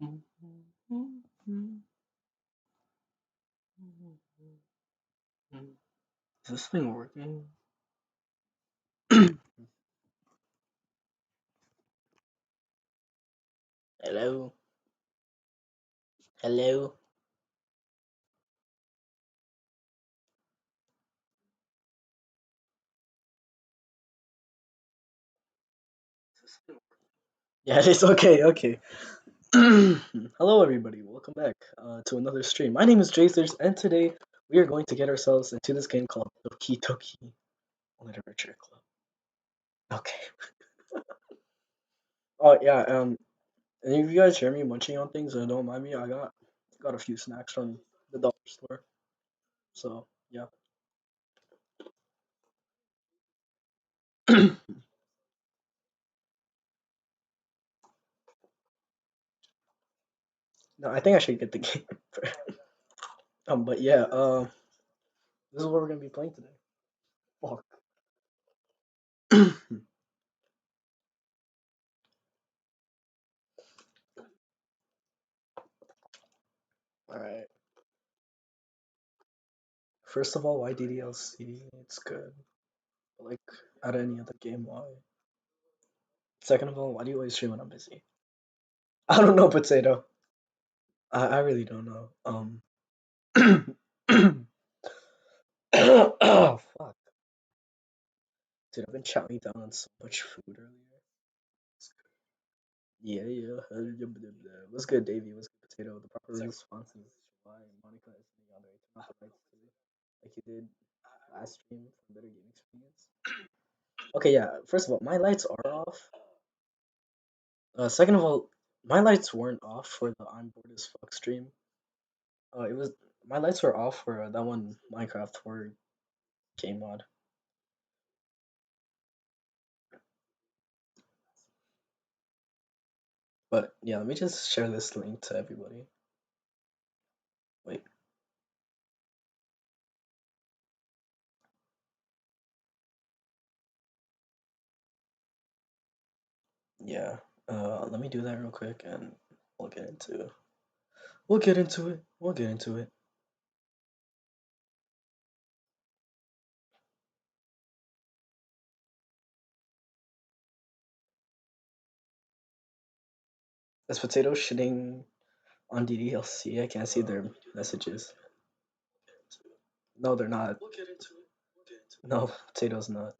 Is this thing working? Hello? Hello? Yeah, it's okay, okay. Hello, everybody. Welcome back to another stream. My name is Jacers, and today we are going to get ourselves into this game called Doki Doki Literature Club. Okay. Oh, yeah, and if you guys hear me munching on things, don't mind me. I got a few snacks from the dollar store. So, yeah. No, I think I should get the game. But yeah, this is what we're gonna be playing today. Fuck. All right. First of all, why DDLC? It's good. But like, out of any other game, why? Second of all, why do you always stream when I'm busy? I don't know, potato. I really don't know. Oh fuck, dude! I've been chowing down on so much food earlier. Yeah, yeah. What's good, Davey? What's good, potato? The proper response is why Monica is sitting on the right, not the right today, like you did last stream for better game experience. Okay, yeah. First of all, my lights are off. Second of all, my lights weren't off for the I'm bored as fuck stream. It was my lights were off for that one Minecraft Word game mod. But yeah, let me just share this link to everybody. Wait, yeah. Let me do that real quick, and we'll get into we'll get into it. We'll get into it. Is Potato shitting on DDLC? I can't see their messages. No, they're not. No, Potato's not.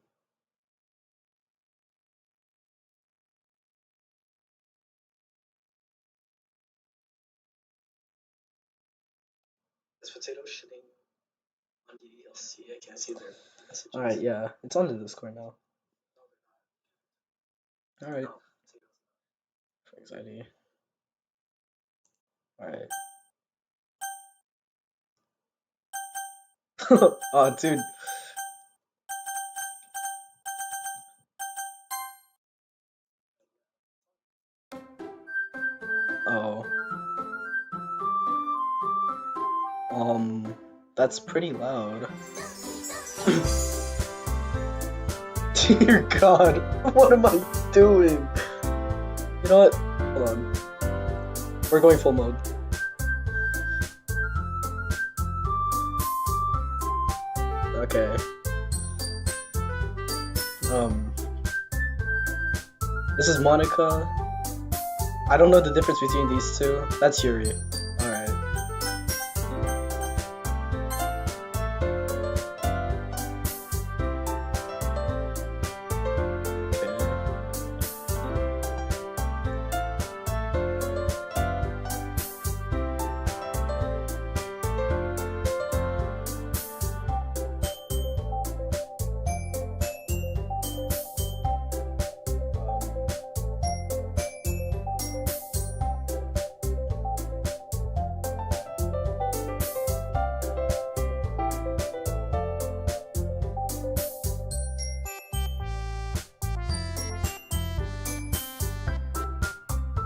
Is Potato shitting on DDLC? I can't see their messages. All right, yeah, it's on the Discord now. All right. For anxiety. All right. Oh, dude. Oh. That's pretty loud. Dear God, what am I doing? You know what? Hold on. We're going full mode. Okay. Um. This is Monica. I don't know the difference between these two. That's Yuri. Alright.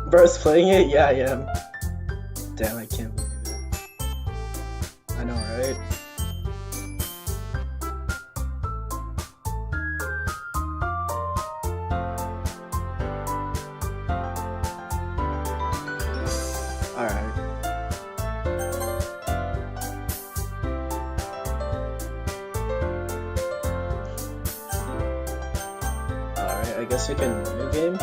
Bro's playing it? Yeah, I am. Damn, I can't believe it. I know, right? guess we can new game.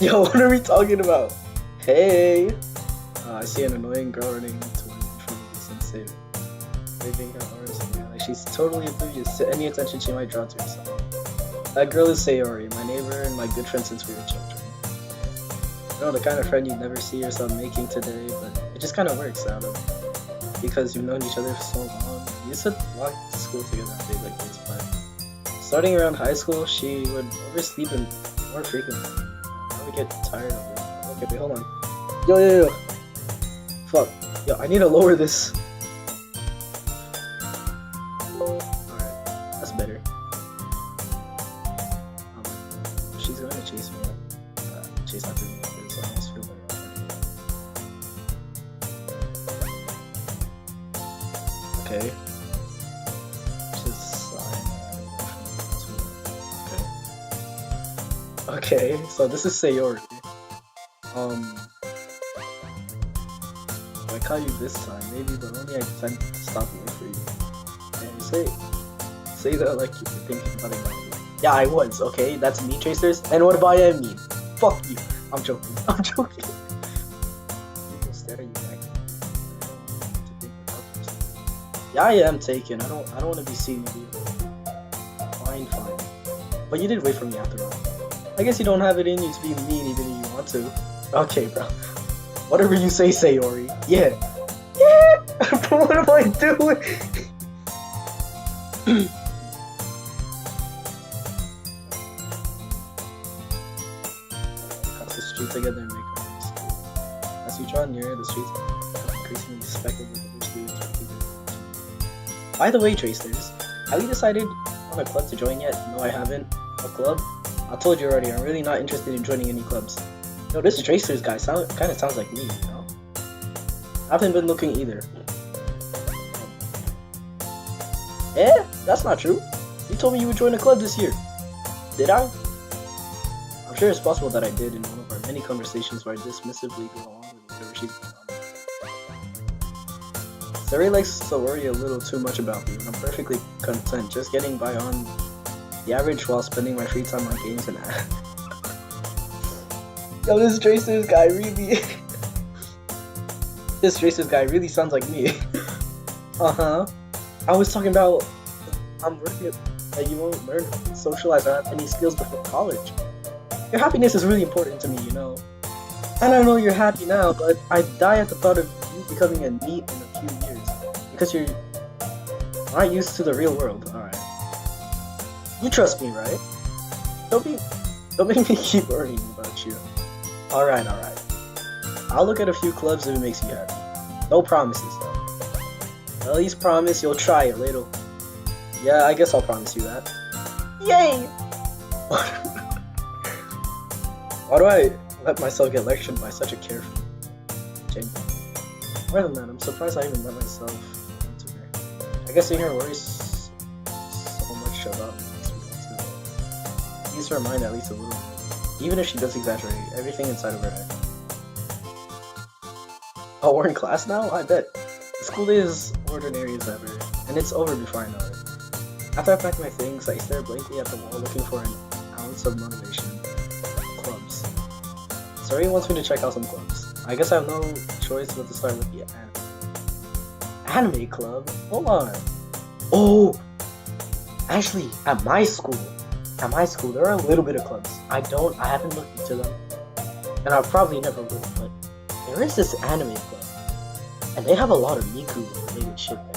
Yo, what are we talking about? Hey! I see an annoying girl running into in front of this insane, waving her arms in the air like she's totally oblivious to any attention she might draw to herself. That girl is Sayori, my neighbor and my good friend since we were children. You know, the kind of friend you'd never see yourself making today, but it just kind of works out of because you've known each other for so long. We used to walk to school together on days like this, but starting around high school, she would oversleep and more frequently. I would get tired of it. Okay, wait, hold on. Yo. Fuck. Yo, I need to lower this. Alright, that's better. She's going to chase me. Chase after me. So I almost feel better already. Okay. Just sign. Okay, so this is Sayori. I call you this time, maybe, but only I intend to stop away for you. And you say that like you were thinking about it. Yeah, I was, okay? That's me, Tracers. And what about I mean? Fuck you. I'm joking. People stare at you back. Yeah, I am taken. I don't want to be seen with you. Fine. But you did wait for me after all. I guess you don't have it in you to be mean even if you want to. Okay, bro. Whatever you say, Sayori. Yeah. What am I doing? Cross the street together and make our way to school. As we draw nearer, the streets become increasingly speckled with other students. By the way, Tracers, have you decided on a club to join yet? No, I haven't. A club? I told you already, I'm really not interested in joining any clubs. Yo, this Tracers guy kind of sounds like me, you know? I haven't been looking either. That's not true. You told me you would join a club this year. Did I? I'm sure it's possible that I did in one of our many conversations where I dismissively go along with whatever she's going on. Sayori likes to worry a little too much about me, and I'm perfectly content just getting by on the average while spending my free time on games and Yo, this Tracers guy really... This Tracers guy really sounds like me. I was talking about... I'm worried that you won't learn to socialize or have any skills before college. Your happiness is really important to me, you know. And I know you're happy now, but I die at the thought of you becoming a NEET in a few years. Because you're not used to the real world, alright. You trust me, right? Don't make me keep worrying about you. Alright. I'll look at a few clubs if it makes you happy. No promises, though. At least promise you'll try it later. Yeah, I guess I'll promise you that. Yay! Why do I let myself get lectured by such a carefree Jane? More than that, I'm surprised I even let myself into her. I guess seeing her worries so much about me makes me want to ease her mind at least a little bit. Even if she does exaggerate everything inside of her head. Oh, we're in class now? I bet. The school day is ordinary as ever, and it's over before I know it. After I pack my things, I stare blankly at the wall looking for an ounce of motivation. Clubs. Sayori wants me to check out some clubs. I guess I have no choice but to start with the anime club? Hold on. Oh! Actually, at my school, there are a little bit of clubs. I haven't looked into them, and I probably never will, but there is this anime club, and they have a lot of Miku related shit there.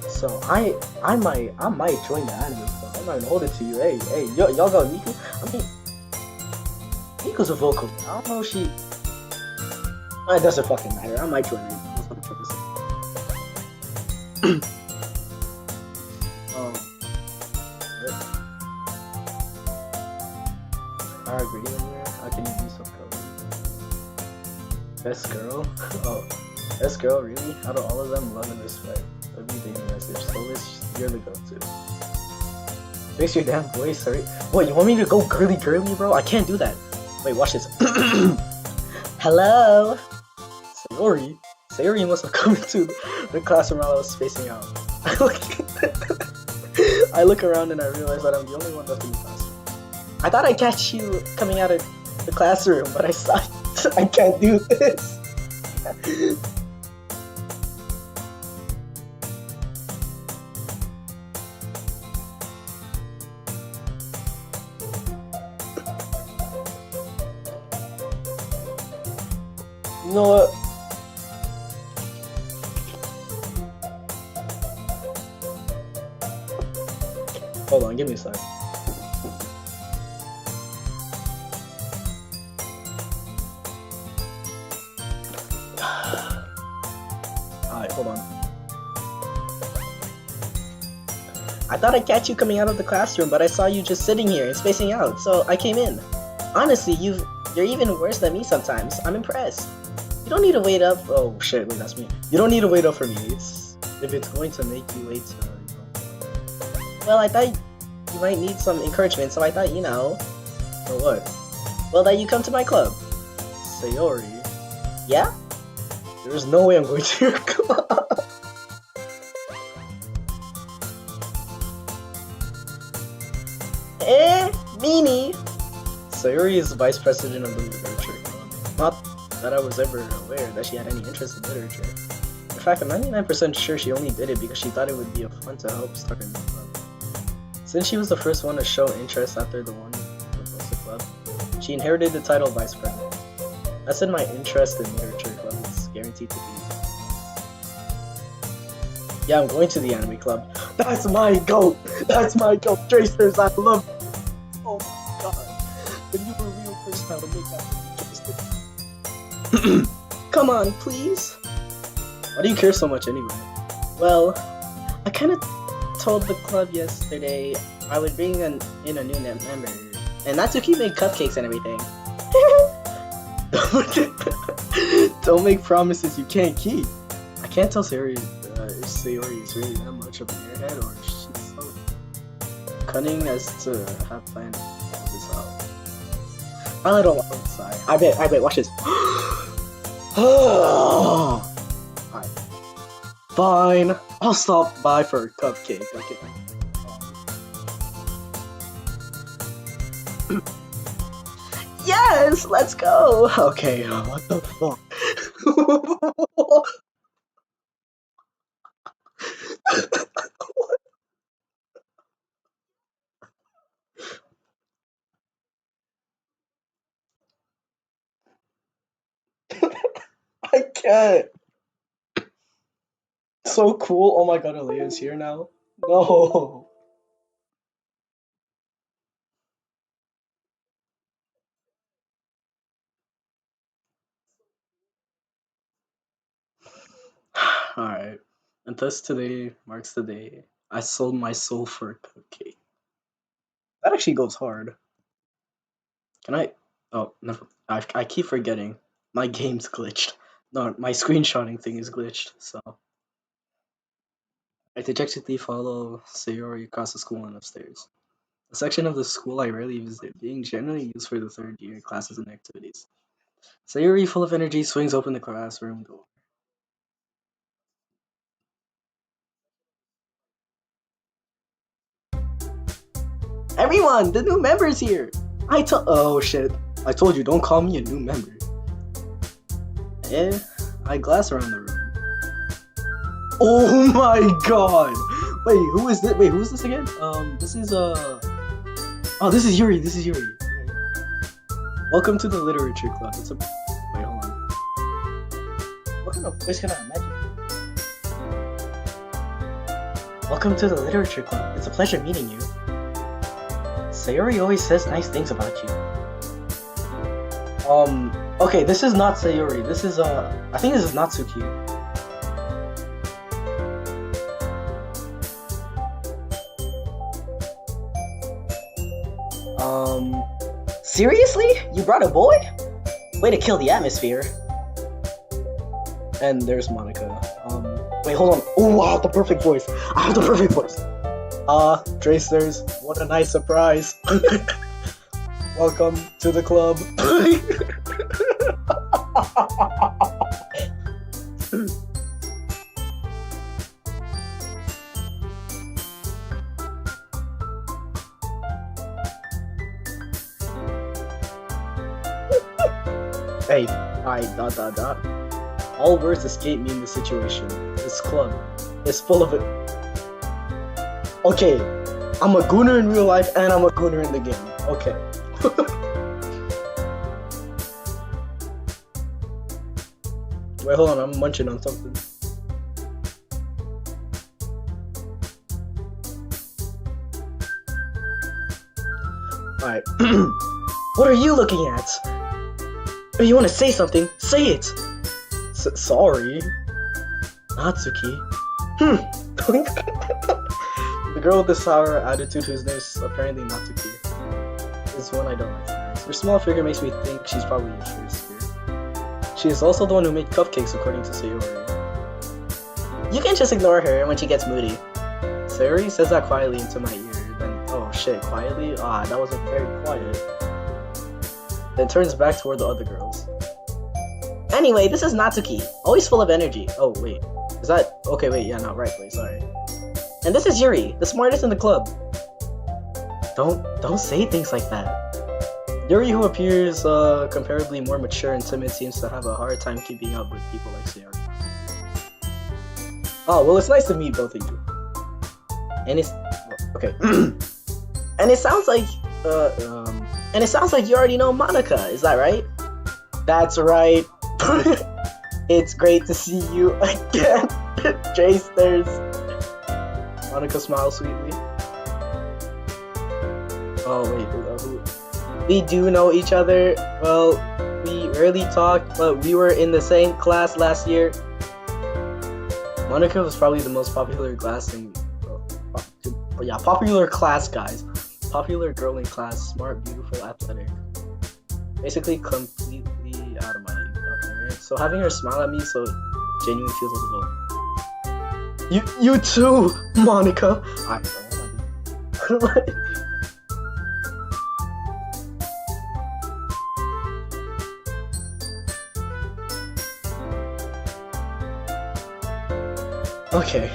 So I might join the anime club. I'm not gonna hold it to you. Hey, y'all got Miku? I mean, Miku's a vocal. I don't know if she... It doesn't fucking matter. I might join it. That's what I'm trying to say. Alright, how can you be so cool? Best girl? Oh, best girl, really? Out of all of them, love and respect. Every dating message, Soulless, you're the go-to. Fix your damn voice, sorry. What, you want me to go girly, bro? I can't do that. Wait, watch this. Hello? Sayori? Sayori must have come into the classroom while I was spacing out. I look around and I realize that I'm the only one left in the classroom. I thought I'd catch you coming out of the classroom, but I saw I can't do this. You know what? Hold on, give me a sec. Alright, hold on. I thought I'd catch you coming out of the classroom, but I saw you just sitting here and spacing out, so I came in. Honestly, you're even worse than me sometimes. I'm impressed. You don't need to wait up. Oh shit, wait, that's me. You don't need to wait up for me. If it's going to make you wait, Well, I thought you might need some encouragement, so I thought, you know. For what? Well, that you come to my club. Sayori. Yeah? There's no way I'm going to your club. Meanie. Sayori is the vice president of the literature club. Not that I was ever aware that she had any interest in literature. In fact, I'm 99% sure she only did it because she thought it would be fun to help start a new club. Since she was the first one to show interest after the one with the club, she inherited the title vice president. I said my interest in literature club is guaranteed to be. Yeah, I'm going to the anime club. That's my goat! That's my goat! Tracers, I love you! Oh my god. If you were a real person, I would make that interesting. Come on, please? Why do you care so much anyway? Well, I kinda told the club yesterday I would bring in a new member. And Natsuki made cupcakes and everything. Don't make promises you can't keep. I can't tell Sayori if Sayori is really that much of an airhead or she's so cunning as to have planned this out. I don't want to sigh. I bet, watch this. Alright. Fine. I'll stop by for a cupcake. Okay. Yes, let's go. Okay, what the fuck? I can't. So cool. Oh my god, Alea's here now. No. Alright. And thus today marks the day I sold my soul for a cupcake. That actually goes hard. Can I? Oh, never. I keep forgetting. My game's glitched. No, my screenshotting thing is glitched, so. I dejectedly follow Sayori across the school and upstairs. A section of the school I rarely visit, being generally used for the third year classes and activities. Sayori, full of energy, swings open the classroom door. Everyone, the new member's here! Oh shit. I told you, don't call me a new member. I glass around the room. Oh my god! Wait, who is this? Wait, who's this again? This is, Oh, this is Yuri, Welcome to the Literature Club. It's a... Wait, hold on. What kind of voice can I imagine? Welcome to the Literature Club. It's a pleasure meeting you. Sayori always says nice things about you. Okay, this is not Sayori. This is, I think this is Natsuki. Seriously? You brought a boy? Way to kill the atmosphere. And there's Monica. Wait, hold on. Oh, wow, the perfect voice. I have the perfect voice. Tracers, what a nice surprise. Welcome to the club. Hey, alright, dot dot dot. All words escape me in this situation. This club is full of it. Okay, I'm a gooner in real life and I'm a gooner in the game. Okay. Wait, hold on, I'm munching on something. Alright. What are you looking at? If you want to say something, say it! Sorry. Natsuki. The girl with the sour attitude whose name is apparently Natsuki is one I don't recognize. Her small figure makes me think she's probably your first year. She is also the one who made cupcakes according to Sayori. You can just ignore her when she gets moody. Sayori says that quietly into my ear, then oh shit, quietly? Ah, that wasn't very quiet. Then turns back toward the other girls. Anyway, this is Natsuki, always full of energy. Oh wait, is that okay? Wait, yeah, no, right place. Sorry. And this is Yuri, the smartest in the club. Don't say things like that. Yuri, who appears comparably more mature and timid, seems to have a hard time keeping up with people like Sayori. Oh well, it's nice to meet both of you. And it's okay. And it sounds like you already know Monica. Is that right? That's right. It's great to see you again. Jay stares. Monica smiles sweetly. Oh wait, who? We do know each other. Well, we rarely talk, but we were in the same class last year. Monica was probably the most popular popular class, guys. Popular girl in class, smart, beautiful, athletic. Basically completely out of my league. Okay, so having her smile at me so genuine feels a little. You too, Monica. Okay.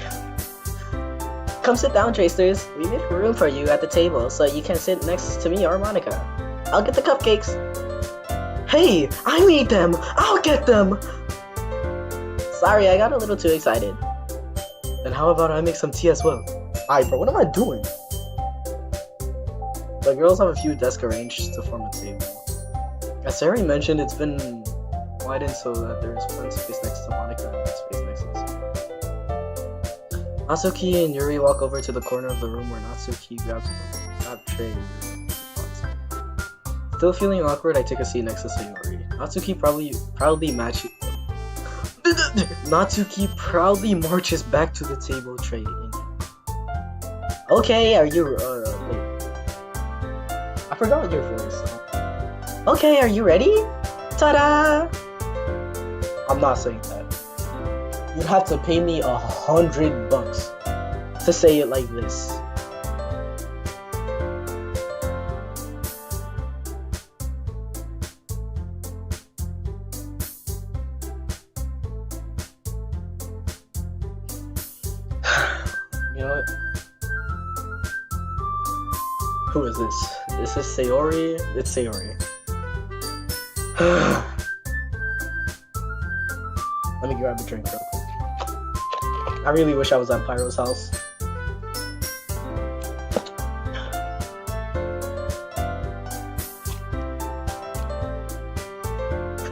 Come sit down, Tracers. We made room for you at the table so you can sit next to me or Monica. I'll get the cupcakes. Hey, I need them. I'll get them. Sorry, I got a little too excited. Then how about I make some tea as well? Alright, bro, what am I doing? The girls have a few desks arranged to form a table. As Sari mentioned, it's been widened so that there's plenty of space next to Monica and space next to us. Natsuki and Yuri walk over to the corner of the room where Natsuki grabs a tray. Still feeling awkward, I take a seat next to Sayori. Natsuki proudly marches back to the table tray. Okay, are you wait. I forgot your voice. Okay, are you ready? Ta-da! I'm not saying that. You'd have to pay me $100 to say it like this. You know what? Who is this? Is this Sayori? It's Sayori. Let me grab a drink real quick. I really wish I was at Pyro's house.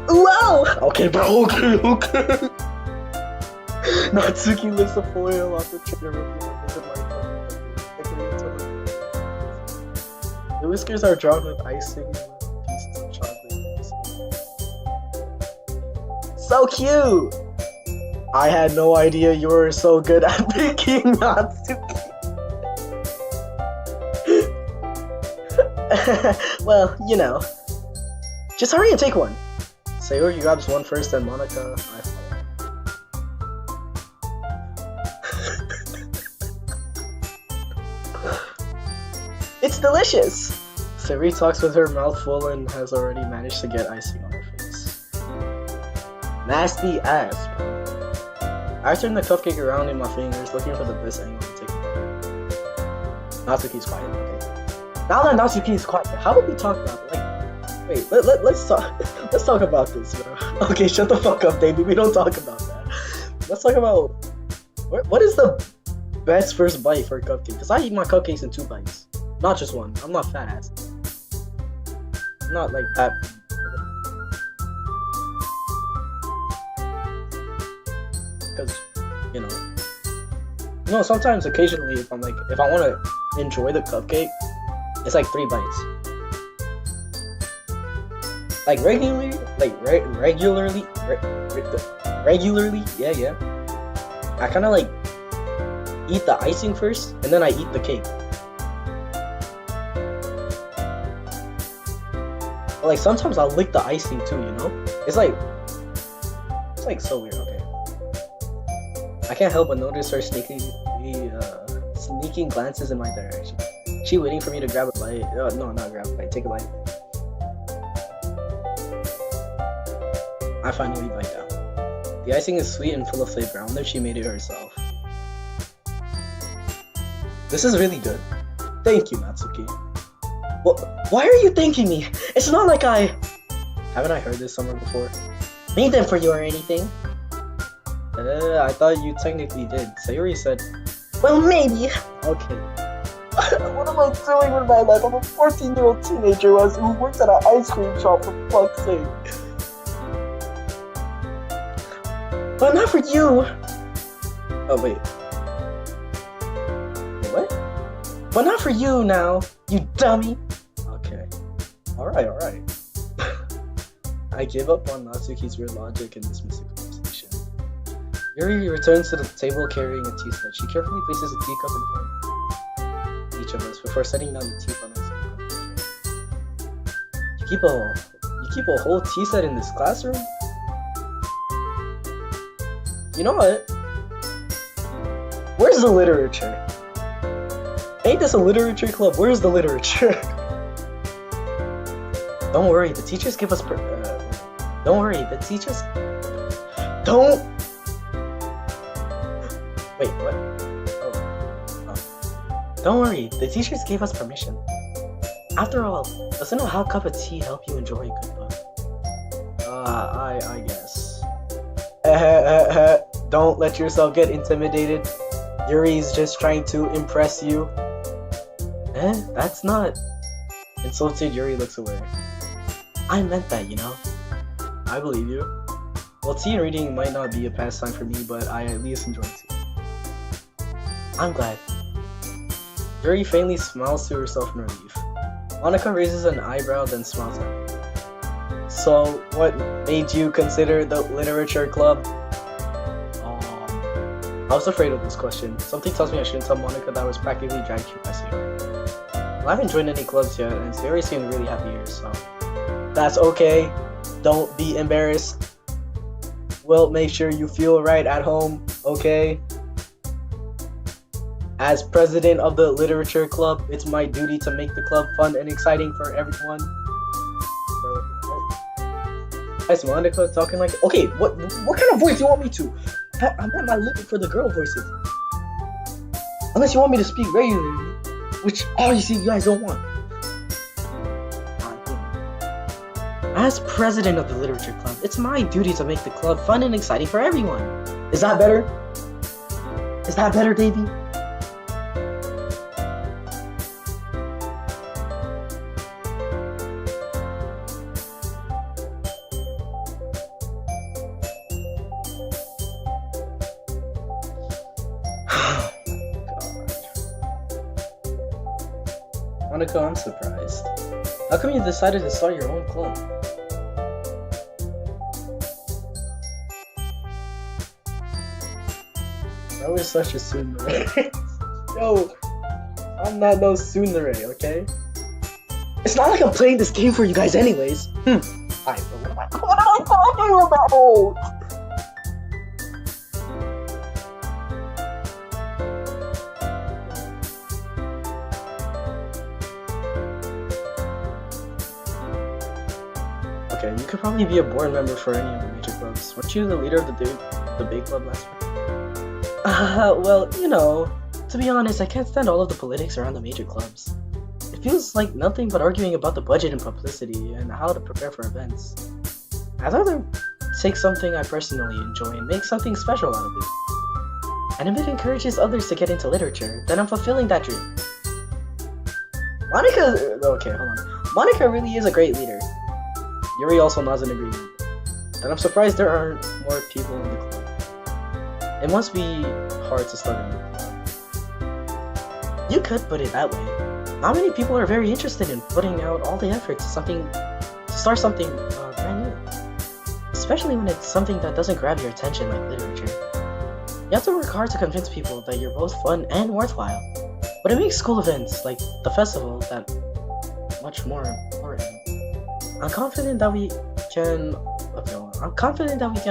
Wow! Okay, bro, okay. Natsuki lifts the foil off the trigger. The whiskers are drawn with icing and pieces of chocolate. So cute! I had no idea you were so good at picking Natsuki. Well, you know. Just hurry and take one. Sayori grabs one first, and Monica, I follow. It's delicious! Sayori talks with her mouth full and has already managed to get icing on her face. Nasty ass, bro. I turned the cupcake around in my fingers, looking for the best angle to take it. Natsuki's quiet. Okay. Now that Natsuki's quiet, how would we talk about it? Like, wait, let's talk. Let's talk about this, bro. Okay, shut the fuck up, baby. We don't talk about that. Let's talk about what is the best first bite for a cupcake? Because I eat my cupcakes in 2 bites, not just one. I'm not fat ass. I'm not like that. Because sometimes occasionally if I want to enjoy the cupcake, it's like 3 bites. Like regularly, yeah. I kind of like eat the icing first, and then I eat the cake. But like sometimes I'll lick the icing too, It's like so weird. Okay. I can't help but notice her sneaking glances in my direction. She waiting for me to grab a bite. No, not grab a bite. Take a bite. I finally bite down. The icing is sweet and full of flavor. I wonder if she made it herself. This is really good. Thank you, Natsuki. Why are you thanking me? It's not like haven't I heard this somewhere before? Made them for you or anything? I thought you technically did. Sayori said, well, maybe. Okay. What am I doing with my life? I'm a 14-year-old teenager who works at an ice cream shop, for fuck's sake. But not for you. Oh, wait. What? But not for you now, you dummy. Okay. Alright. I give up on Natsuki's weird logic and dismiss the conversation. Yuri returns to the table carrying a tea set. She carefully places a teacup in front of each of us before setting down the tea on us. You keep a whole tea set in this classroom? You know what? Where's the literature? Ain't this a literature club? Where's the literature? Don't worry, the teachers give us don't worry, the teachers don't. Wait, what? Oh. Don't worry, the teachers gave us permission. After all, doesn't a hot cup of tea help you enjoy a good book? I guess. Don't let yourself get intimidated. Yuri's just trying to impress you. That's not. Insulted, Yuri looks away. I meant that, I believe you. Well, tea and reading might not be a pastime for me, but I at least enjoy tea. I'm glad. Yuri faintly smiles to herself in relief. Monica raises an eyebrow, then smiles at me. So, what made you consider the literature club? I was afraid of this question. Something tells me I shouldn't tell Monica that I was practically dragged here by Sayori. Well, I haven't joined any clubs yet, and Sayori seemed really happy here, so that's okay. Don't be embarrassed. Well, make sure you feel right at home, okay? As president of the literature club, it's my duty to make the club fun and exciting for everyone. As Monica is talking like, okay, what kind of voice do you want me to? I'm at my limit for the girl voices. Unless you want me to speak regularly, which obviously you guys don't want. As president of the literature club, it's my duty to make the club fun and exciting for everyone. Is that better? Is that better, Davey? Monica, I'm surprised. How come you decided to start your own club? Bro is such a tsundere. Yo, I'm not no tsundere, okay? It's not like I'm playing this game for you guys anyways. Alright, bro, what am I talking about? Okay, you could probably be a board member for any of the major clubs. Weren't you the leader of the debate club last week? Well, you know, to be honest, I can't stand all of the politics around the major clubs. It feels like nothing but arguing about the budget and publicity and how to prepare for events. I'd rather take something I personally enjoy and make something special out of it. And if it encourages others to get into literature, then I'm fulfilling that dream. Okay, hold on. Monica really is a great leader. Yuri also nods in agreement. And I'm surprised there aren't more people in the club. It must be hard to start a new club. You could put it that way. Not many people are very interested in putting out all the effort to start something brand new. Especially when it's something that doesn't grab your attention like literature. You have to work hard to convince people that you're both fun and worthwhile. But it makes school events like the festival that much more important. I'm confident that we can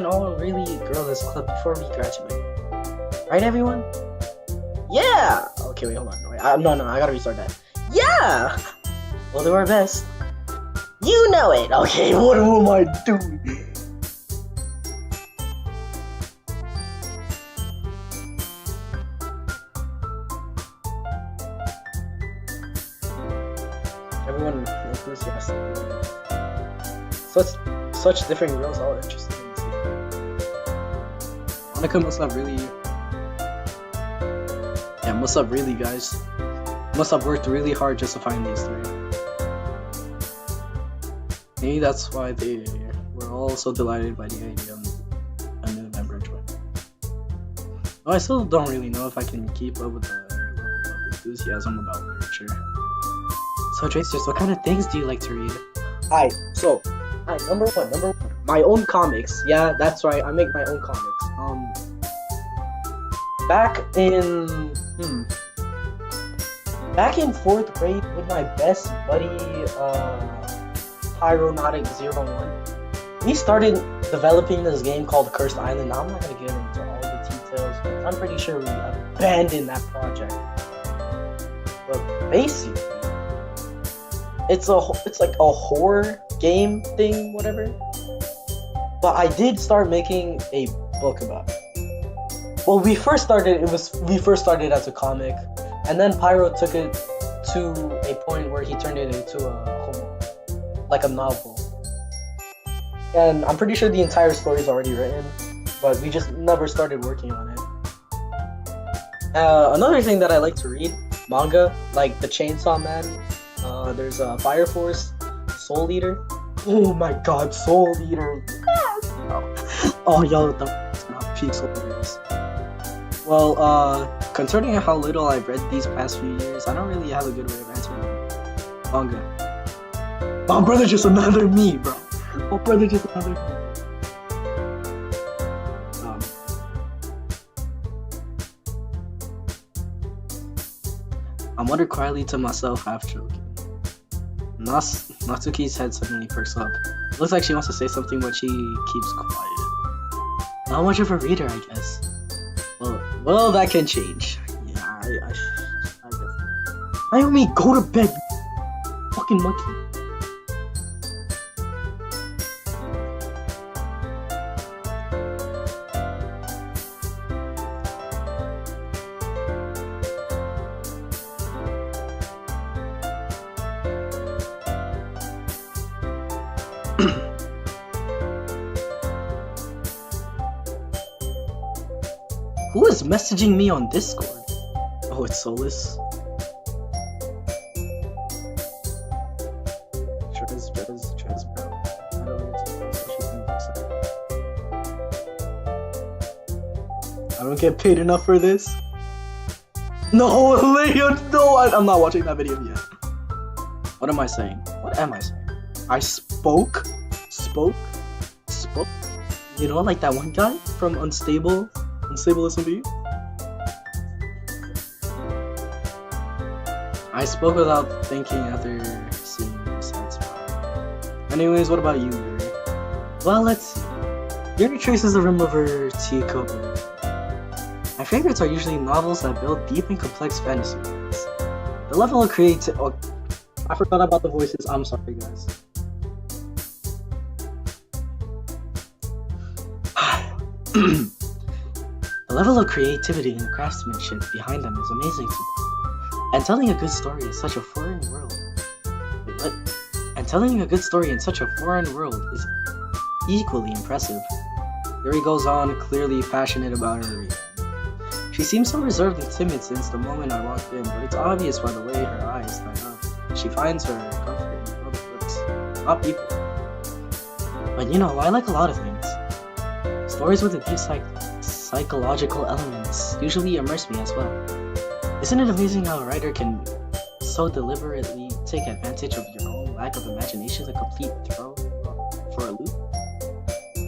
all really grow this club before we graduate. Right, everyone? Yeah! Okay, wait, hold on. Wait, no, I gotta restart that. Yeah! We'll do our best. You know it! Okay, what am I doing? Everyone enthusiastic. Such different girls, all interested in this. Monica must have really, guys. Must have worked really hard just to find these three. Maybe that's why they were all so delighted by the idea of a new member joining. Though I still don't really know if I can keep up with their level of enthusiasm about literature. So Tracers, what kind of things do you like to read? Alright, number one, my own comics. Yeah, that's right, I make my own comics. Back in 4th grade with my best buddy, Pyronautic01, we started developing this game called Cursed Island. Now, I'm not gonna get into all the details, but I'm pretty sure we abandoned that project. But basically, it's like a horror game thing, whatever. But I did start making a book about it. Well, we first started as a comic, and then Pyro took it to a point where he turned it into a novel. And I'm pretty sure the entire story is already written, but we just never started working on it. Another thing that I like to read, manga, like the Chainsaw Man. There's Fire Force, Soul Eater. Oh my god, Soul Eater. Yes! Oh, yo, that's not peak Soul Eaters. Well, concerning how little I've read these past few years, I don't really have a good way of answering manga. My brother's just another me, bro. My brother's just another me. I muttered quietly to myself, half joking. Natsuki's head suddenly perks up. Looks like she wants to say something, but she keeps quiet. Not much of a reader, I guess. Well, that can change. Yeah, I guess. Naomi, go to bed, you fucking monkey. Who is messaging me on Discord? Oh, it's Solus. Trez, bro. I don't get paid enough for this. No, Leon, no, I'm not watching that video yet. What am I saying? What am I saying? I spoke. You know, like that one guy from Unstable SMB? I spoke without thinking after seeing your sad smile. Anyways, what about you, Yuri? Well, let's see. Yuri traces the rim of her teacup. My favorites are usually novels that build deep and complex fantasy worlds. The level of creativity... Oh, I forgot about the voices. I'm sorry, guys. The level of creativity and craftsmanship behind them is amazing to me. And telling a good story is such a foreign world. Wait, what? And telling a good story in such a foreign world is equally impressive. Yuri goes on, clearly passionate about her reading. She seems so reserved and timid since the moment I walked in, but it's obvious by the way her eyes light up. She finds her comfort in other books, not people. But you know, I like a lot of things. Stories with a deep psychological elements usually immerse me as well. Isn't it amazing how a writer can so deliberately take advantage of your own lack of imagination to complete throw for a loop?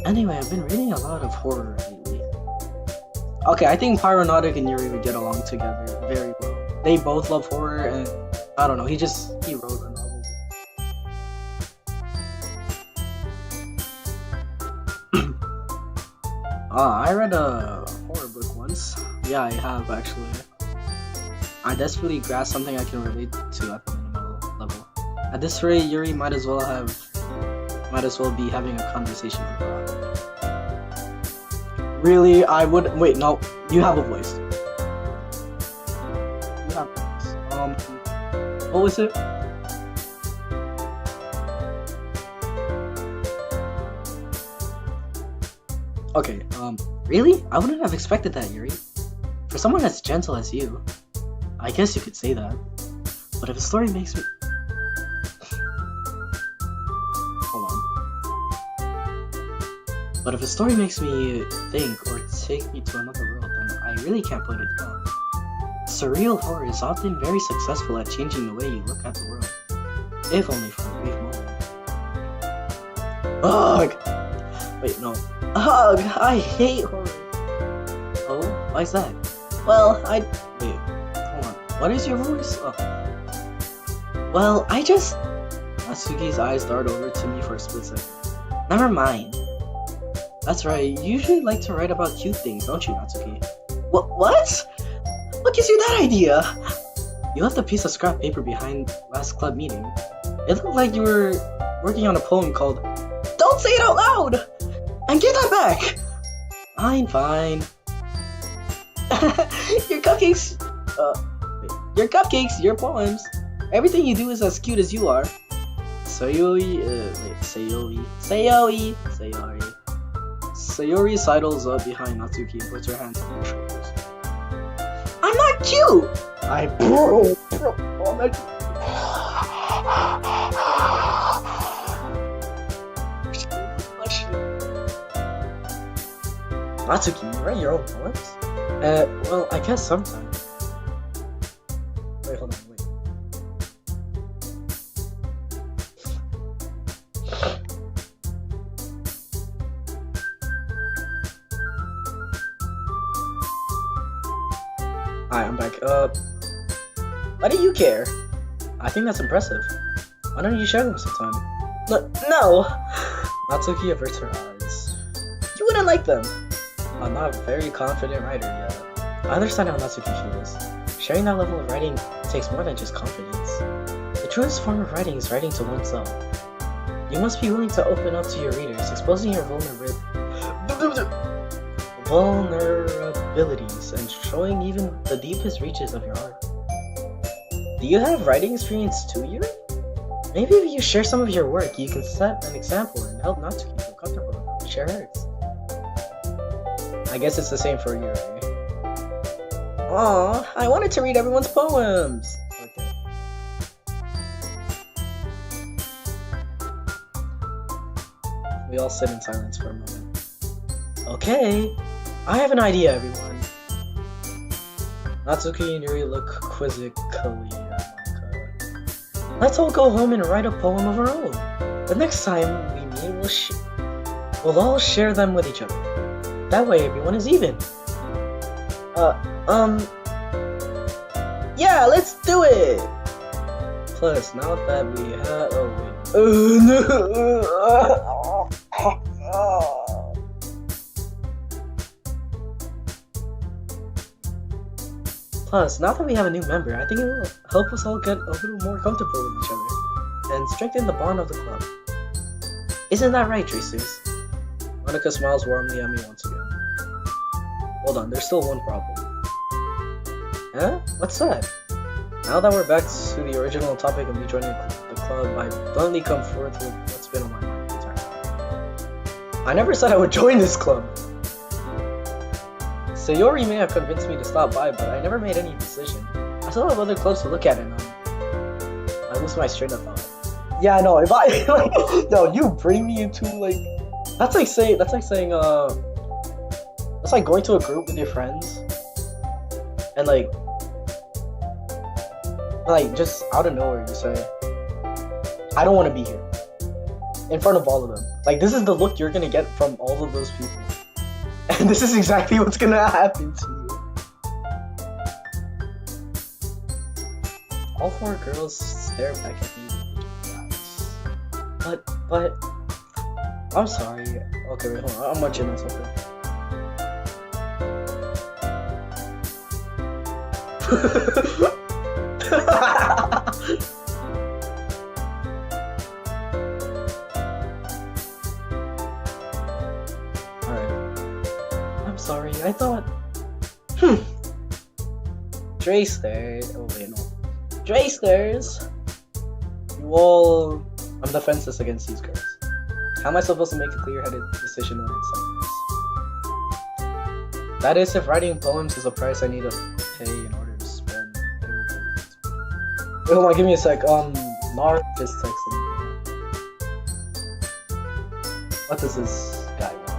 Anyway, I've been reading a lot of horror lately. Okay, I think Pyronautic and Yuri would get along together very well. They both love horror, and I don't know, he wrote a novel. I read a horror book once. Yeah, I have actually. I desperately grasped something I can relate to at the minimal level. At this rate, Yuri might as well be having a conversation with God. Really, I would wait. No, you have a voice. You have a voice. What was it? Okay. Really? I wouldn't have expected that, Yuri. For someone as gentle as you, I guess you could say that. But if a story makes me But if a story makes me think or take me to another world, then I really can't put it down. Surreal horror is often very successful at changing the way you look at the world, if only for a brief moment. Ugh! Wait, no. Ugh! I hate horror! Oh, why's that? Well, wait, hold on. What is your voice? Oh. Well, Natsuki's eyes dart over to me for a split second. Never mind. That's right, you usually like to write about cute things, don't you, Natsuki? What? What gives you that idea? You left a piece of scrap paper behind last club meeting. It looked like you were working on a poem called Don't Say It Out Loud! And get that back! Fine. Your cupcakes, your poems. Everything you do is as cute as you are. Sayori sidles up behind Natsuki and puts her hands on her shoulders. I'm not cute! Natsuki, you write your own poems? Well, I guess sometimes. Wait, hold on, wait. Hi, I'm back. Why do you care? I think that's impressive. Why don't you share them sometime? No! Natsuki averts her eyes. You wouldn't like them! I'm not a very confident writer yet. I understand how Natsuki feels. Sharing that level of writing takes more than just confidence. The truest form of writing is writing to oneself. You must be willing to open up to your readers, exposing your vulnerabilities and showing even the deepest reaches of your art. Do you have writing experience too, Yuri? Maybe if you share some of your work, you can set an example and help Natsuki feel comfortable enough to share hers. I guess it's the same for Yuri. Aw, I wanted to read everyone's poems! Okay. We all sit in silence for a moment. Okay, I have an idea, everyone. Natsuki and Yuri look quizzically at Monika. Let's all go home and write a poem of our own. The next time we meet, we'll all share them with each other. That way everyone is even. Yeah, let's do it! Plus, now that we have... Plus, now that we have a new member, I think it will help us all get a little more comfortable with each other and strengthen the bond of the club. Isn't that right, Tracers? Monika smiles warmly at me once again. hold on, there's still one problem. Huh? What's that? Now that we're back to the original topic of me joining the club, I bluntly come forth with what's been on my mind the entire time. I never said I would join this club. Sayori may have convinced me to stop by, but I never made any decision. I still have other clubs to look at, and I lose my train of thought. Yeah, no, if I like, no, you bring me into like, that's like saying, that's like going to a group with your friends, and like just out of nowhere you say, I don't want to be here, in front of all of them. Like, this is the look you're gonna get from all of those people, and this is exactly what's gonna happen to you. All four girls stare back at me. But, I'm sorry. Okay, wait, hold on. I'm munching on something. Alright. I'm sorry, I thought... Dre stares. Oh, wait, no. Dre stares. You all... I'm defenseless against these girls. How am I supposed to make a clear-headed decision when it's like this? That is, if writing poems is a price I need to pay in order to spend every moment. Wait, hold on, give me a sec. Nar just texted me. What does this guy want?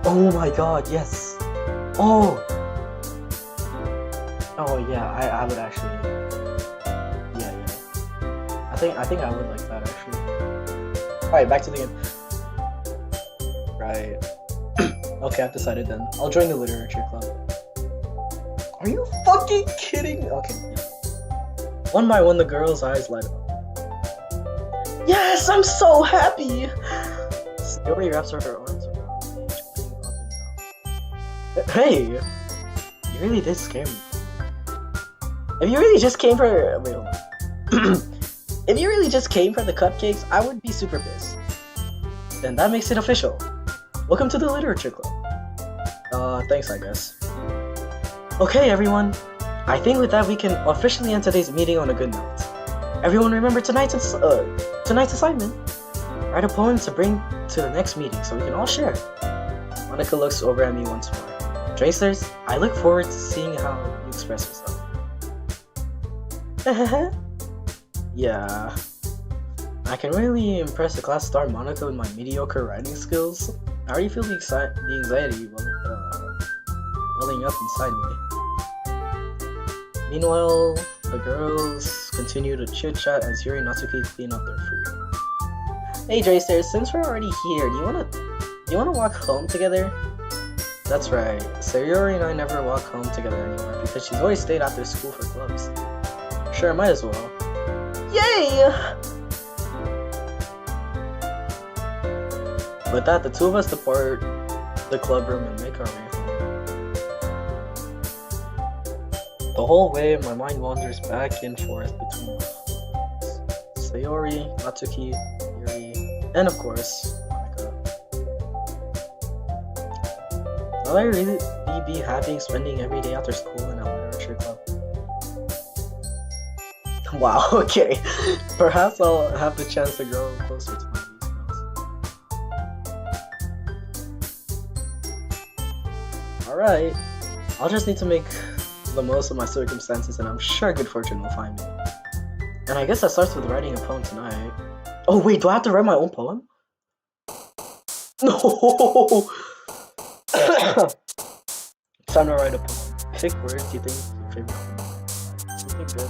Oh my god, yes! Oh! Oh yeah, I would actually... I think I would like that actually. Alright, back to the game. Right. Okay, I've decided then. I'll join the literature club. Are you fucking kidding? Okay. One by one, the girl's eyes light up. Yes, I'm so happy! Sayori wraps her arms around me, jumping up and down. Hey! You really did scare me. If you really just came for... Wait, hold on. If you really just came for the cupcakes, I would be super pissed. Then that makes it official. Welcome to the literature club. Thanks, I guess. Okay, everyone. I think with that we can officially end today's meeting on a good note. Everyone remember tonight's assignment. Write a poem to bring to the next meeting so we can all share. Monica looks over at me once more. Tracers, I look forward to seeing how you express yourself. Yeah, I can really impress the class star Monica with my mediocre writing skills. I already feel the anxiety welling up inside me. Meanwhile, the girls continue to chit-chat as Yuri and Natsuki clean up their food. Hey Drayster, since we're already here, do you wanna walk home together? That's right, Sayori and I never walk home together anymore because she's always stayed after school for clubs. Sure, might as well. Yay! With that, the two of us depart the club room and make our way home. The whole way, my mind wanders back and forth between Sayori, Natsuki, Yuri, and of course, Monica. Will I really be happy spending every day after school in a literature club? Wow, okay. Perhaps I'll have the chance to grow closer to my these girls. Alright. I'll just need to make the most of my circumstances and I'm sure good fortune will find me. And I guess that starts with writing a poem tonight. Oh wait, do I have to write my own poem? No! It's time to write a poem. Pick words you think is your favorite poem. Something good.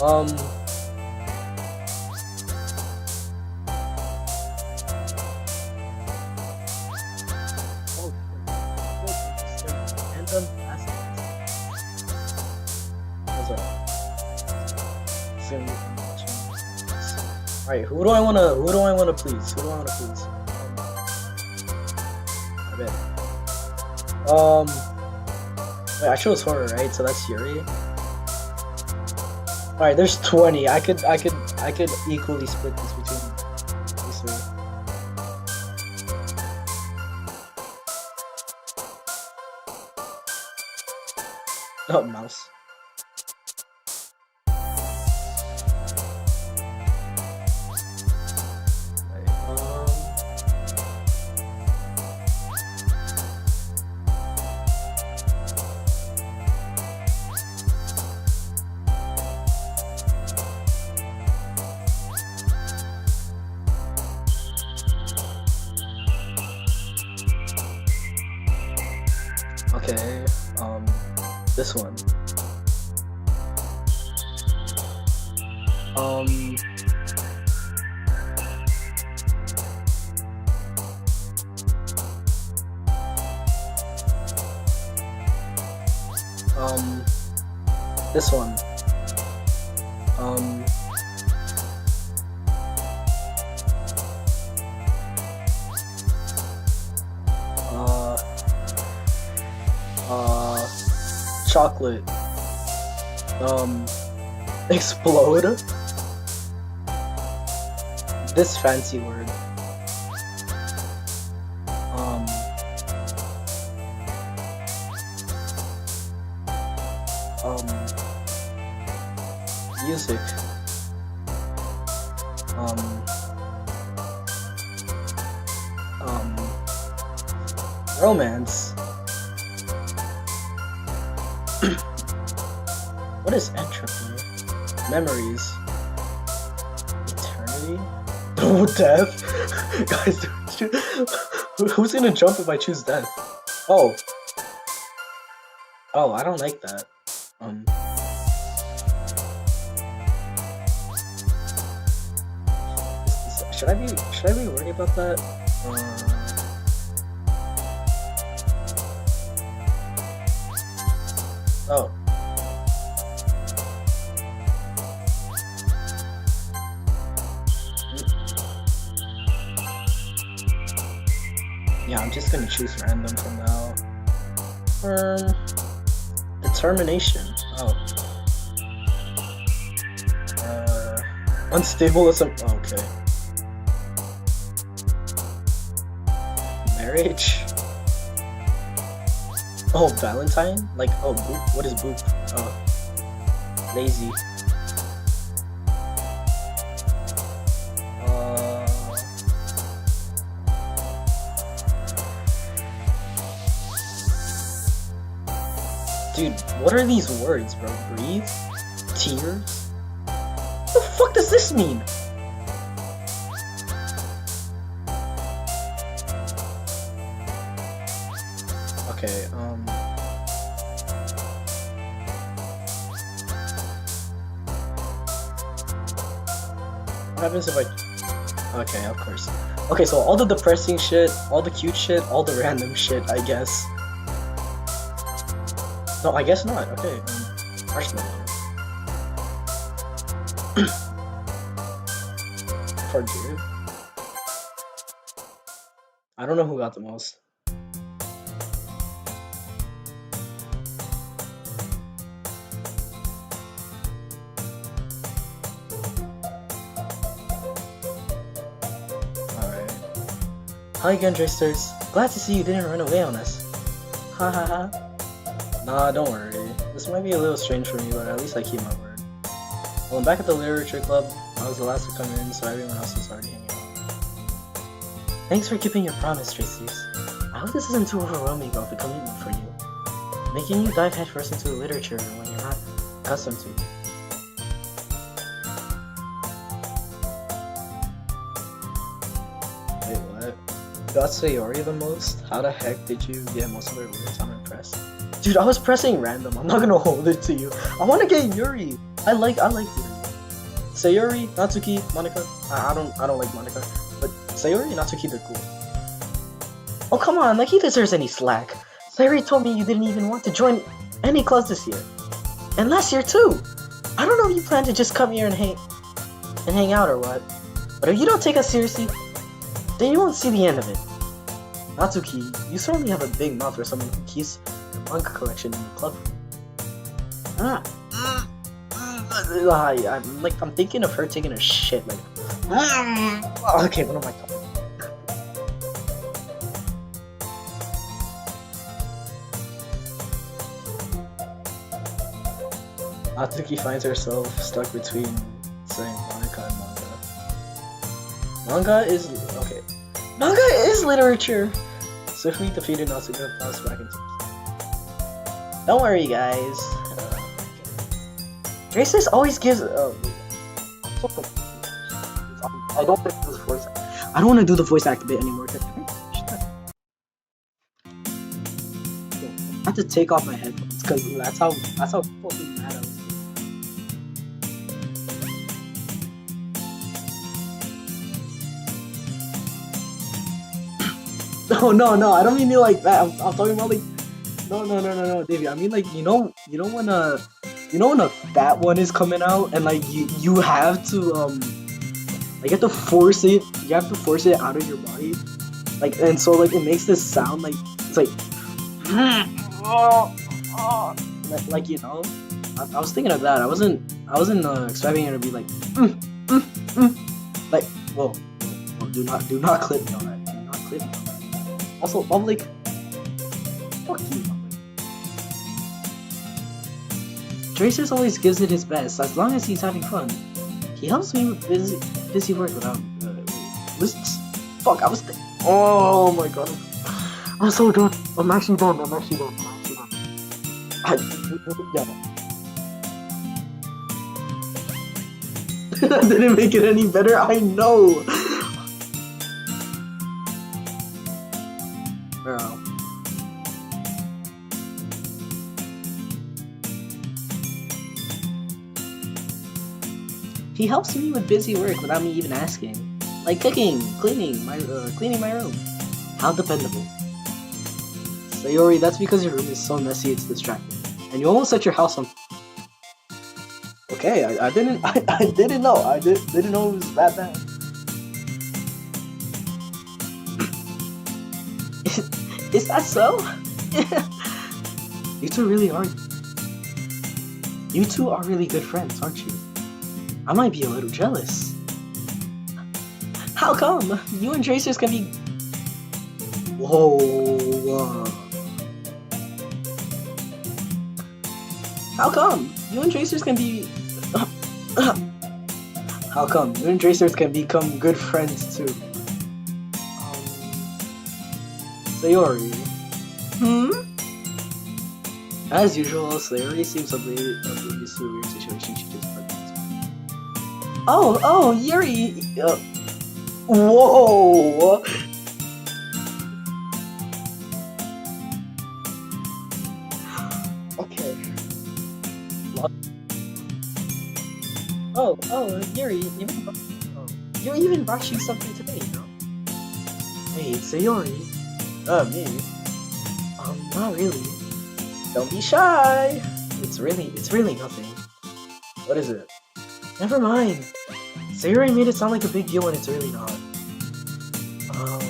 Oh, alright, who do I wanna please? I bet. Wait, I chose horror, right? So that's Yuri. Alright, there's 20. I could equally split this between these three. Oh, mouse. Okay, this one. This one. Chocolate. Explode. This fancy word. Music. Romance. What is entropy? Memories. Eternity? Oh, death? Guys, who's gonna jump if I choose death? Oh. Oh, I don't like that. Should I be worried about that? Oh. Yeah, I'm just gonna choose random from now. Determination. Oh. Unstable as oh, okay. Marriage. Oh, Valentine? Like, oh, boop. What is boop? Oh. Lazy. Dude, what are these words, bro? Breathe? Tears? What the fuck does this mean? Okay, what happens if I... Okay, of course. Okay, so all the depressing shit, all the cute shit, all the random shit, I guess. No, I guess not. Okay, marshmallow. Forgive? I don't know who got the most. Alright. Hi again, Dristers. Glad to see you didn't run away on us. Ha ha ha. Nah, don't worry. This might be a little strange for me, but at least I keep my word. Well, I'm back at the Literature Club. I was the last to come in, so everyone else is already hanging out. Thanks for keeping your promise, Tracy's. I hope this isn't too overwhelming of a commitment for you. Making you dive headfirst into literature when you're not accustomed to. Wait, what? You got Sayori the most? How the heck did you get most of their words? I'm impressed. Dude, I was pressing random. I'm not gonna hold it to you. I want to get Yuri. I like Yuri. Sayori, Natsuki, Monica. I don't like Monica, but Sayori and Natsuki, they're cool. Oh come on, like he deserves any slack. Sayori told me you didn't even want to join any clubs this year, and last year too. I don't know if you plan to just come here and hang out or what, but if you don't take us seriously, then you won't see the end of it. Natsuki, you certainly have a big mouth for someone who keeps manga collection in the club. I'm thinking of her taking a shit. Like, okay, what am I talking? Atsuki finds herself stuck between saying Monica and manga. Manga is okay. Manga is literature. Swiftly defeated Natsuki and bounced back into. Don't worry, guys. Traces always gives. I don't think this voice. I don't want to do the voice act bit anymore. I have to take off my headphones because that's how fucking mad I was. No, I don't mean it like that. I'm talking about like no, Davey. I mean like you know when a fat one is coming out and like you have to like you have to force it out of your body, like, and so like it makes this sound like it's like like you know. I was thinking of that. I wasn't expecting it to be like like whoa, do not clip me on that. Do not clip me on that. Also, public, fuck you, public. Tracers always gives it his best, as long as he's having fun. He helps me with busy work without, fuck, I was oh my god. I'm so done. I'm actually done. Yeah. That didn't make it any better, I know. Bro. He helps me with busy work without me even asking, like cooking, cleaning my room. How dependable. Sayori, that's because your room is so messy it's distracting, and you almost set your house on. Okay, I didn't know. I didn't know it was that bad. Is that so? You two are really good friends, aren't you? I might be a little jealous. How come? You and Tracers can be. Whoa. How come? You and Tracers can be. How come? You and Tracers can become good friends too. Sayori. As usual, Sayori seems oblivious to a weird situation she just put into. Oh, Yuri! Whoa! Okay. Oh, Yuri, you even brought you something today, you know? Hey, Sayori. Me? Not really. Don't be shy. It's really nothing. What is it? Never mind. Sayori made it sound like a big deal when it's really not.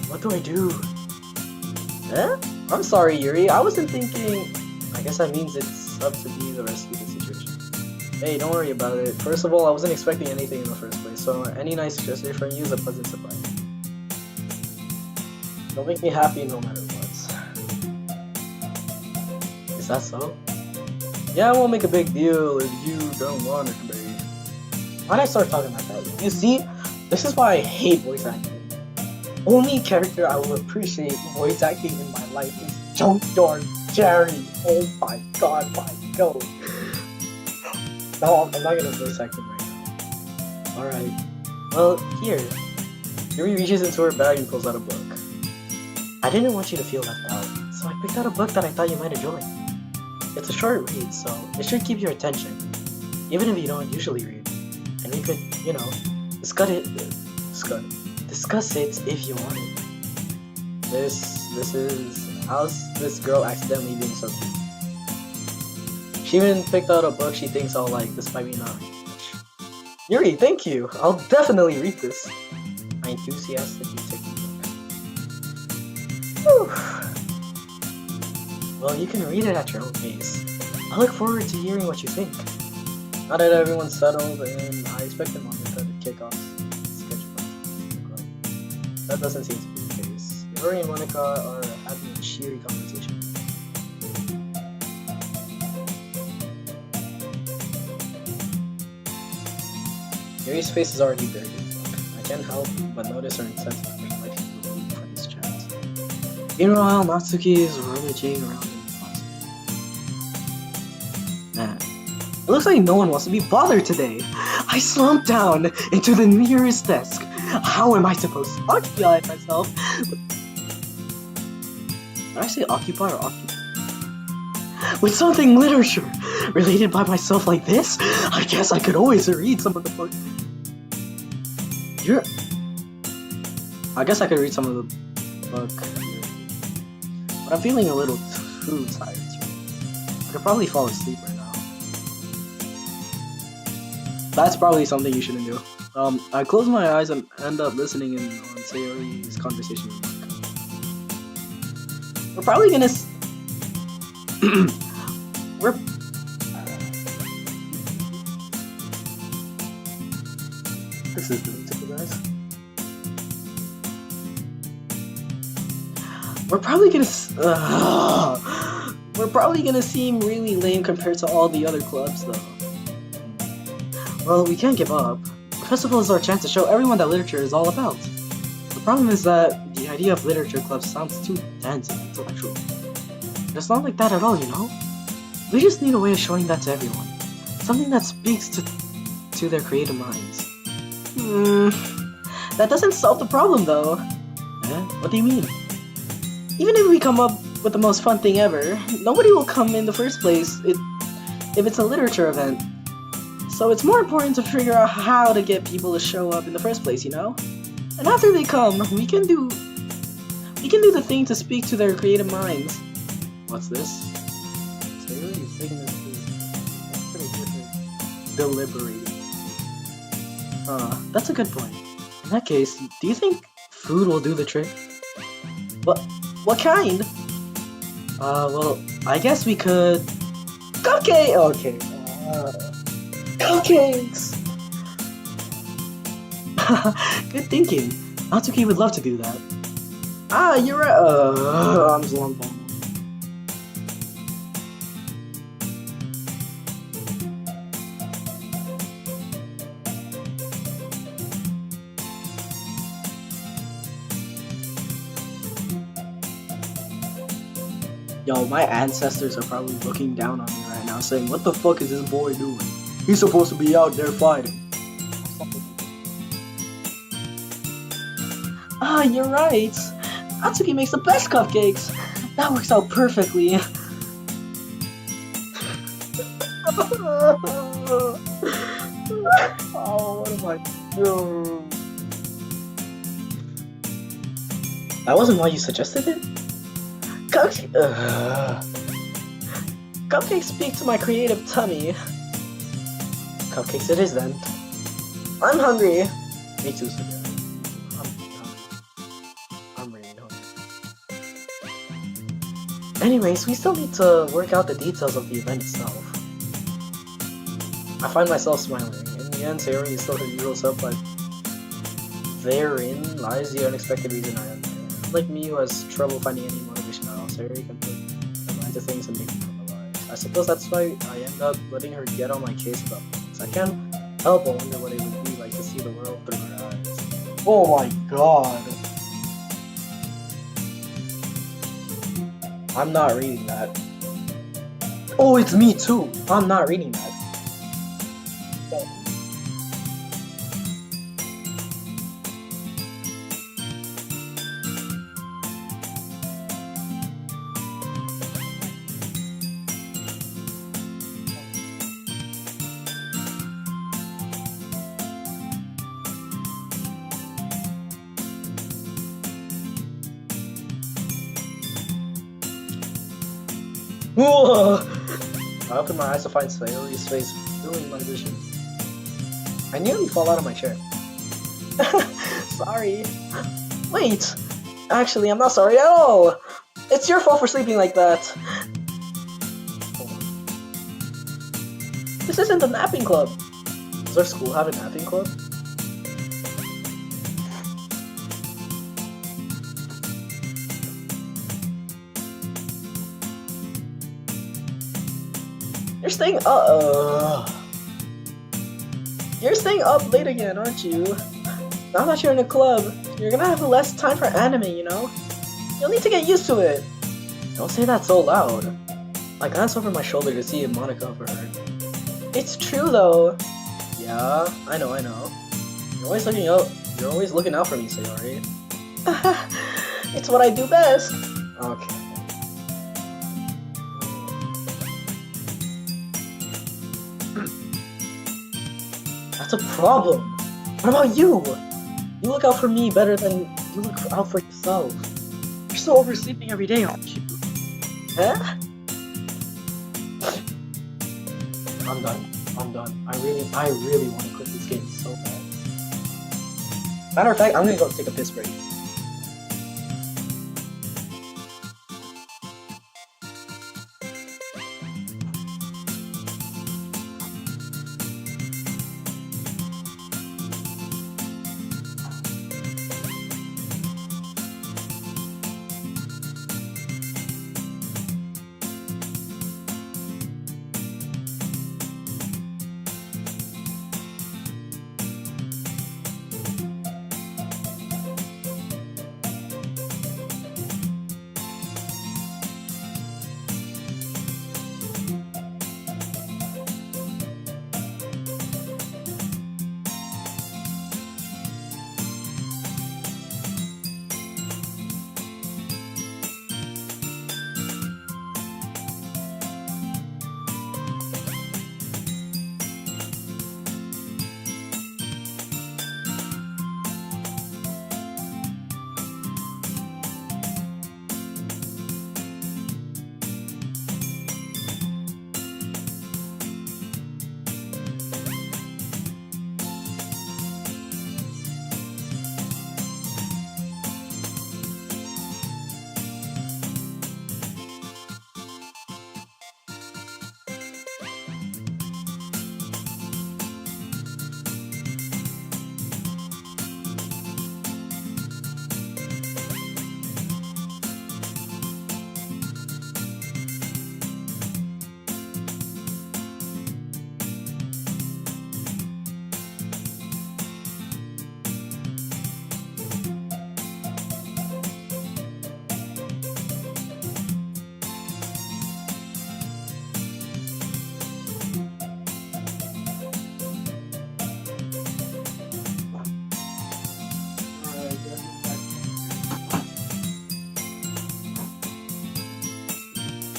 What do I do? I'm sorry, Yuri. I wasn't thinking. I guess that means it's up to me to rescue the situation. Hey, don't worry about it. First of all, I wasn't expecting anything in the first place, so any nice gesture from you is a pleasant surprise. You'll make me happy no matter what. Is that so? Yeah, I won't make a big deal if you don't want it, baby. Why'd I start talking like that? You see, this is why I hate voice acting. Only character I will appreciate voice acting in my life is Junkyard Jerry. Oh my god, my god. No, I'm not gonna voice act him right now. Alright. Well, here. Yuri reaches into her bag and pulls out a book. I didn't want you to feel left out, so I picked out a book that I thought you might enjoy. It's a short read, so it should keep your attention, even if you don't usually read. And we could, you know, discuss it if you wanted. This is how's this girl accidentally being so cute? She even picked out a book she thinks I'll like, despite me not reading much. Yuri, thank you. I'll definitely read this. I enthusiastically take the book. Whew. Well, you can read it at your own pace. I look forward to hearing what you think. Now that everyone's settled, and I expected Monica to kick off sketch parties in the club. That doesn't seem to be the case. Yuri and Monica are having a cheery conversation. Yuri's face is already very good. I can't help but notice her incentive to make life removed from this chat. Meanwhile, Natsuki is rummaging around in the closet. Man, it looks like no one wants to be bothered today. I slumped down into the nearest desk. How am I supposed to occupy myself? Did I say occupy or occupy? With something literature related by myself like this? I guess I could always read some of the book. I guess I could read some of the book. But I'm feeling a little too tired to read. I could probably fall asleep right now. That's probably something you shouldn't do. I close my eyes and end up listening in on Sayori's conversation with Monica. We're probably gonna This is beautiful, guys. We're probably gonna seem really lame compared to all the other clubs, though. Well, we can't give up. The festival is our chance to show everyone that literature is all about. The problem is that the idea of literature clubs sounds too dense and intellectual. But it's not like that at all, you know? We just need a way of showing that to everyone. Something that speaks to their creative minds. That doesn't solve the problem, though. What do you mean? Even if we come up with the most fun thing ever, nobody will come in the first place if it's a literature event. So it's more important to figure out how to get people to show up in the first place, you know? And after they come, we can do the thing to speak to their creative minds. What's this? So you're really taking this pretty different. Deliberating. That's a good point. In that case, do you think food will do the trick? What kind? Well, I guess we could... Cupcake! Okay. Cupcakes! Good thinking. Natsuki would love to do that. Ah, you're right. I'm slumped. Yo, my ancestors are probably looking down on me right now, saying, "What the fuck is this boy doing? He's supposed to be out there fighting." Ah, you're right. Atsuki makes the best cupcakes. That works out perfectly. Oh, what am I doing? That wasn't why you suggested it? Cupcakes speak to my creative tummy. Cupcakes it is then. I'm hungry. Me too, Sophia. I'm really hungry. Anyways, we still need to work out the details of the event itself. I find myself smiling. In the end, Sayori is still her usual self, but therein lies the unexpected reason I am there. Like me, who has trouble finding any motivation at all, Sayori can put her mind to things and make me come alive. I suppose that's why I end up letting her get on my case about things. I can't help but wonder what it would be like to see the world through her eyes. Oh my god. I'm not reading that. Oh, it's me too. I'm not reading that. Whoa! I opened my eyes to find Sayori's face filling my vision. I nearly fall out of my chair. Sorry. Wait! Actually, I'm not sorry at all! It's your fault for sleeping like that! Hold on. This isn't the napping club. Does our school have a napping club? You're staying up. You're staying up late again, aren't you? Now that you're in a club, you're gonna have less time for anime, you know? You'll need to get used to it. Don't say that so loud. I glance over my shoulder to see if Monica overheard. It's true though. Yeah, I know. You're always looking out for me, Sayori. It's what I do best. Okay. That's a problem. What about you? You look out for me better than you look out for yourself. You're so oversleeping every day, aren't you? Huh? I'm done. I really want to quit this game so bad. Matter of fact, I'm gonna go take a piss break.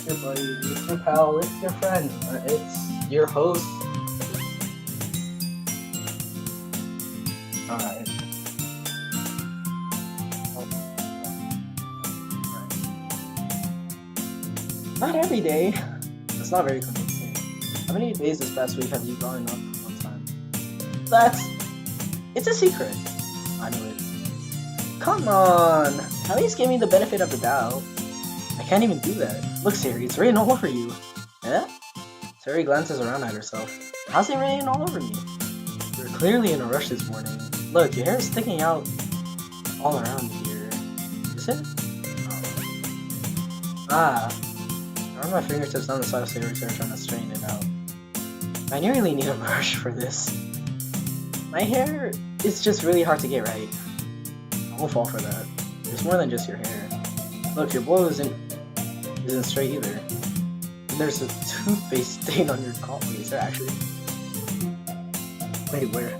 Your buddy, it's your pal, it's your friend, it's your host. Alright. Not every day. That's not very convincing. How many days this past week have you gone up on time? It's a secret. I knew it. Come on! At least give me the benefit of the doubt. I can't even do that. Look, Siri, it's raining all over you. Eh? Siri glances around at herself. How's it raining all over me? You're clearly in a rush this morning. Look, your hair is sticking out all around here. Is it? Oh. I run my fingertips down the side of Siri's hair trying to straighten it out. I nearly need a brush for this. My hair is just really hard to get right. I won't fall for that. There's more than just your hair. Look, your bowl isn't straight either. And there's a toothpaste stain on your collar. Is there actually? Wait, where?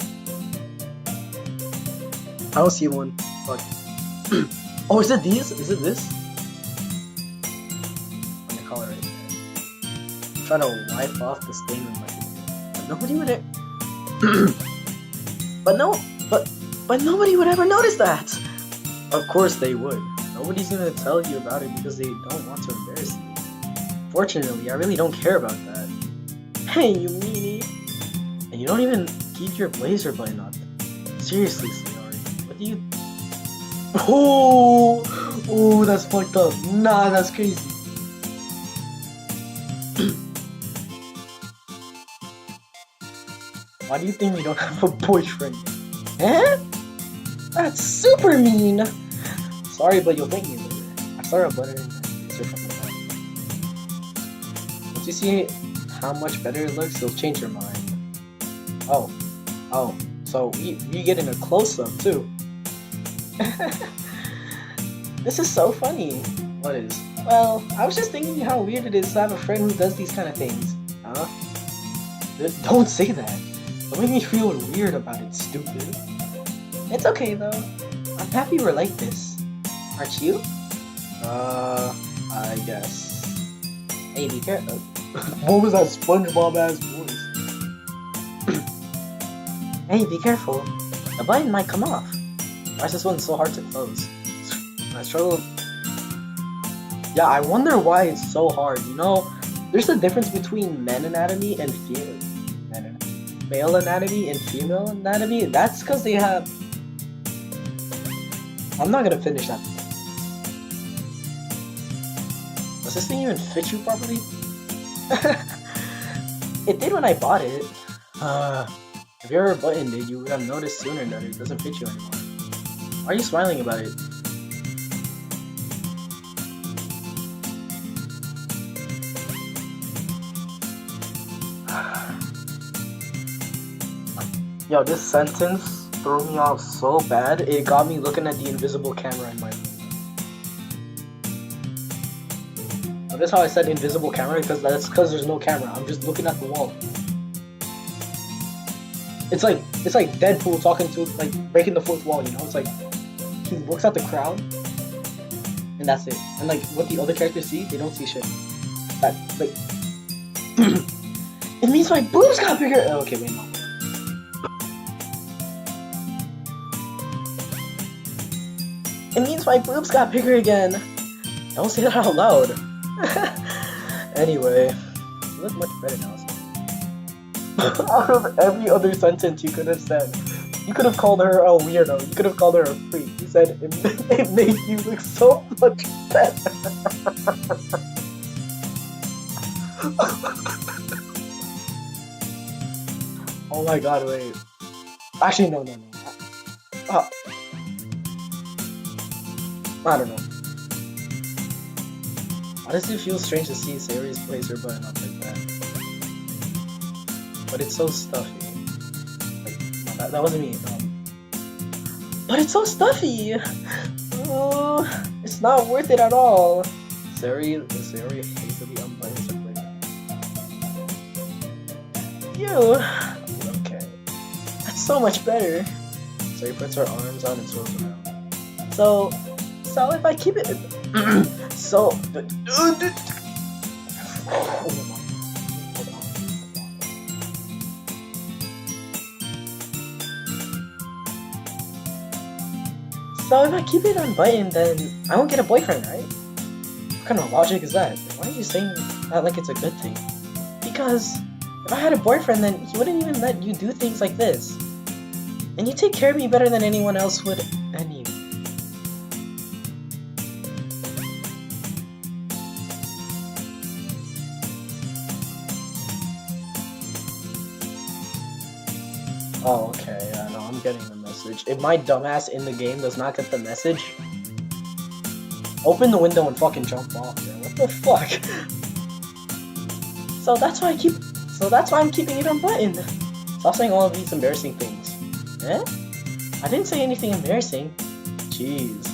I don't see one. Fuck. Oh, is it these? Is it this? On your collar right there. I'm trying to wipe off the stain with my finger. But nobody would but nobody would ever notice that! Of course they would. Nobody's gonna tell you about it because they don't want to embarrass you. Fortunately, I really don't care about that. Hey, you meanie! And you don't even keep your blazer button up. Seriously, Sayori, what do you... Oh, that's fucked up. Nah, that's crazy. Why do you think you don't have a boyfriend? Eh? That's super mean! Sorry, but you'll thank me later. I started buttering the from the back. Once you see how much better it looks, you'll change your mind. Oh. So we getting a close-up, too. This is so funny. What is? Well, I was just thinking how weird it is to have a friend who does these kind of things. Huh? Don't say that. Don't make me feel weird about it, stupid. It's okay, though. I'm happy we're like this. Aren't you? I guess. Hey, be careful. What was that SpongeBob-ass voice? Hey, be careful. The button might come off. Why is this one so hard to close? I struggle. Yeah, I wonder why it's so hard. You know, there's a difference between male anatomy and female anatomy. That's because they have. I'm not gonna finish that. Does this thing even fit you properly? It did when I bought it. If you ever buttoned it, you would have noticed sooner that it doesn't fit you anymore. Why are you smiling about it? Yo, this sentence threw me off so bad, it got me looking at the invisible camera in my room. Notice how I said invisible camera? Because there's no camera. I'm just looking at the wall. It's like Deadpool talking to, like, breaking the fourth wall, you know? It's like, he looks at the crowd, and that's it. And, like, what the other characters see, they don't see shit. That, like, it means my boobs got bigger! Oh, okay, wait, no. It means my boobs got bigger again! Don't say that out loud. Anyway, you look much better now. Out of every other sentence you could have said, you could have called her a weirdo, you could have called her a freak. You said it made you look so much better. Oh my god, wait. Actually, no. I don't know. Why does it feel strange to see Sayori's place her button up like that? But it's so stuffy. Like, no, that wasn't me. But it's so stuffy! Oh, it's not worth it at all. Sayori hastily unbuttons her button. Ew! Okay. That's so much better. Sayori puts her arms out and swirls around. So if I keep it... So if I keep it unbuttoned, then I won't get a boyfriend, right? What kind of logic is that? Why are you saying that like it's a good thing? Because if I had a boyfriend, then he wouldn't even let you do things like this. And you take care of me better than anyone else would anyway. Oh, okay, yeah, no, I'm getting the message. If my dumbass in the game does not get the message, open the window and fucking jump off, man. What the fuck? So that's why I'm keeping it unbuttoned. Stop saying all of these embarrassing things. Eh? I didn't say anything embarrassing. Jeez.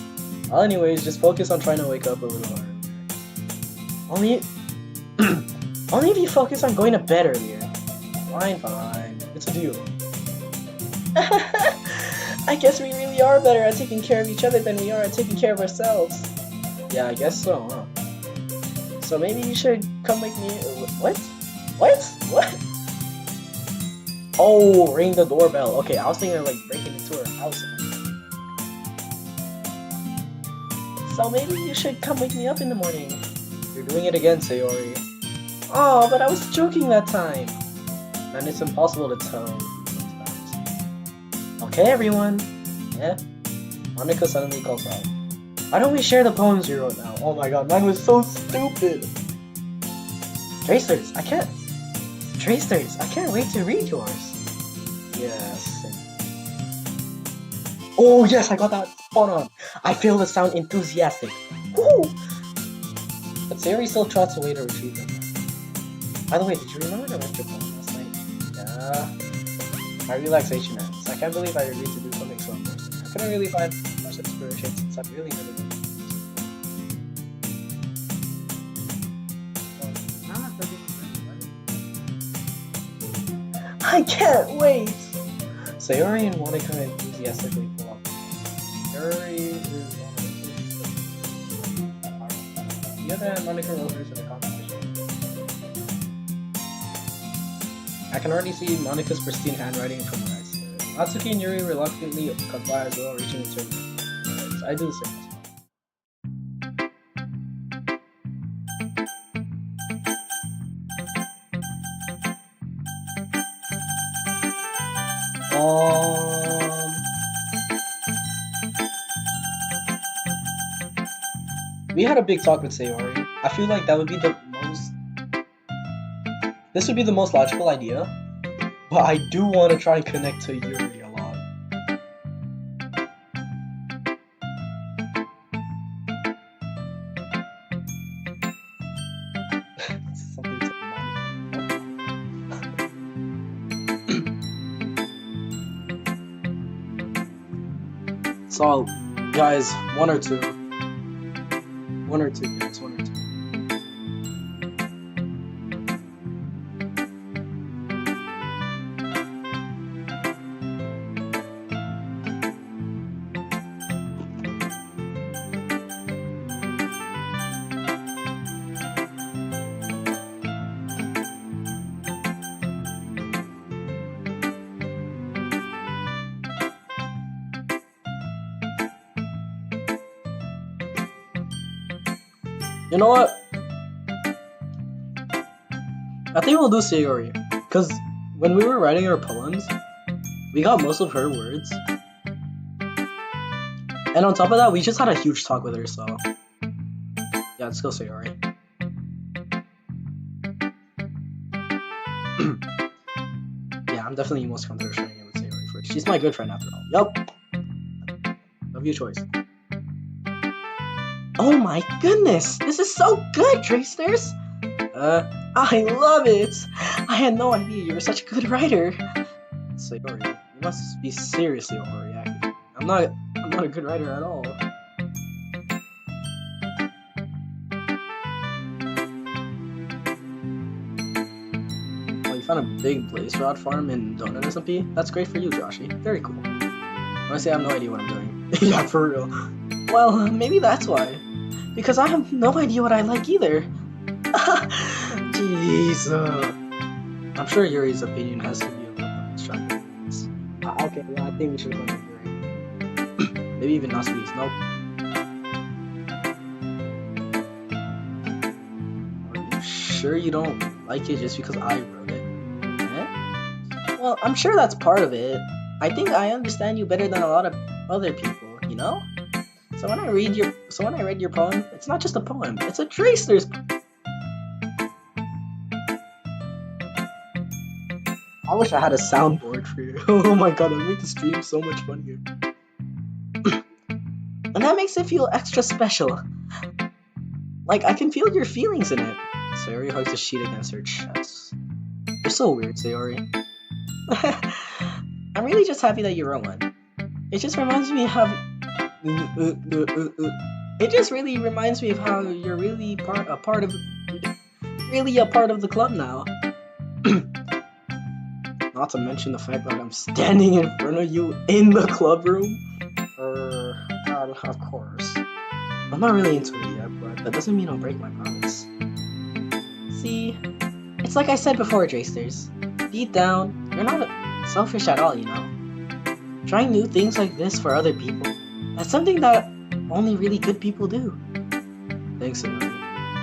Well, anyways, just focus on trying to wake up a little earlier. Only if you focus on going to bed earlier. Fine. It's a deal. I guess we really are better at taking care of each other than we are at taking care of ourselves. Yeah, I guess so, huh? So maybe you should come with me. What? Oh, ring the doorbell. Okay, I was thinking of like breaking into her house. So maybe you should come wake me up in the morning. You're doing it again, Sayori. Oh, but I was joking that time. And it's impossible to tell sometimes. Okay, everyone. Yeah? Monica suddenly calls out. Why don't we share the poems you wrote now? Oh my god, mine was so stupid. Tracers, I can't wait to read yours. Yes. Oh yes, I got that spot on. I feel the sound enthusiastic. Woo! But Sayori still trots away to retrieve them. By the way, did you remember the lecture poem last night? Yeah. My relaxation ends. I can't believe I agreed to do something so embarrassing. I couldn't really find much inspiration since I've really never done I can't wait! Sayori and Monica enthusiastically pull up. Sayori is the other hand, Monica rovers in the competition. I can already see Monica's pristine handwriting from where I sit. Natsuki and Yuri reluctantly cut by as well, reaching into her. I do the same as well. We had a big talk with Sayori. I feel like that would be the most... This would be the most logical idea, but I do want to try and connect to Yuri a lot. Something to So, guys, one or two, guys, one or two. You know what? I think we'll do Sayori, because when we were writing our poems, we got most of her words. And on top of that, we just had a huge talk with her, so... Yeah, let's go Sayori. Yeah, I'm definitely most comfortable sharing it with Sayori first. She's my good friend after all. Yup. Love your choice. Oh my goodness! This is so good, Dracesters! I love it! I had no idea you were such a good writer! Sayori, you must be seriously overreacting. I'm not a good writer at all. Oh, you found a big blaze rod farm in Donut SMP? That's great for you, Joshi. Very cool. Honestly, I have no idea what I'm doing. Yeah, for real. Well, maybe that's why. Because I have no idea what I like either. Jeez. I'm sure Yuri's opinion has to be a little constructive. Okay, yeah, I think we should have gone with Yuri. Maybe even Natsuki's. Nope. Are you sure you don't like it just because I wrote it? Eh? Well, I'm sure that's part of it. I think I understand you better than a lot of other people, you know? So when I read your poem, it's not just a poem, it's a Dracesters poem. I wish I had a soundboard for you. Oh my god, it would make the stream so much funnier. And that makes it feel extra special. Like, I can feel your feelings in it. Sayori hugs the sheet against her chest. You're so weird, Sayori. I'm really just happy that you wrote one. It just reminds me how... It just really reminds me of how you're really a part of the club now. Not to mention the fact that I'm standing in front of you in the club room. Of course. I'm not really into it yet, but that doesn't mean I'll break my promise. See, it's like I said before, Dracesters. Deep down, you're not selfish at all, you know. Trying new things like this for other people, that's something that only really good people do. Thanks, Sayori.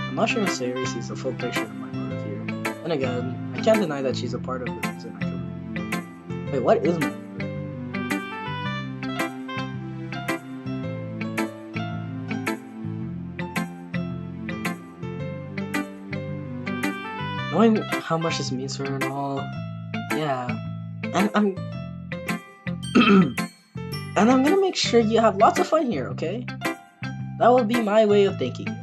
I'm not sure if Sayori sees the full picture of my motive here. And again, I can't deny that she's a part of the reason I feel. Wait, what is my motive? Knowing how much this means for her and all, yeah. And And I'm gonna make sure you have lots of fun here, okay? That will be my way of thanking you.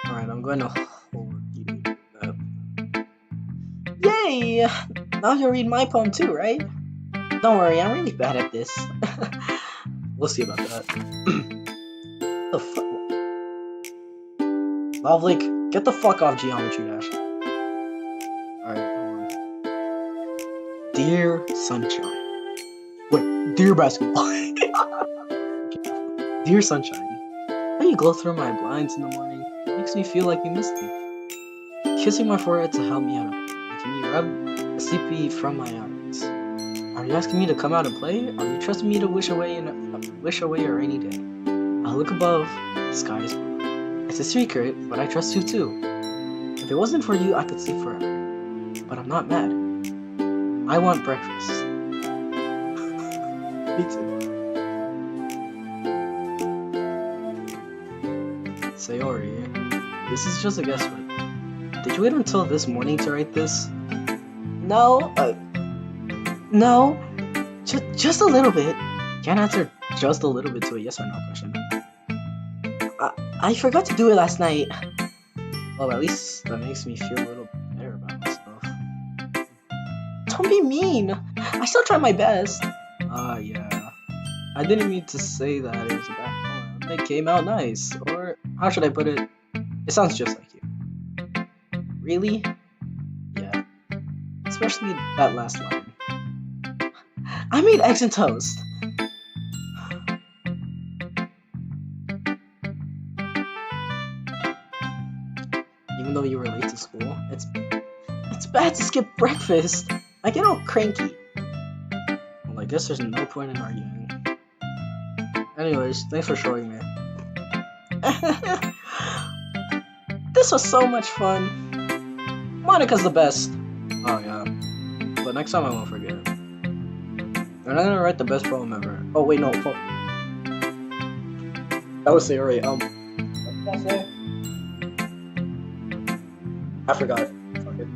Alright, I'm gonna hold you up. Yay! Now you'll read my poem too, right? Don't worry, I'm really bad at this. We'll see about that. The fuck? Lovely, get the fuck off Geometry Dash. Alright, hold on. Dear Sunshine. Wait, Dear Basketball. Dear Sunshine. How you glow through my blinds in the morning makes me feel like you missed me. Kissing my forehead to help me out, making me rub a sleepy from my eyes. Are you asking me to come out and play? Are you trusting me to wish away a rainy day? I look above, the sky is blue. It's a secret, but I trust you too. If it wasn't for you, I could sleep forever. But I'm not mad. I want breakfast. Me too. Sayori, this is just a guesswork. Did you wait until this morning to write this? No, no, just a little bit. Can't answer just a little bit to a yes or no question. I forgot to do it last night. Well, at least that makes me feel a little better about myself. Don't be mean. I still try my best. Yeah. I didn't mean to say that it was a bad poem. It came out nice. Or, how should I put it? It sounds just like you. Really? Yeah. Especially that last line. I made eggs and toast. Even though you were late to school, it's bad to skip breakfast. I get all cranky. Well, I guess there's no point in arguing. Anyways, thanks for showing me. This was so much fun. Monica's the best. Oh yeah. But next time I won't forget. And I'm gonna write the best poem ever. Oh wait, no. That was Sayori. What did I say? I forgot. Fuck it.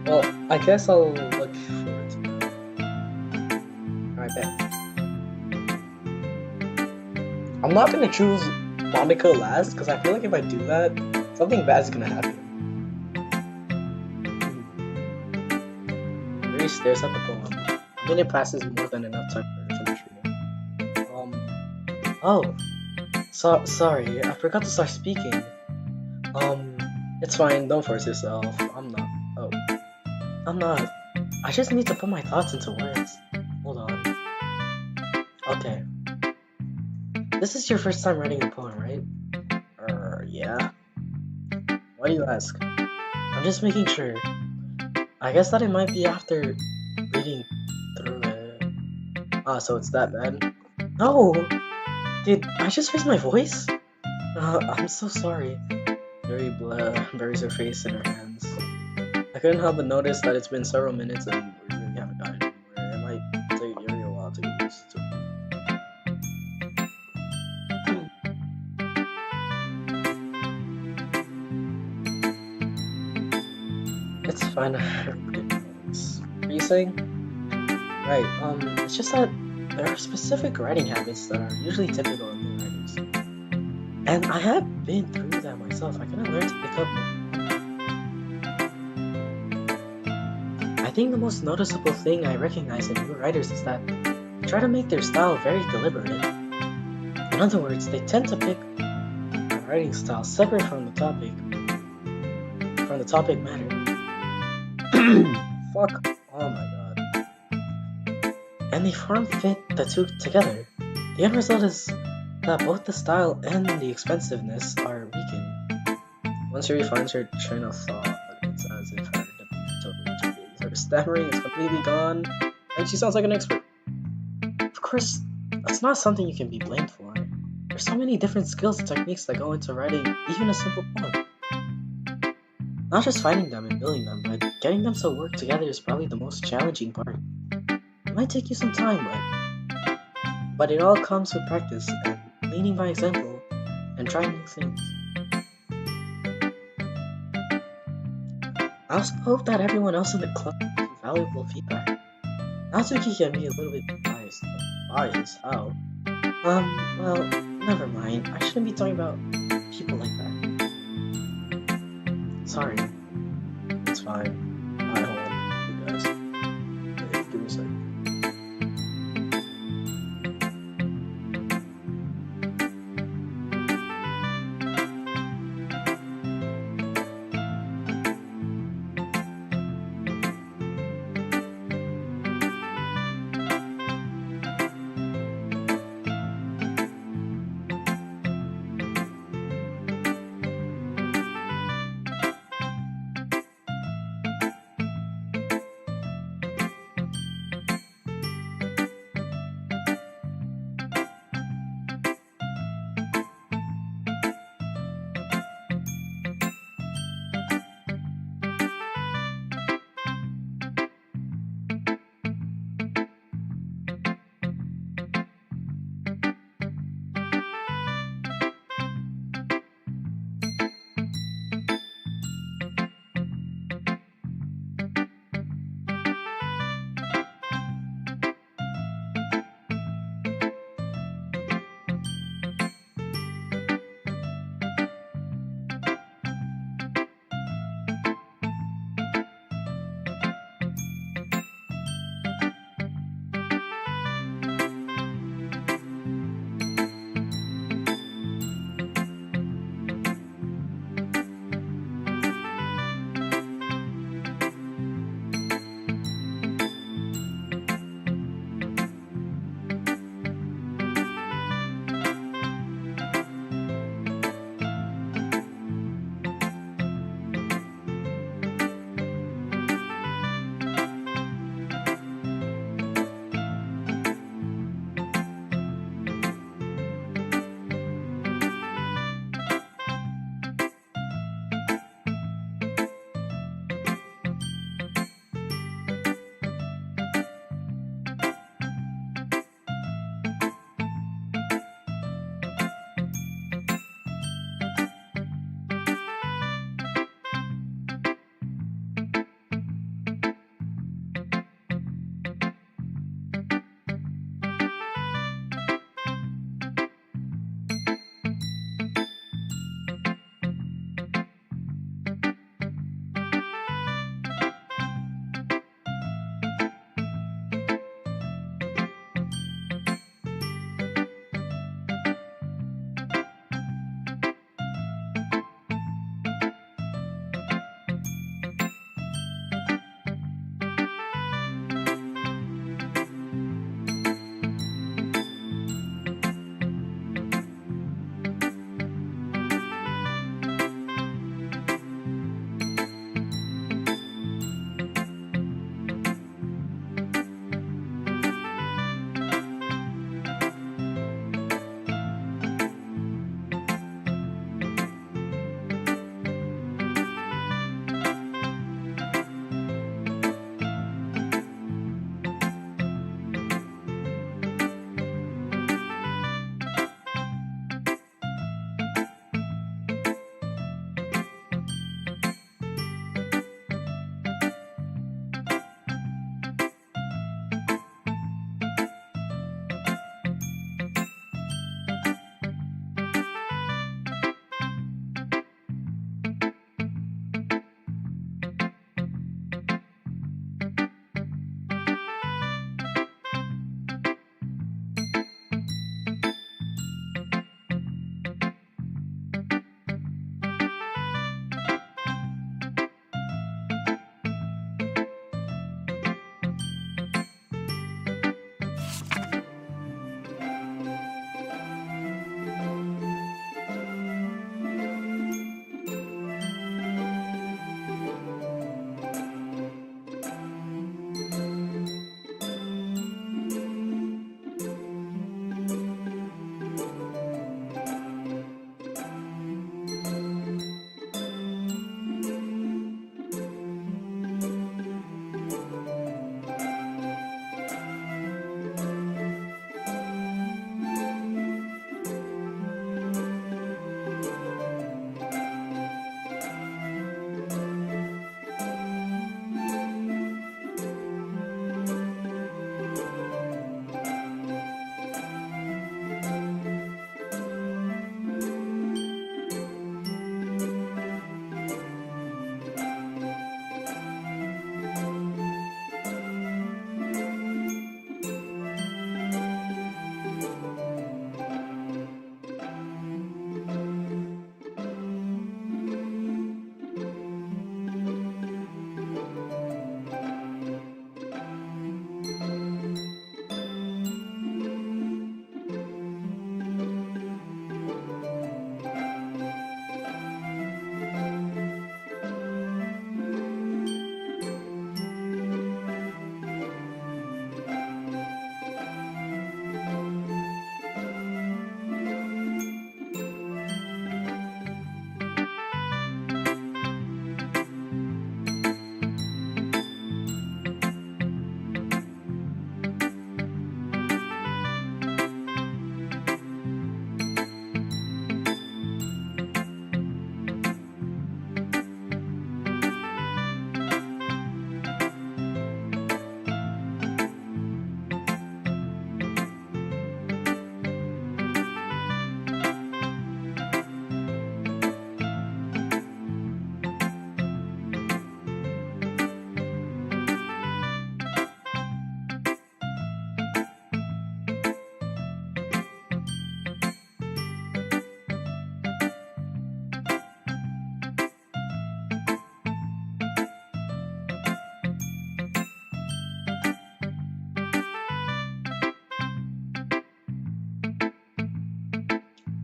Well, I guess I'll look forward to it. Alright, bet. I'm not gonna choose Monica last, because I feel like if I do that, something bad is gonna happen. Yuri stares at the poem. A minute passes more than enough time for her to finish reading. Oh. Sorry, I forgot to start speaking. It's fine, don't force yourself. I'm not. I just need to put my thoughts into words. Hold on. Okay. This is your first time writing a poem, right? Yeah. Why do you ask? I'm just making sure. I guess that it might be after reading through it. So it's that bad? No! Did I just raise my voice? I'm so sorry. Yuri buries her face in her hands. I couldn't help but notice that it's been several minutes and we really haven't gotten anywhere. It might take Yuri a while to get used to it. It's fine. What are you saying? Right, it's just that there are specific writing habits that are usually typical in new writers. And I have been through that myself. I kind of learned to pick up. I think the most noticeable thing I recognize in new writers is that they try to make their style very deliberate. In other words, they tend to pick a writing style separate from the topic matter. Fuck. Oh my god. And they fit the two together. The end result is that both the style and the expensiveness are weakened. Once Yuri finds her train of thought, it's as if her stammering is completely gone, and she sounds like an expert. Of course, that's not something you can be blamed for. There's so many different skills and techniques that go into writing even a simple poem. Not just finding them and building them, but getting them to work together is probably the most challenging part. It might take you some time, but it all comes with practice and leading by example and trying new things. I also hope that everyone else in the club gives you valuable feedback. Natsuki can be a little bit biased. Biased? How? Well, never mind. I shouldn't be talking about people like that. Sorry. It's fine. Alright, hold on. Hey guys. Wait, give me a second.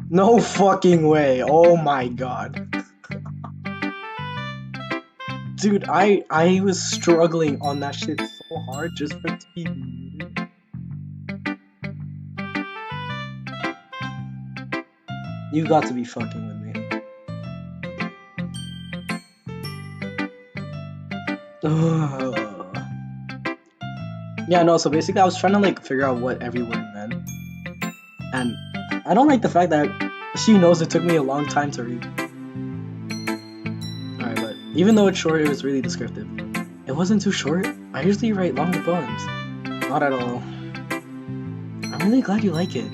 No fucking way. Oh my god. Dude, I was struggling on that shit so hard just for it to be muted. You got to be fucking with me. Yeah, no, so basically I was trying to like figure out what every word meant. And I don't like the fact that she knows it took me a long time to read. Alright, but even though it's short, it was really descriptive. It wasn't too short. I usually write longer poems. Not at all. I'm really glad you like it.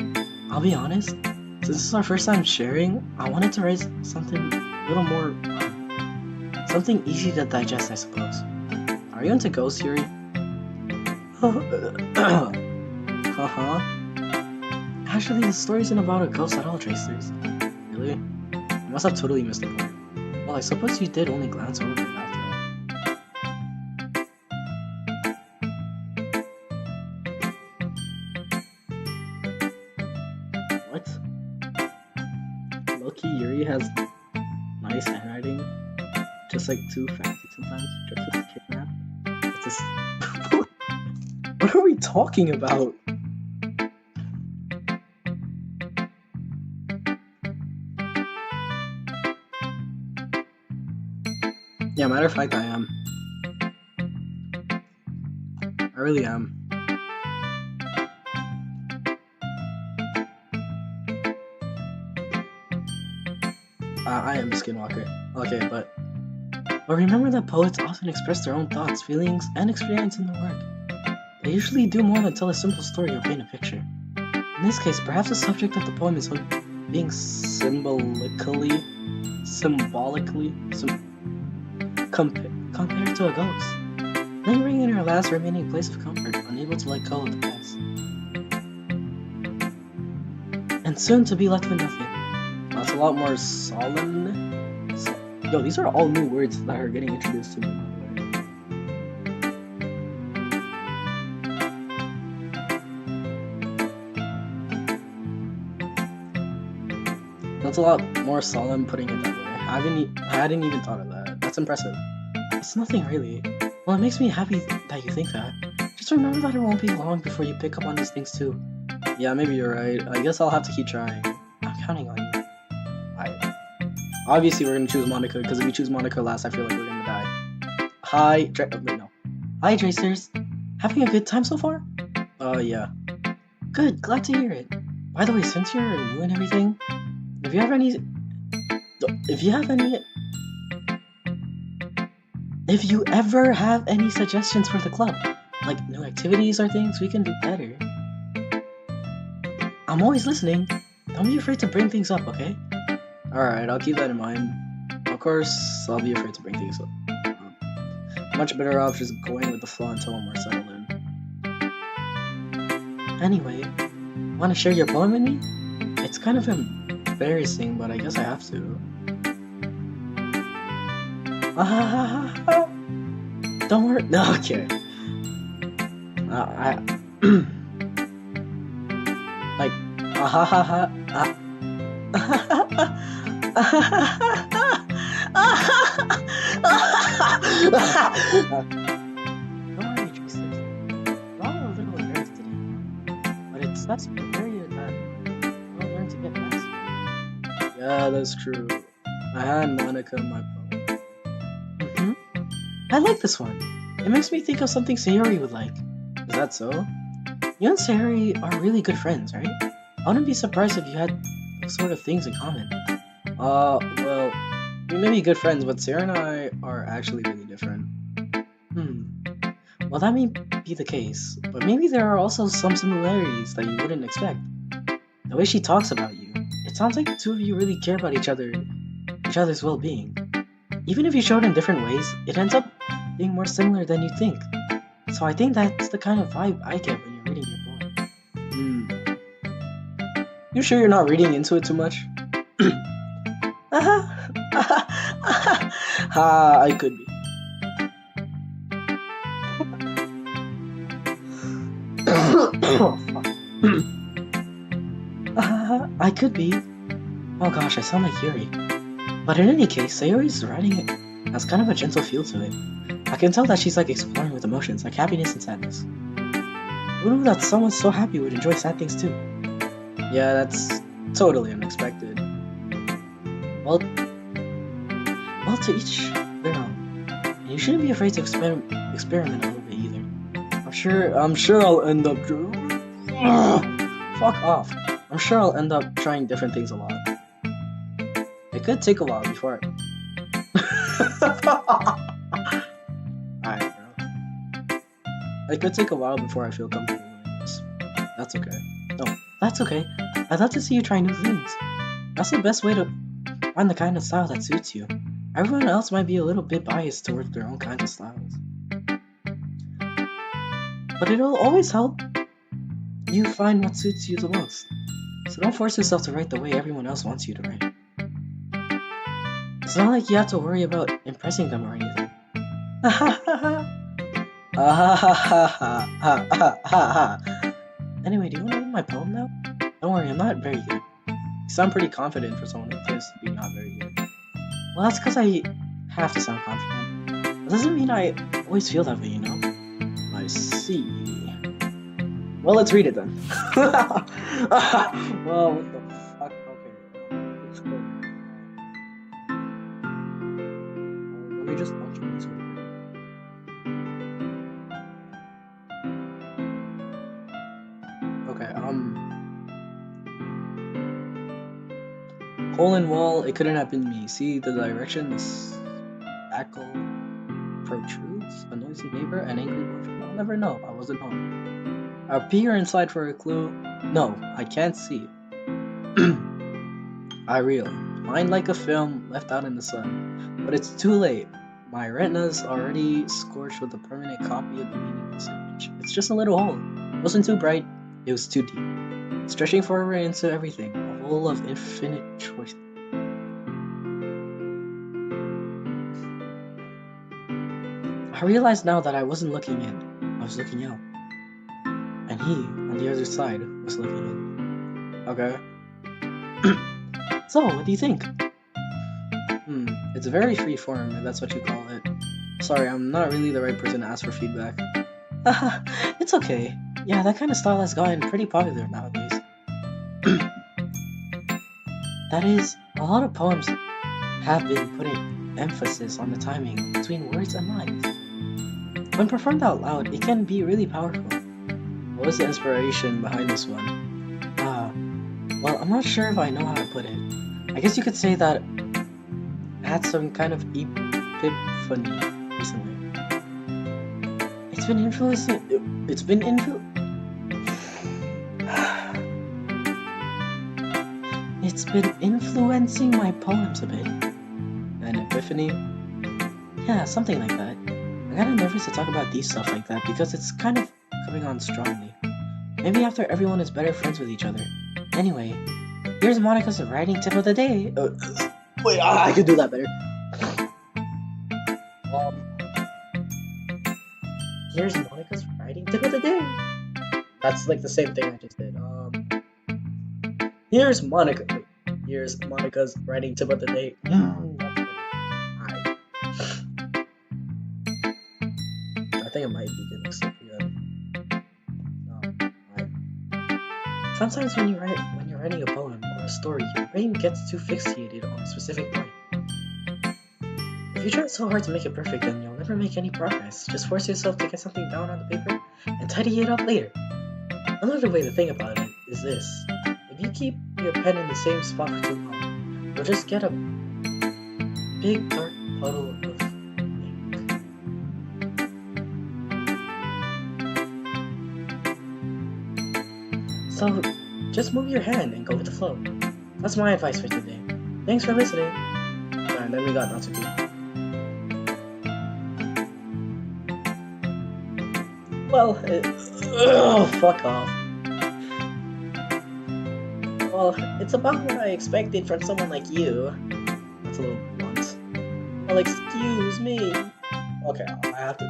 I'll be honest, since this is our first time sharing, I wanted to write something a little more something easy to digest, I suppose. Are you into ghost theory? Actually, the story isn't about a ghost at all, Tracers. Really? I must have totally missed the point. Well, I suppose you did only glance over it after all. What? Loki Yuri has nice handwriting, just like too fancy sometimes, just like a kidnap. It's just... What are we talking about? Yeah, matter of fact, I am. I really am. I am a skinwalker. Okay, but remember that poets often express their own thoughts, feelings, and experience in their work. They usually do more than tell a simple story or paint a picture. In this case, perhaps the subject of the poem is being compared to a ghost, lingering in her last remaining place of comfort, unable to let go of the past, and soon to be left with nothing. That's a lot more solemn. Yo, these are all new words that are getting introduced to me, by the way. That's a lot more solemn putting it that way. I hadn't even thought of that. That's impressive. It's nothing really. Well, it makes me happy that you think that. Just remember that it won't be long before you pick up on these things too. Yeah, maybe you're right. I guess I'll have to keep trying. I'm counting on you. Obviously, we're gonna choose Monica, because if we choose Monica last, I feel like we're gonna die. Hi, Hi, Tracers. Having a good time so far? Yeah. Good, glad to hear it. By the way, since you're new and everything, if you ever have any suggestions for the club, like new activities or things we can do better, I'm always listening. Don't be afraid to bring things up, okay? Alright, I'll keep that in mind. Of course, I'll be afraid to bring things up. Much better off just going with the flow until I'm more settled in. Anyway, want to share your poem with me? It's kind of embarrassing, but I guess I have to. Don't worry. No, okay. Like, Don't worry, Tracers. We're all a little embarrassed today, but it's that's the period that we'll learn to get past. Yeah, that's true. I had Monica in my poem. I like this one. It makes me think of something Sayori would like. Is that so? You and Sayori are really good friends, right? I wouldn't be surprised if you had those sort of things in common. Well, we may be good friends, but Sarah and I are actually really different. Well, that may be the case, but maybe there are also some similarities that you wouldn't expect. The way she talks about you, it sounds like the two of you really care about each other's well-being. Even if you show it in different ways, it ends up being more similar than you think. So I think that's the kind of vibe I get when you're reading your poem. You sure you're not reading into it too much? I could be. Oh, fuck. I could be. Oh gosh, I sound like Yuri. But in any case, Sayori's writing has kind of a gentle feel to it. I can tell that she's like exploring with emotions, like happiness and sadness. Who knew that someone so happy would enjoy sad things too? Yeah, that's totally unexpected. Well, to each their own. And you shouldn't be afraid to experiment a little bit either. I'm sure I'll end up. Fuck off. I'm sure I'll end up trying different things a lot. It could take a while before Alright, bro. It could take a while before I feel comfortable doing this. That's okay. No, that's okay. I'd love to see you try new things. That's the best way to find the kind of style that suits you. Everyone else might be a little bit biased towards their own kinds of styles. But it'll always help you find what suits you the most. So don't force yourself to write the way everyone else wants you to write. It's not like you have to worry about impressing them or anything. Anyway, do you want to read my poem now? Don't worry, I'm not very good. You sound pretty confident for someone who claims to be not very good. Well, that's because I have to sound confident. That doesn't mean I always feel that way, you know? I see. Well, let's read it then. Well, what the fuck? Okay, let's go. Let me just launch this over here. Okay, hole in wall, it couldn't have been me. See the direction, the spackle protrudes, a noisy neighbor, an angry boyfriend. I'll never know, I wasn't home. I'll peer inside for a clue. No, I can't see. I reel. Mine like a film left out in the sun. But it's too late. My retina's already scorched with a permanent copy of the meaningless image. It's just a little hole. It wasn't too bright, it was too deep. Stretching forward into everything. A hole of infinite choice. I realized now that I wasn't looking in. I was looking out. And he, on the other side, was looking in. Okay. So, what do you think? It's very free form, if that's what you call it. Sorry, I'm not really the right person to ask for feedback. Haha, it's okay. Yeah, that kind of style has gotten pretty popular nowadays. That is, a lot of poems have been putting emphasis on the timing between words and lines. When performed out loud, it can be really powerful. What was the inspiration behind this one? Well, I'm not sure if I know how to put it. I guess you could say that I had some kind of epiphany recently. It's been influencing my poems a bit. An epiphany? Yeah, something like that. I got nervous to talk about deep stuff like that because it's kind of coming on strongly. Maybe after everyone is better friends with each other. Anyway, here's Monica's writing tip of the day. Wait, I could do that better. Here's Monica's writing tip of the day. That's like the same thing I just did. Here's Monica's writing tip of the day. I think I might be getting sick again. Sometimes when you're writing a poem or a story, your brain gets too fixated on a specific point. If you try so hard to make it perfect, then you'll never make any progress. Just force yourself to get something down on the paper and tidy it up later. Another way to think about it is this. If you keep your pen in the same spot for too long, you'll just get a big dark puddle of ink. So, just move your hand and go with the flow. That's my advice for today. Thanks for listening. And then we got Natsuki. Well, fuck off. Well, it's about what I expected from someone like you. That's a little blunt. Well, excuse me. Okay, I have to.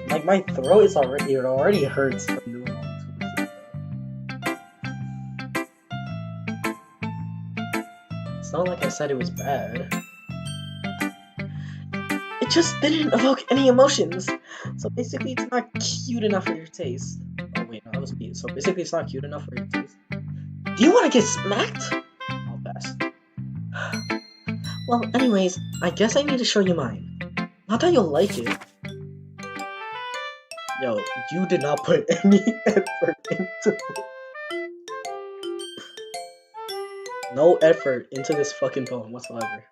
Like, my throat is already hurts from doing all this. It's not like I said it was bad. It just didn't evoke any emotions. So basically, it's not cute enough for your taste. Oh wait, no, that was me. So basically, it's not cute enough for your taste. Do you want to get smacked? I'll pass. Well, anyways, I guess I need to show you mine. Not that you'll like it. Yo, you did not put any effort into it. No effort into this fucking poem whatsoever.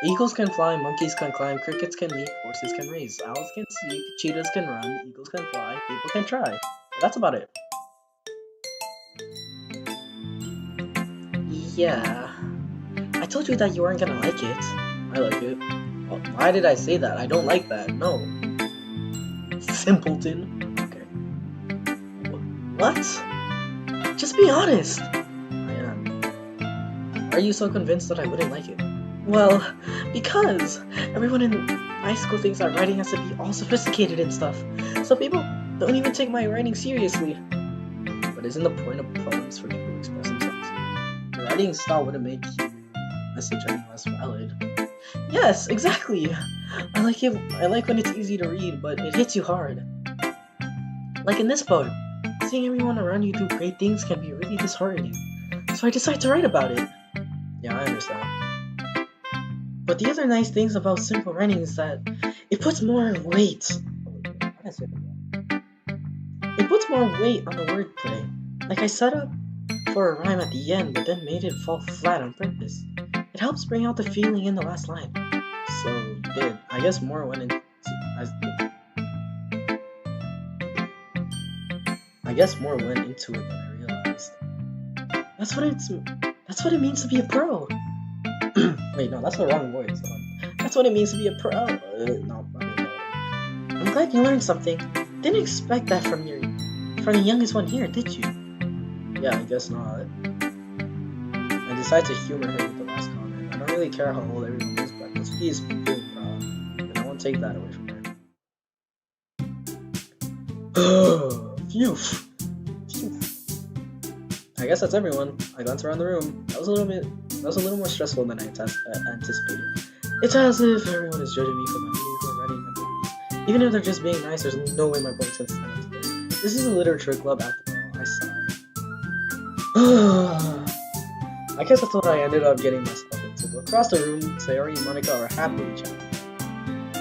Eagles can fly, monkeys can climb, crickets can leap, horses can race, owls can sleep, cheetahs can run, eagles can fly, people can try. But that's about it. Yeah. I told you that you weren't gonna like it. I like it. Well, why did I say that? I don't like that. No. Simpleton. Okay. What? Just be honest. I am. Why are you so convinced that I wouldn't like it? Well, because everyone in my school thinks that writing has to be all sophisticated and stuff. So people don't even take my writing seriously. But isn't the point of poems for people to express themselves? Your writing style wouldn't make your message any less valid. Yes, exactly. I like when it's easy to read, but it hits you hard. Like in this poem, seeing everyone around you do great things can be really disheartening. So I decided to write about it. Yeah, I understand. But the other nice things about simple writing is that it puts more weight. It puts more weight on the wordplay. Like I set up for a rhyme at the end, but then made it fall flat on purpose. It helps bring out the feeling in the last line. So you did. I guess more went into it than I realized. That's what it means to be a pro. Wait, no, that's the wrong voice. That's what it means to be a pro. No, okay. I'm glad you learned something. Didn't expect that from the youngest one here, did you? Yeah, I guess not. I decided to humor her with the last comment. I don't really care how old everyone is, but Mitsuki is feeling proud, and I won't take that away from her. Phew. I guess that's everyone. I glanced around the room. That was a little more stressful than I anticipated. It's as if everyone is judging me for my mediocre writing abilities. Even if they're just being nice, there's no way my poet's gonna stand up today. This is a literature club after all. I sigh. I guess that's what I ended up getting myself into. Across the room, Sayori and Monica are happily chatting.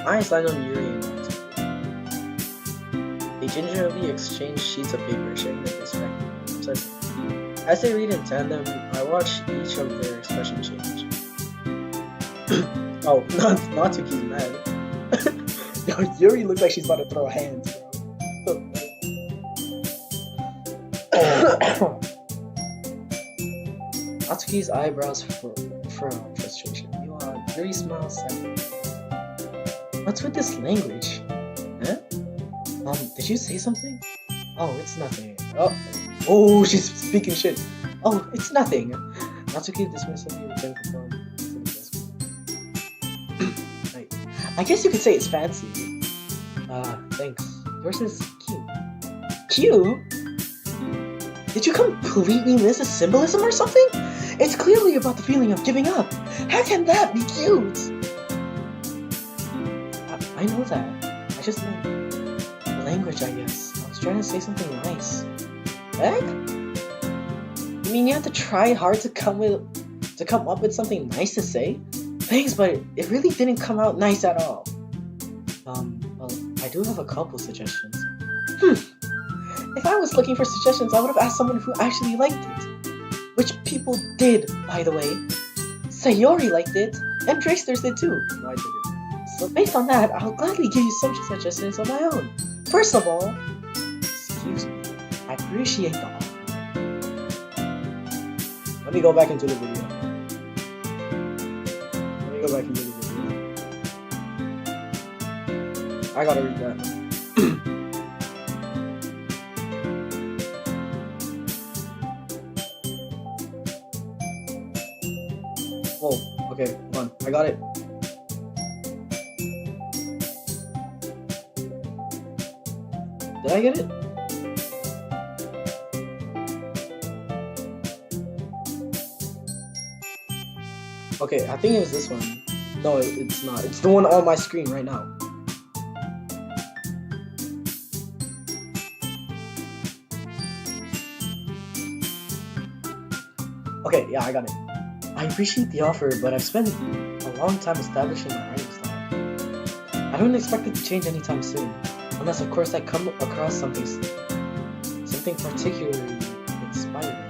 I stand on Yuri and Monica. They gingerly exchange sheets of paper, sharing their perspective. As they read in tandem, I watch each of their expressions change. Oh, not Tuki's mad. Yo, Yuri looks like she's about to throw hands, bro. Natsuki's eyebrows furrow in frustration. Meanwhile, Yuri smiles sadly. What's with this language? Huh? Did you say something? Oh, it's nothing. Oh, she's speaking shit. Oh, it's nothing. Natsuki dismissively returned the phone to the desk. I guess you could say it's fancy. Thanks. Yours is cute. Cute? Did you completely miss a symbolism or something? It's clearly about the feeling of giving up. How can that be cute? I know that. I just meant language, I guess. I was trying to say something nice. Heck? You mean you have to try hard to come up with something nice to say? Thanks, but it really didn't come out nice at all. Well, I do have a couple suggestions. If I was looking for suggestions, I would have asked someone who actually liked it. Which people did, by the way. Sayori liked it, and Dragsters did too. No, I didn't. So based on that, I'll gladly give you some suggestions of my own. First of all, excuse me, I appreciate the offer. Let me go back into the video. I gotta read that. Oh, okay, hold on. I got it. Did I get it? Okay, I think it was this one. No, it's not. It's the one on my screen right now. Okay, yeah, I got it. I appreciate the offer, but I've spent a long time establishing my writing style. I don't expect it to change anytime soon, unless of course I come across something particularly inspiring.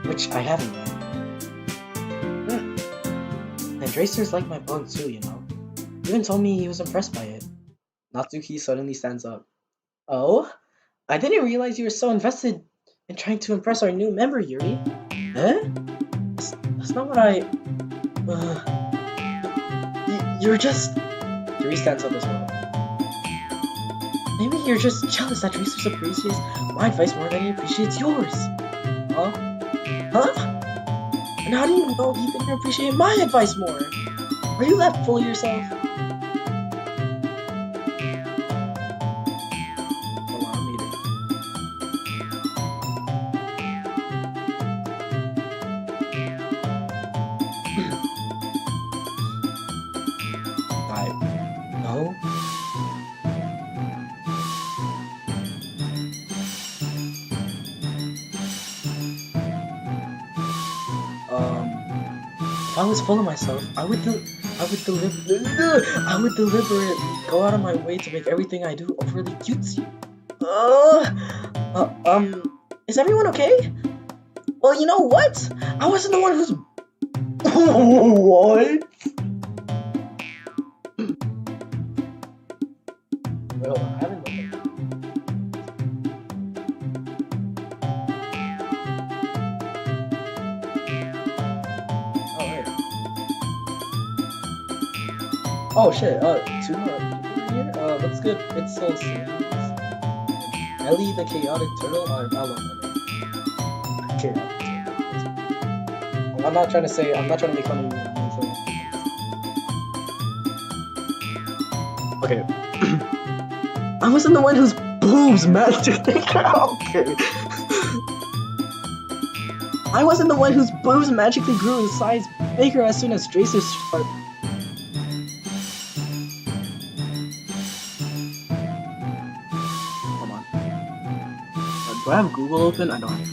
Which I haven't yet. And Dracers like my blog too, you know. Even told me he was impressed by it. Natsuki suddenly stands up. Oh? I didn't realize you were so invested in trying to impress our new member, Yuri. Eh? That's not what I... you're just... Yuri stands up as well. Maybe you're just jealous that Dracers appreciates my advice more than he appreciates yours. Huh? Huh? And how do you know he didn't appreciate my advice more? Are you that full of yourself? Hold on, I'm eating. No? If I was full of myself, I would deliberately go out of my way to make everything I do overly cutesy. Is everyone okay? Well, you know what? I wasn't the one who's... What? Wait, hold on, I haven't looked at Oh shit, 2 more people here? That's good. It's so serious. Ellie the Chaotic Turtle? I love that name. Chaotic Turtle. I'm not trying to make fun of you. Okay. I wasn't the one whose boobs magically okay. I wasn't the one whose boobs magically grew in size bigger as soon as Dracers started. Do I have Google open? I don't.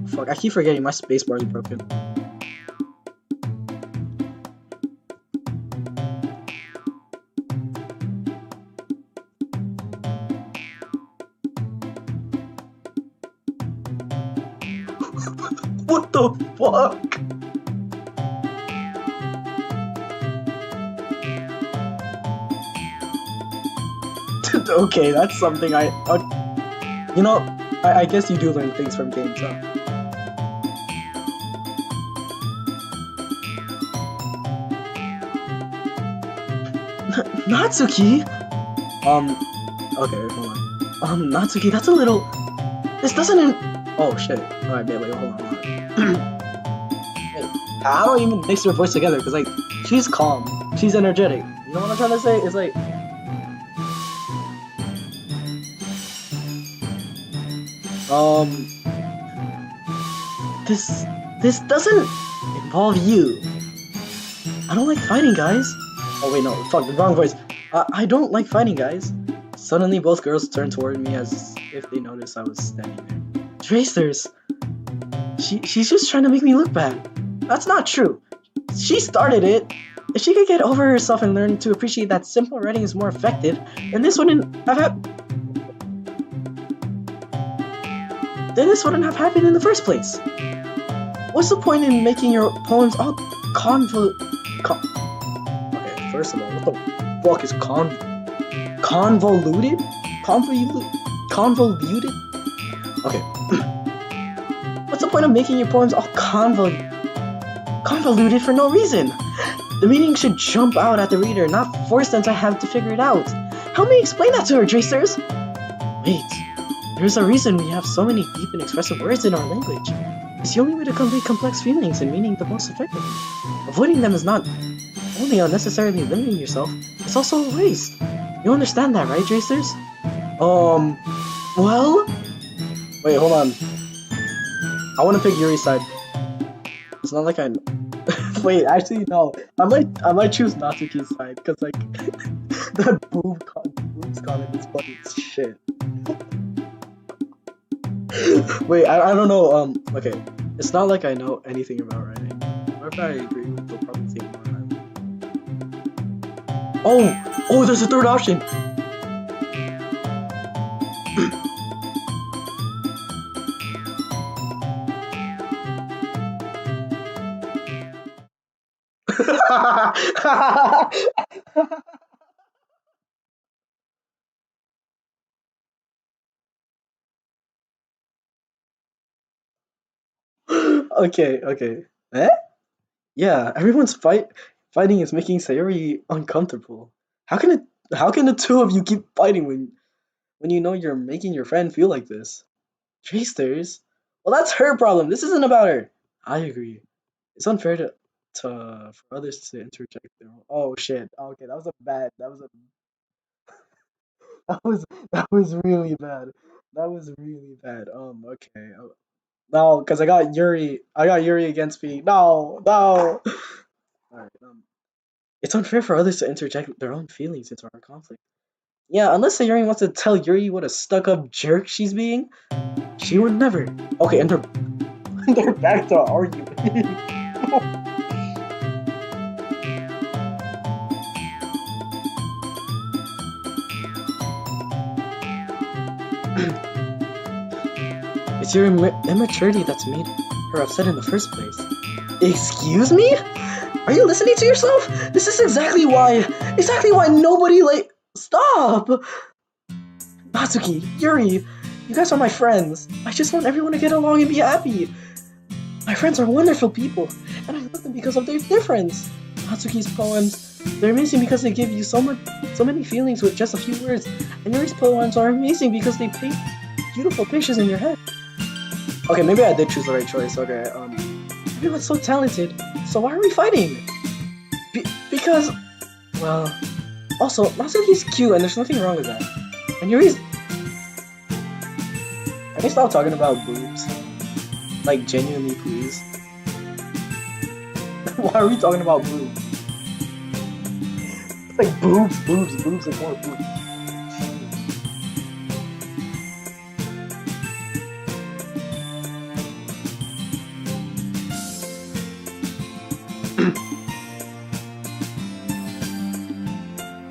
Fuck, I keep forgetting my spacebar is broken. What the fuck? Okay, that's something you know, I guess you do learn things from games, huh? Natsuki? Okay, hold on. Natsuki, that's a little... This doesn't... Oh, shit. Alright, wait, hold on. Wait, I don't even mix her voice together, because, like, she's calm. She's energetic. You know what I'm trying to say? It's like... This doesn't involve you. I don't like fighting, guys. Oh wait, no, fuck, the wrong voice. I don't like fighting, guys. Suddenly, both girls turned toward me as if they noticed I was standing there. Tracers! She's just trying to make me look bad. That's not true. She started it. If she could get over herself and learn to appreciate that simple writing is more effective, then this wouldn't have happened in the first place. What's the point in making your poems all Okay, first of all, what the fuck is convoluted? Convoluted? Okay. What's the point of making your poems all convoluted for no reason? The meaning should jump out at the reader, not force them to have to figure it out. Help me explain that to her, Tracers! Wait. There's a reason we have so many deep and expressive words in our language. It's the only way to convey complex feelings and meaning the most effectively. Avoiding them is not only unnecessarily limiting yourself, it's also a waste. You understand that, right, Tracers? Well, Wait, hold on. I want to pick Yuri's side. It's not like I. Wait, actually no. I might choose Natsuki's side because like that boobs comment is funny as shit. Wait, I don't know. Okay, it's not like I know anything about writing. What if I agree with? They'll probably take more time. Oh, there's a third option. Okay. Eh? Yeah, everyone's fighting is making Sayori uncomfortable. How can it? How can the two of you keep fighting when you know you're making your friend feel like this? Chasters? Well, that's her problem. This isn't about her. I agree. It's unfair to for others to interject their own. Oh shit. Okay, that was a bad. That was that was really bad. That was really bad. Okay. No, because I got Yuri. I got Yuri against me. No, no. All right. It's unfair for others to interject their own feelings into our conflict. Yeah, unless Sayori wants to tell Yuri what a stuck-up jerk she's being, she would never. Okay, and they're back to arguing. It's your immaturity that's made her upset in the first place. Excuse me? Are you listening to yourself? This is exactly why nobody like stop. Natsuki, Yuri, you guys are my friends. I just want everyone to get along and be happy. My friends are wonderful people, and I love them because of their difference. Natsuki's poems, they're amazing because they give you so many feelings with just a few words, and Yuri's poems are amazing because they paint beautiful pictures in your head. Okay, maybe I did choose the right choice. Okay, everyone's so talented, so why are we fighting? Because, well, also, Natsuki's cute, and there's nothing wrong with that. And Yuri's... Can we stop talking about boobs? Like, genuinely, please. Why are we talking about boobs? It's like boobs, like more boobs.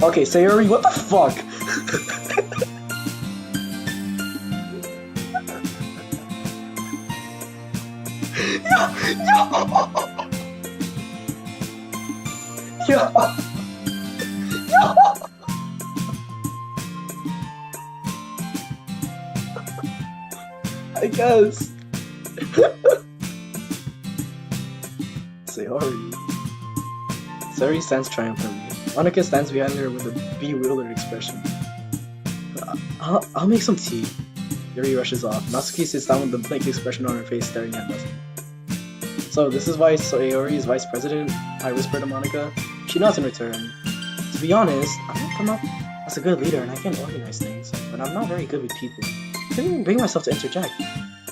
Okay, Sayori, what the fuck? Yo! I guess. Sayori stands triumphantly. Monica stands behind her with a bewildered expression. I'll make some tea. Yuri rushes off. Natsuki sits down with a blank expression on her face, staring at nothing. So this is why Sayori is vice president? I whisper to Monica. She nods in return. To be honest, I might come up as a good leader and I can organize things, but I'm not very good with people. I couldn't even bring myself to interject.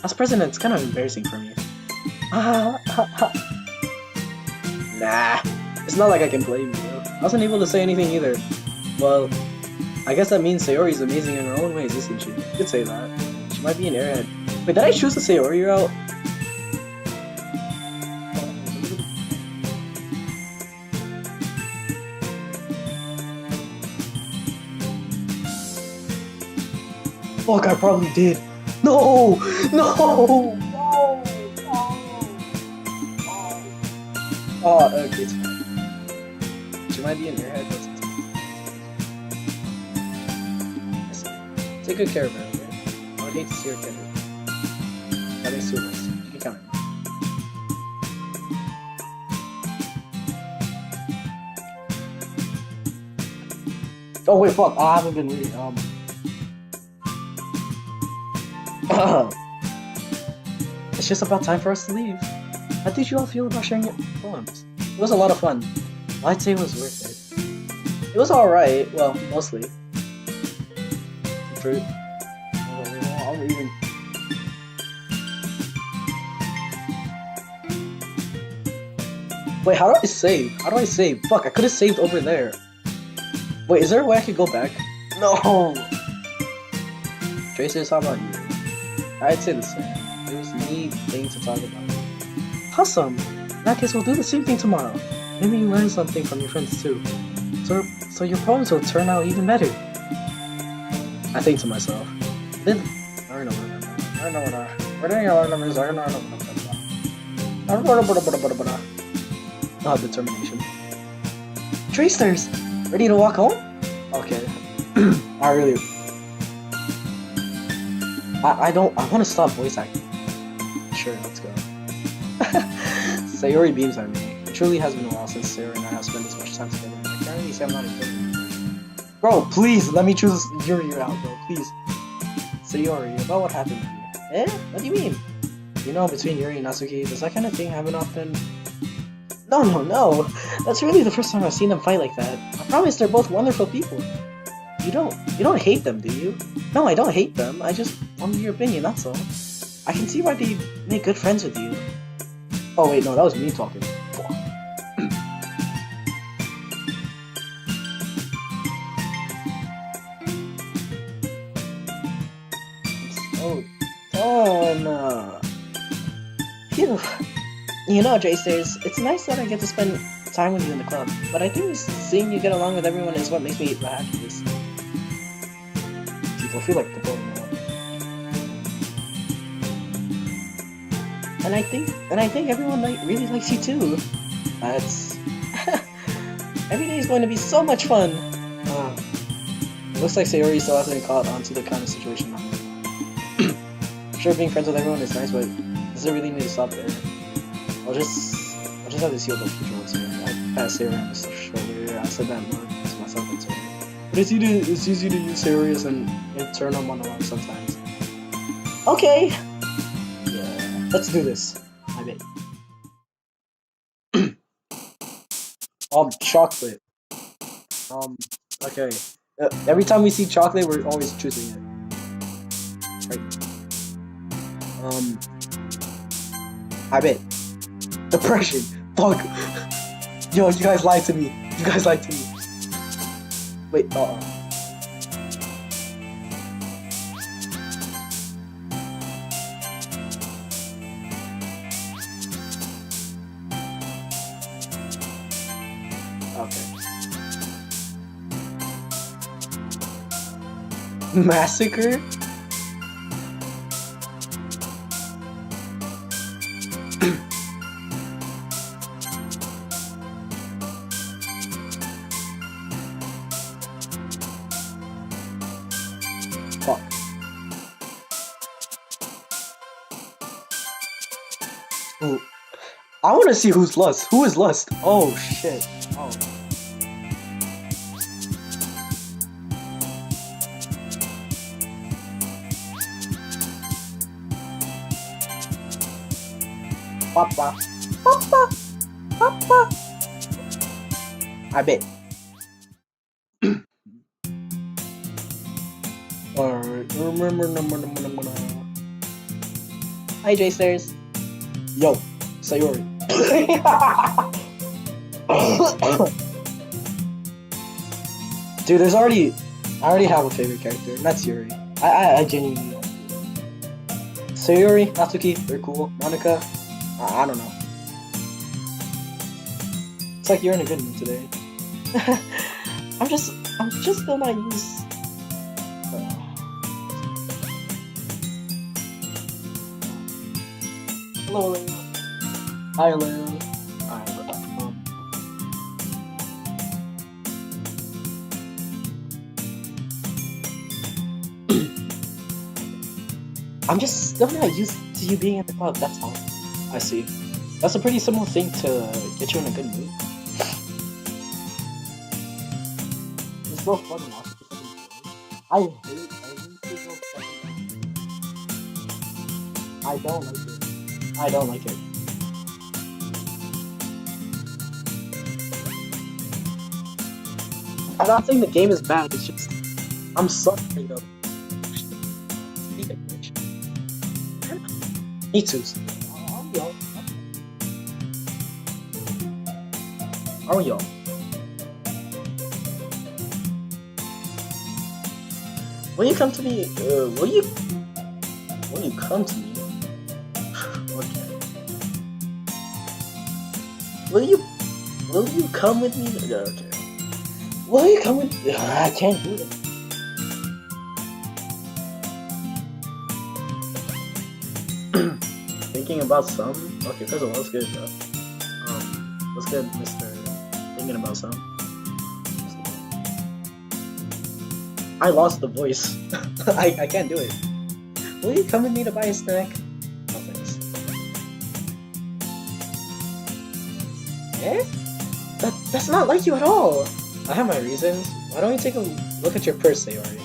As president, it's kind of embarrassing for me. Nah, it's not like I can blame you. I wasn't able to say anything either. Well, I guess that means Sayori's amazing in her own ways, isn't she? You could say that. She might be an airhead. Wait, did I choose the Sayori route? Fuck, I probably did. No! Oh, okay, it's fine. She might be in your head, but take good care of her, okay? I would hate to see her get hurt. That makes two of us. You can count on me. Oh wait, fuck! I haven't been reading. It's just about time for us to leave. How did you all feel about sharing your poems? It was a lot of fun. I'd say it was worth it. It was alright. Well, mostly. Fruit. I'm reading. Wait, how do I save? How do I save? Fuck, I could have saved over there. Wait, is there a way I could go back? No! Tracer, how about you? I'd say the same. There's neat thing to talk about. Awesome! In that case, we'll do the same thing tomorrow. Maybe you learn something from your friends too. So your poems will turn out even better. I think to myself. Then I don't know determination. Tracers! Ready to walk home? Okay. I want to stop voice acting. Sure, let's go. Sayori beams at me. It truly has been a while since Sayori and I have spent this much time together. I can't really say I'm not enjoying. Bro, please, let me choose Yuri out, bro, please. Sayori, about what happened to you. Eh? What do you mean? You know, between Yuri and Natsuki, does that kind of thing happen often? No. That's really the first time I've seen them fight like that. I promise they're both wonderful people. You don't hate them, do you? No, I don't hate them. I just wanted your opinion, that's all. I can see why they make good friends with you. Oh wait, no, that was me talking. I'm so done. Phew. You know, J-Stairs, it's nice that I get to spend time with you in the club, but I think seeing you get along with everyone is what makes me the happiest. People feel like the boy now. And I think everyone really likes you too. That's every day is going to be so much fun. Looks like Sayori still hasn't caught on to the kind of situation I'm in. Sure, being friends with everyone is nice, but does it really need to stop there? I'll just have to see what the future looks like. I passed Sayori on the shoulder. I said that more to myself than to her. But it's easy to use Sayori as an internal monologue sometimes. Okay. Yeah, let's do this. I bet. Chocolate. Okay. Every time we see chocolate, we're always choosing it. Right. I bet. Depression. Fuck. Yo, you guys lied to me. Wait, Okay. Massacre? Fuck. Ooh. I want to see who's Lust. Who is Lust? Oh shit. Oh. Papa. I bet. Alright, remember number. Hi, J-Stairs. Yo, Sayori. Dude, I already have a favorite character, and that's Yuri. I genuinely love Yuri. Sayori, Natsuki, they're cool. Monica, I don't know. It's like you're in a good mood today. I'm just still not used. Hello, Leila. Hi, Leila. I'm just still not used to you being at the club, that's all. I see. That's a pretty simple thing to get you in a good mood. It's so fun to watch. I hate I don't like it. I don't like it. I'm not saying the game is bad, it's just I'm suffering though. Me too. Are we all? Will you come to me? Will you come to me? Okay. Will you come with me? Okay. Will you come with? I can't do it. Thinking about some. Okay, first of all, let's get Mr. Thinking about some. I lost the voice. I can't do it. Will you come with me to buy a snack? No thanks. Eh? That's not like you at all. I have my reasons. Why don't you take a look at your purse, Sayori?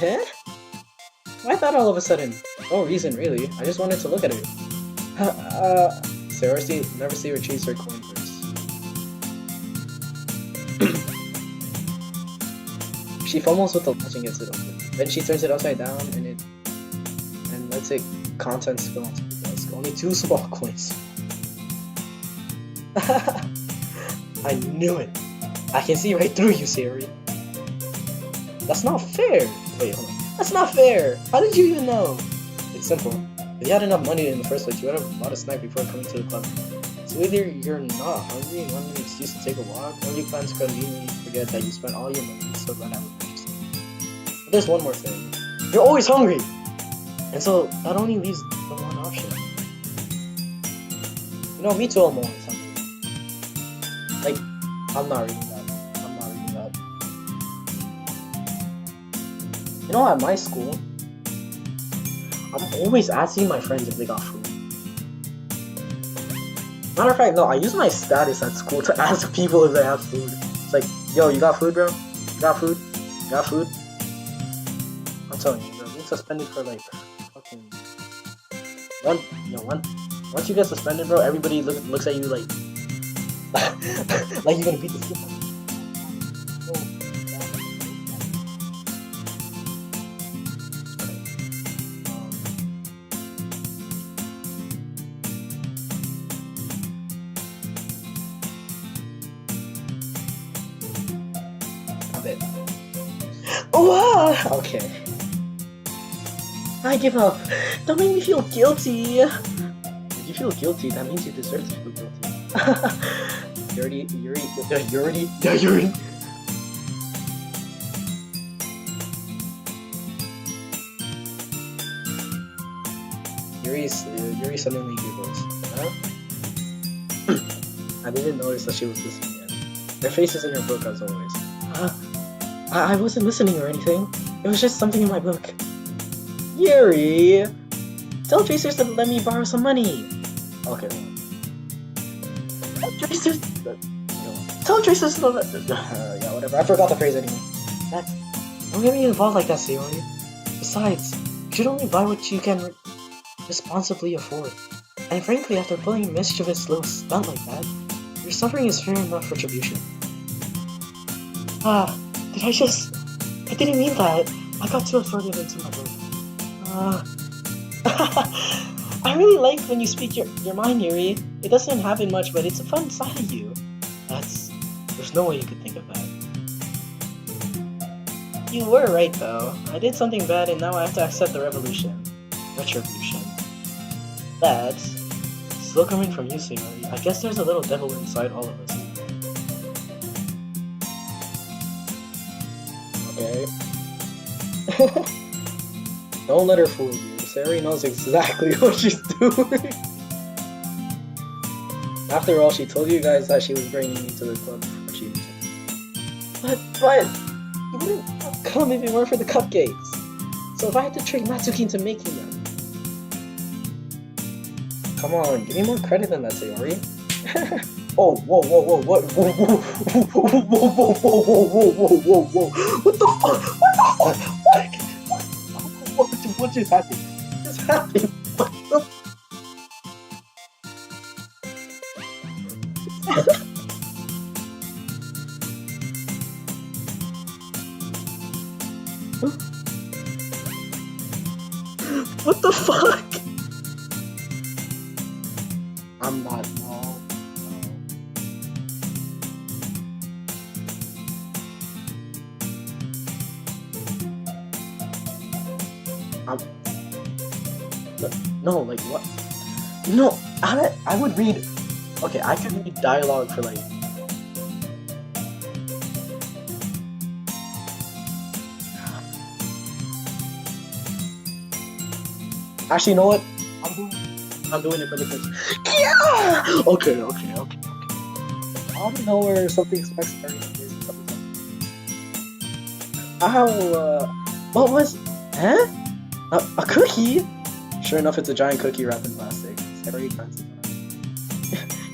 Eh? Why that all of a sudden? No reason really. I just wanted to look at it. Sayori never see retrieves her coin purse. She fumbles with the latch and gets it open. Then she turns it upside down and lets it contents spill onto the desk. Only 2 small coins. I knew it. I can see right through you, Sayori. That's not fair. Wait, hold on. That's not fair. How did you even know? It's simple. If you had enough money in the first place, you would have bought a snack before coming to the club. So either you're not hungry and want an excuse to take a walk, or you plan to conveniently forget that you spent all your money so glad I would purchase it. But there's one more thing. You're always hungry! And so that only leaves the one option. You know, me too, I'm always hungry. Like, I'm not reading that. You know, at my school, I'm always asking my friends if they got food. Matter of fact, no, I use my status at school to ask people if they have food. It's like, yo, you got food, bro? You got food? You got food? I'm telling you, bro, being suspended for like fucking once you get suspended, bro, everybody looks at you like like you're gonna beat the shit out of you. Wow! Okay. I give up. Don't make me feel guilty. If you feel guilty, that means you deserve to feel guilty. Yuri. Yuri suddenly giggles. Huh? I didn't notice that she was listening yet. Her face is in her book as always. I wasn't listening or anything. It was just something in my book. Yuri! Tell Tracers to let me borrow some money. Okay. Tell Tracers to let... yeah, whatever. I forgot the phrase anyway. Don't get me involved like that, Sayori. Besides, you should only buy what you can responsibly afford. And frankly, after pulling a mischievous little stunt like that, your suffering is fair enough retribution. I didn't mean that. I got too absorbed into my book. I really like when you speak your mind, Yuri. It doesn't happen much, but it's a fun side of you. There's no way you could think of that. You were right, though. I did something bad, and now I have to accept the retribution. That's still coming from you, Sayori. I guess there's a little devil inside all of us. Okay. Don't let her fool you. Sayori knows exactly what she's doing. After all, she told you guys that she was bringing me to the club before she But you wouldn't come if it weren't for the cupcakes. So if I had to trick Natsuki into making them. Come on, give me more credit than that, Sayori. Oh, whoa, what? What the fuck? What just happened? What the What the fuck? I'm not. No. No, like what? No, I would read. Okay, I could read dialogue for like. Actually, you know what? I'm doing it for the kids. Yeah. Okay. Out of nowhere, something extraordinary appears. What was? Huh? A cookie? Sure enough, it's a giant cookie wrapped in plastic. Scary glances around.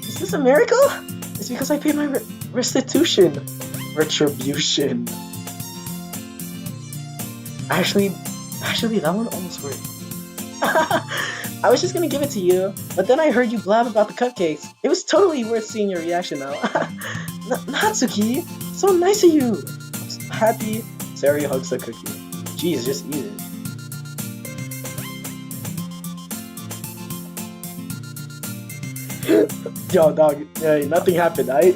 Is this a miracle? It's because I paid my restitution. Retribution. Actually, that one almost worked. I was just gonna give it to you, but then I heard you blab about the cupcakes. It was totally worth seeing your reaction now. Natsuki, so nice of you. I'm so happy. Sayori hugs the cookie. Jeez, just eat it. Yo, dog, yeah, nothing happened, right?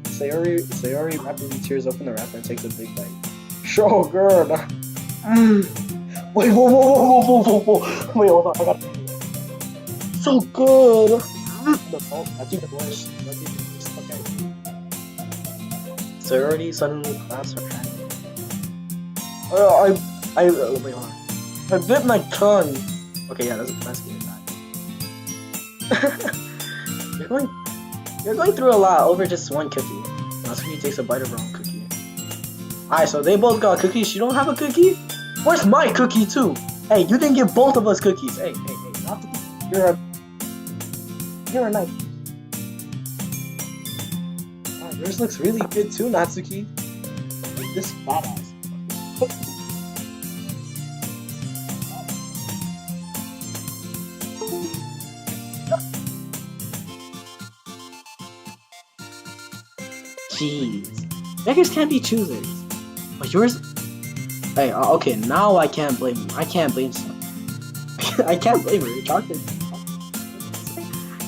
Sayori rapidly tears open the wrapper and takes a big bite. Sure, girl. Wait, whoa. Wait, hold on, I got so good. That's even worse. Okay. Sayori suddenly clasps her hand. Wait, hold on. I bit my tongue. Okay, yeah, that's good. You're going through a lot over just one cookie. Natsuki takes a bite of her own cookie. Alright, so they both got cookies. She don't have a cookie? Where's my cookie too? Hey, you didn't give both of us cookies. Hey, Natsuki, you're a knife. Wow, yours looks really good too, Natsuki. This badass. Jeez. Beggars can't be choosers. But yours... Hey, okay, now I can't blame you. I can't blame someone. I can't blame her. Chocolate.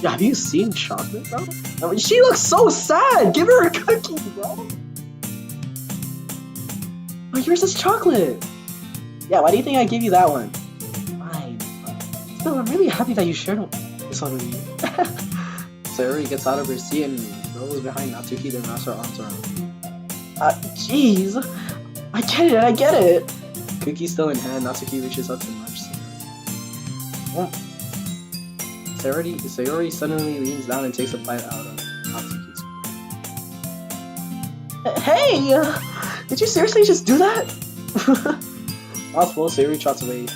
Yeah, have you seen Chocolate, bro? I mean, she looks so sad! Give her a cookie, bro! But yours is chocolate! Yeah, why do you think I gave you that one? Fine. Still, I'm really happy that you shared this one with me. Sayori gets out of her seat and goes behind Natsuki, then wraps her arms around. Jeez. I get it. Cookie still in hand, Natsuki reaches up to nudge Sayori. Sayori suddenly leans down and takes a bite out of Natsuki's cookie. Hey! Did you seriously just do that? Mouth full, Sayori trots away.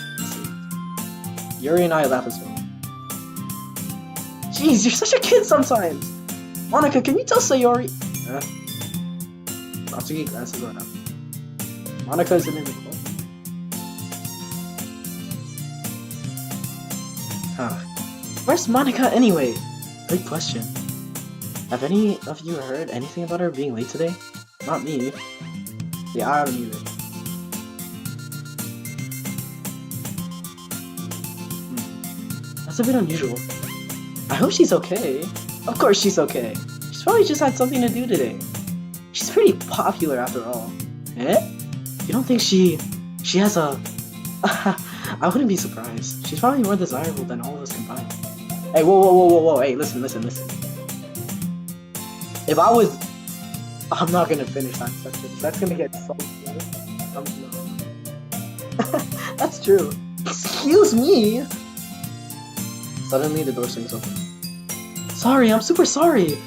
Yuri and I laugh as well. Jeez, you're such a kid sometimes! Monica, can you tell Sayori? Natsuki glances around. Monica isn't in the club. Where's Monica anyway? Good question. Have any of you heard anything about her being late today? Not me. Yeah, I haven't either. That's a bit unusual. I hope she's okay. Of course she's okay. She's probably just had something to do today. She's pretty popular after all. Eh? You don't think she has a... I wouldn't be surprised. She's probably more desirable than all of us combined. Hey, whoa. Hey, listen. If I was... I'm not gonna finish that sentence. That's gonna get so good. No. That's true. Excuse me! Suddenly, the door swings open. Sorry, I'm super sorry!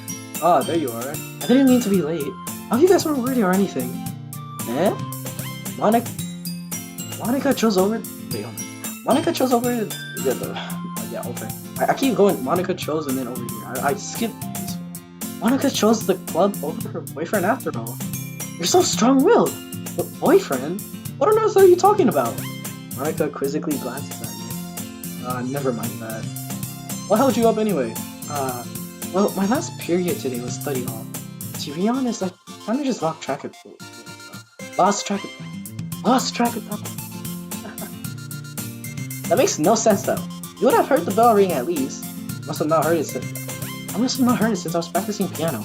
Ah, there you are. I didn't mean to be late. I hope you guys weren't worried or anything. Eh? Monica chose over... Wait, hold on. Monica chose over... Yeah, over. I keep going. Monica chose and then over here. I skipped this one. Monica chose the club over her boyfriend after all. You're so strong-willed. But boyfriend? What on earth are you talking about? Monica quizzically glances at me. Never mind that. What held you up anyway? Well, my last period today was study hall. To be honest, I kind of just lost track of time. That makes no sense though. You would have heard the bell ring at least. I must have not heard it since I was practicing piano.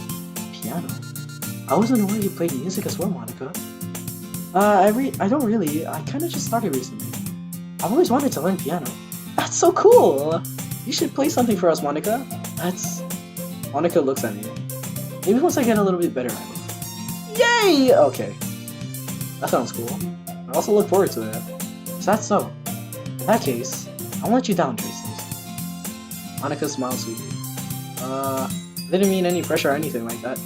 Piano? I wasn't aware you played music as well, Monica. I don't really. I kind of just started recently. I've always wanted to learn piano. That's so cool! You should play something for us, Monica. That's... Monica looks at me. Maybe once I get a little bit better at it. Yay! Okay. That sounds cool. I also look forward to it. Is that so? In that case, I won't let you down, Tracers. Monica smiled sweetly. Didn't mean any pressure or anything like that.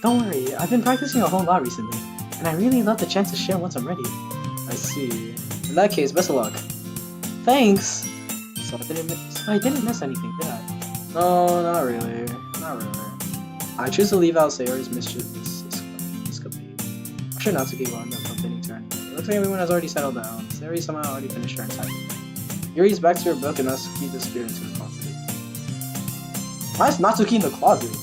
Don't worry, I've been practicing a whole lot recently, and I really love the chance to share once I'm ready. I see. In that case, best of luck. Thanks! So I didn't miss anything, did I? No, not really. Not really. I choose to leave out Sayori's mischievous escapade. I'm sure Natsuki will end up complaining to her anyway. It looks like everyone has already settled down. Sayori somehow already finished her entire thing. Yuri's back to her book and Natsuki disappeared into the closet. Why is Natsuki in the closet?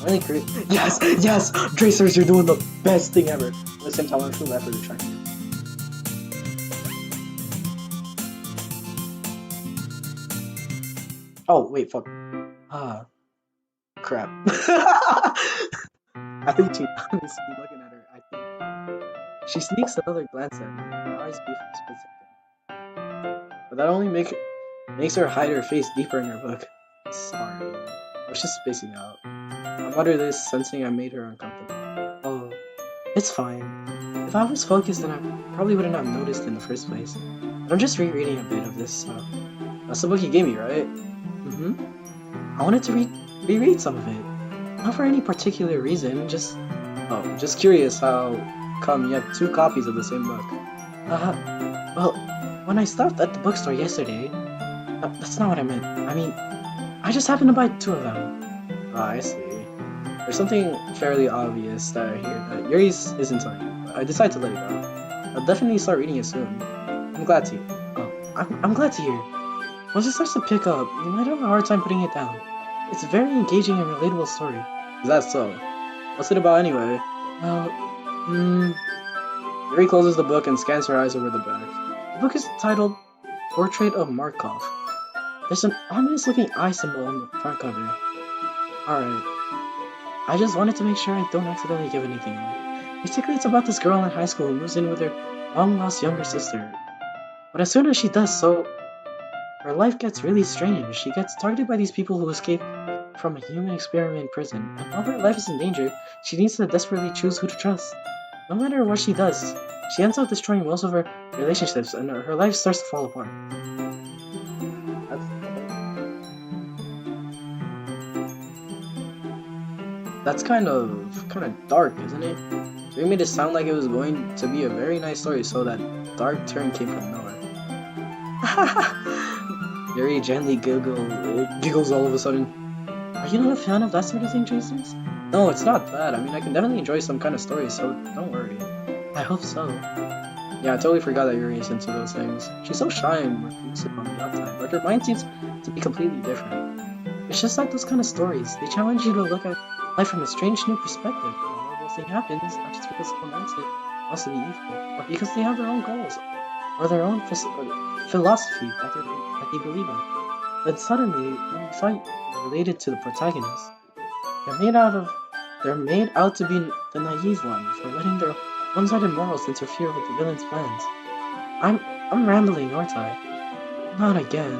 Really great. Yes! Yes! Tracers, you're doing the best thing ever! At the same time, I feel bad for retracting it. Oh, wait, fuck. Ah. Crap. I think she honestly looking at her, I think. She sneaks another glance at me, her eyes beef for a split second. But that only makes her hide her face deeper in her book. Sorry. I was just spacing out. I muttered this, sensing I made her uncomfortable. Oh, it's fine. If I was focused, then I probably wouldn't have noticed in the first place. But I'm just rereading a bit of this. That's the book you gave me, right? Mm-hmm. I wanted to reread some of it. Not for any particular reason, just curious how come you have 2 copies of the same book. Well, when I stopped at the bookstore yesterday, that's not what I meant. I mean, I just happened to buy 2 of them. Ah, I see. There's something fairly obvious that I hear that Yuri's isn't telling you, but I decided to let it go. I'll definitely start reading it soon. I'm glad to. I'm glad to hear. Once it starts to pick up, you might have a hard time putting it down. It's a very engaging and relatable story. Is that so? What's it about anyway? Yuri closes the book and scans her eyes over the back. The book is titled Portrait of Markov. There's an ominous looking eye symbol on the front cover. Alright. I just wanted to make sure I don't accidentally give anything away. Basically, it's about this girl in high school who moves in with her long-lost younger sister. But as soon as she does so, her life gets really strange. She gets targeted by these people who escape from a human experiment prison, and while her life is in danger, she needs to desperately choose who to trust. No matter what she does, she ends up destroying most of her relationships, and her life starts to fall apart. That's kind of dark, isn't it? You made it sound like it was going to be a very nice story, so that dark turn came from nowhere. Yuri gently giggles all of a sudden. Are you not a fan of that sort of thing, Tracers? No, it's not that. I mean, I can definitely enjoy some kind of stories, so don't worry. I hope so. Yeah, I totally forgot that Yuri is into those things. She's so shy and reclusive on the outside, but her mind seems to be completely different. It's just like those kind of stories. They challenge you to look at life from a strange new perspective. When a horrible thing happens, not just because someone wants to be evil, but because they have their own goals, or their own philosophy that they believe in. Then suddenly, when you fight related to the protagonist, they're made out to be the naive one for letting their one-sided morals interfere with the villain's plans. I'm rambling, aren't I? Not again.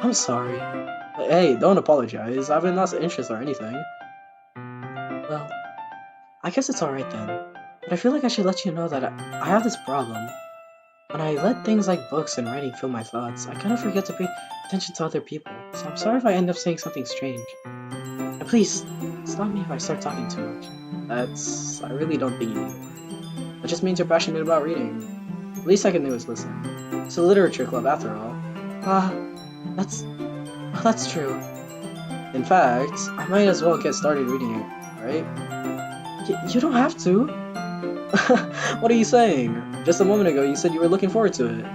I'm sorry. Hey, don't apologize. I haven't lost interest or anything. Well, I guess it's alright then. But I feel like I should let you know that I have this problem. When I let things like books and writing fill my thoughts, I kind of forget to pay attention to other people, so I'm sorry if I end up saying something strange. And please, stop me if I start talking too much. I really don't think you need to worry. That just means you're passionate about reading. The least I can do is listen. It's a literature club after all. That's true. In fact, I might as well get started reading it, right? You don't have to. What are you saying? Just a moment ago you said you were looking forward to it.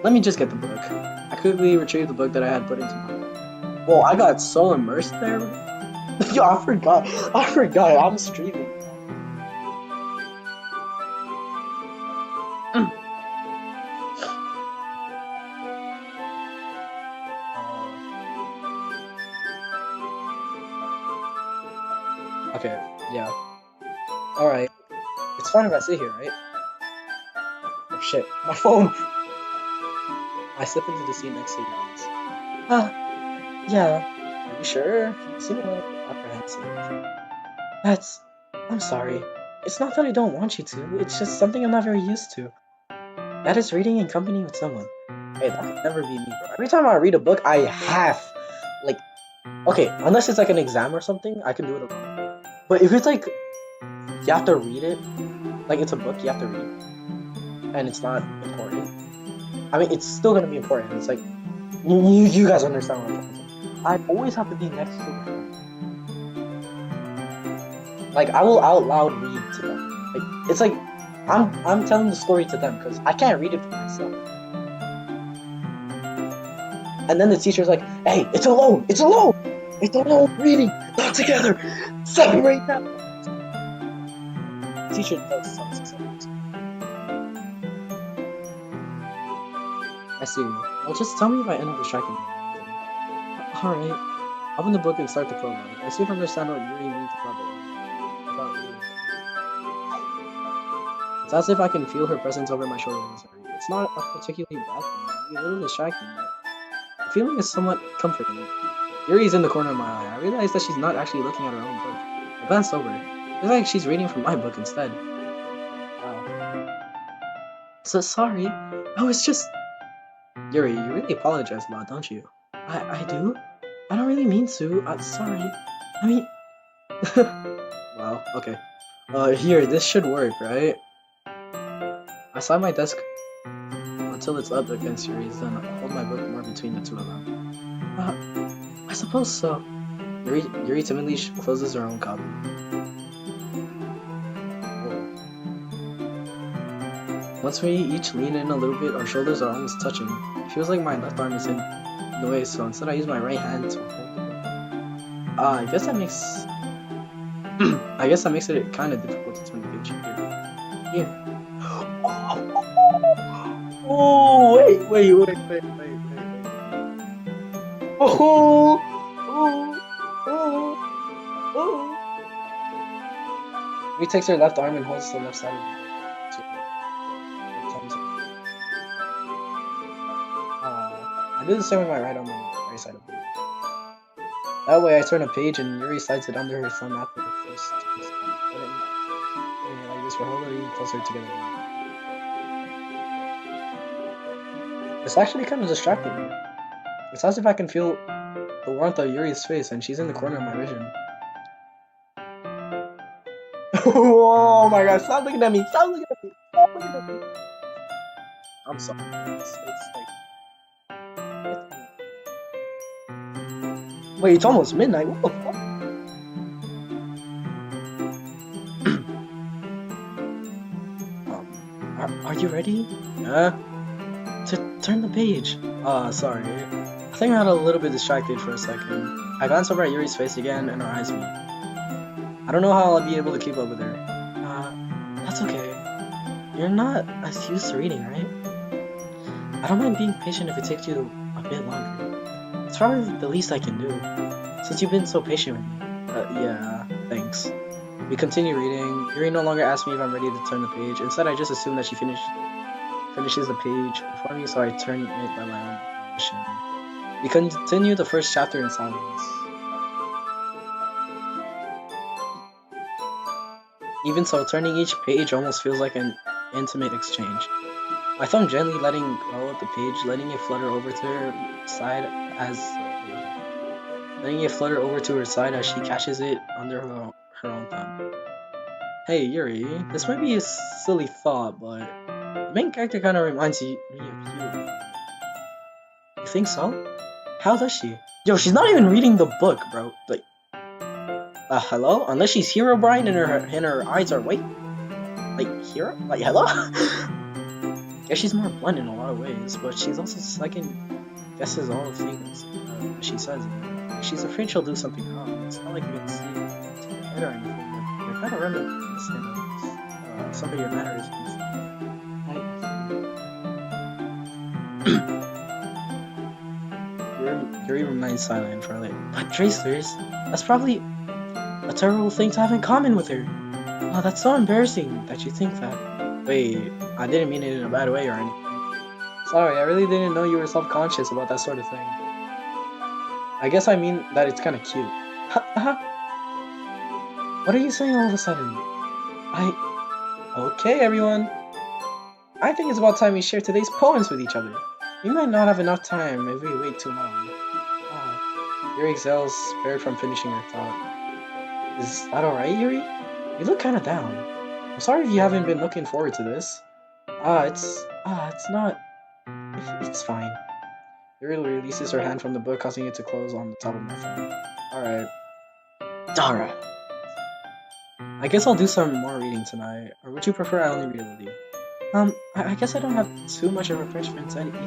Let me just get the book. I quickly retrieved the book that I had put into my book. Whoa, I got so immersed there. Yo, I forgot, I'm streaming. Okay. Yeah. Alright. It's fine if I sit here, right? Oh shit. My phone! I slip into the seat next to yours. Yeah. Are you sure? You seem a little apprehensive. That's... I'm sorry. It's not that I don't want you to, it's just something I'm not very used to. That is reading in company with someone. Hey, that could never be me, bro. Every time I read a book, I have... Like... Okay, unless it's like an exam or something, I can do it alone. But if it's like... You have to read it. Like, it's a book you have to read. And it's not important. I mean, it's still gonna be important. It's like... You guys understand what I'm trying to say. I always have to be next to a friend. Like, I will out loud read to them. Like, it's like I'm telling the story to them because I can't read it for myself. And then the teacher's like, "Hey, it's alone. It's alone. It's alone reading. Not together. Separate that." Teacher does something. I see. Well, just tell me if I end up distracting you. All right. Open the book and start the prologue. I see if I understand what Yuri means about reading. It's as if I can feel her presence over my shoulder as I read. It's not a particularly bad thing. It's a little distracting, but the feeling is somewhat comforting. Yuri's in the corner of my eye. I realize that she's not actually looking at her own book. I glance over. It's like she's reading from my book instead. Wow. So sorry. I was just... Yuri, you really apologize a lot, don't you? I do? I don't really mean to. I'm sorry. I mean... Wow, okay. Here, this should work, right? I slide my desk until it's up against Yuri's, then hold my book more between the two of them. I suppose so. Yuri timidly closes her own copy. Once we each lean in a little bit, our shoulders are almost touching. It feels like my left arm is in the way, so instead I use my right hand to hold the book. I guess that makes... I guess that makes it kind of difficult to turn the page here. Oh, wait. Oh. He takes her left arm and holds the left side of the I do the same with my right arm on the right side of the That way I turn a page and Yuri slides it under her thumb after the first twist. Like this, we're holding closer together. It's actually kind of distracting me. It's as if I can feel the warmth of Yuri's face and she's in the corner of my vision. Oh my god, stop looking at me! Stop looking at me! Stop looking at me! I'm sorry. It's like... Wait, it's almost midnight. What the fuck? Are you ready? To turn the page. Sorry. I think I got a little bit distracted for a second. I glance over at Yuri's face again and her eyes meet. I don't know how I'll be able to keep up with her. That's okay. You're not as used to reading, right? I don't mind being patient if it takes you a bit longer. It's probably the least I can do, since you've been so patient with me. Yeah, thanks. We continue reading. Yuri no longer asks me if I'm ready to turn the page. Instead, I just assume that she finishes the page before me, so I turn it by my own volition. We continue the first chapter in silence. Even so, turning each page almost feels like an intimate exchange. My thumb gently letting go of the page, letting it flutter over to her side as she catches it under her own thumb. Hey Yuri, this might be a silly thought, but the main character kind of reminds me of you. You think so? How does she? Yo, she's not even reading the book, bro. Like, hello? Unless she's Hero Brian and her eyes are white. Like, Hero? Like, hello? Yeah, she's more blunt in a lot of ways, but she's also second guesses all the things she says. She's afraid she'll do something wrong. It's not like you can see her head or anything, but you're kind of reminiscent of some of your mannerisms. Yuri remains silent for a little. But tracers, that's probably a terrible thing to have in common with her. Oh, that's so embarrassing that you think that. Wait, I didn't mean it in a bad way or anything. Sorry, I really didn't know you were self-conscious about that sort of thing. I guess I mean that it's kind of cute. What are you saying all of a sudden? Okay, everyone. I think it's about time we share today's poems with each other. We might not have enough time if we wait too long. Yuri exhales, spared from finishing her thought. Is that alright, Yuri? You look kinda down. I'm sorry if you haven't been looking forward to this. It's not... It's fine. Yuri releases her hand from the book, causing it to close on the top of my phone. Alright. Dara. I guess I'll do some more reading tonight, or would you prefer I only read a little? I guess I don't have too much of a preference either way.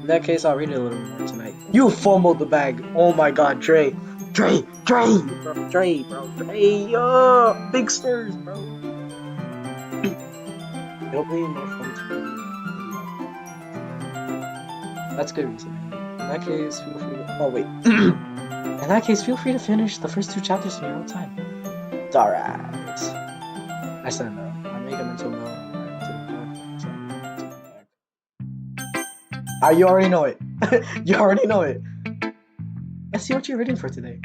In that case, I'll read it a little more tonight. You fumbled the bag! Oh my god, Dre! Dre! Big stirs, bro! It'll be more fun to read. That's good reason. In that case, feel free to... Oh, wait. In that case, feel free to finish the first 2 chapters in your own time. Alright. I said no. I make a mental note. You already know it. You already know it. Let's see what you're reading for today.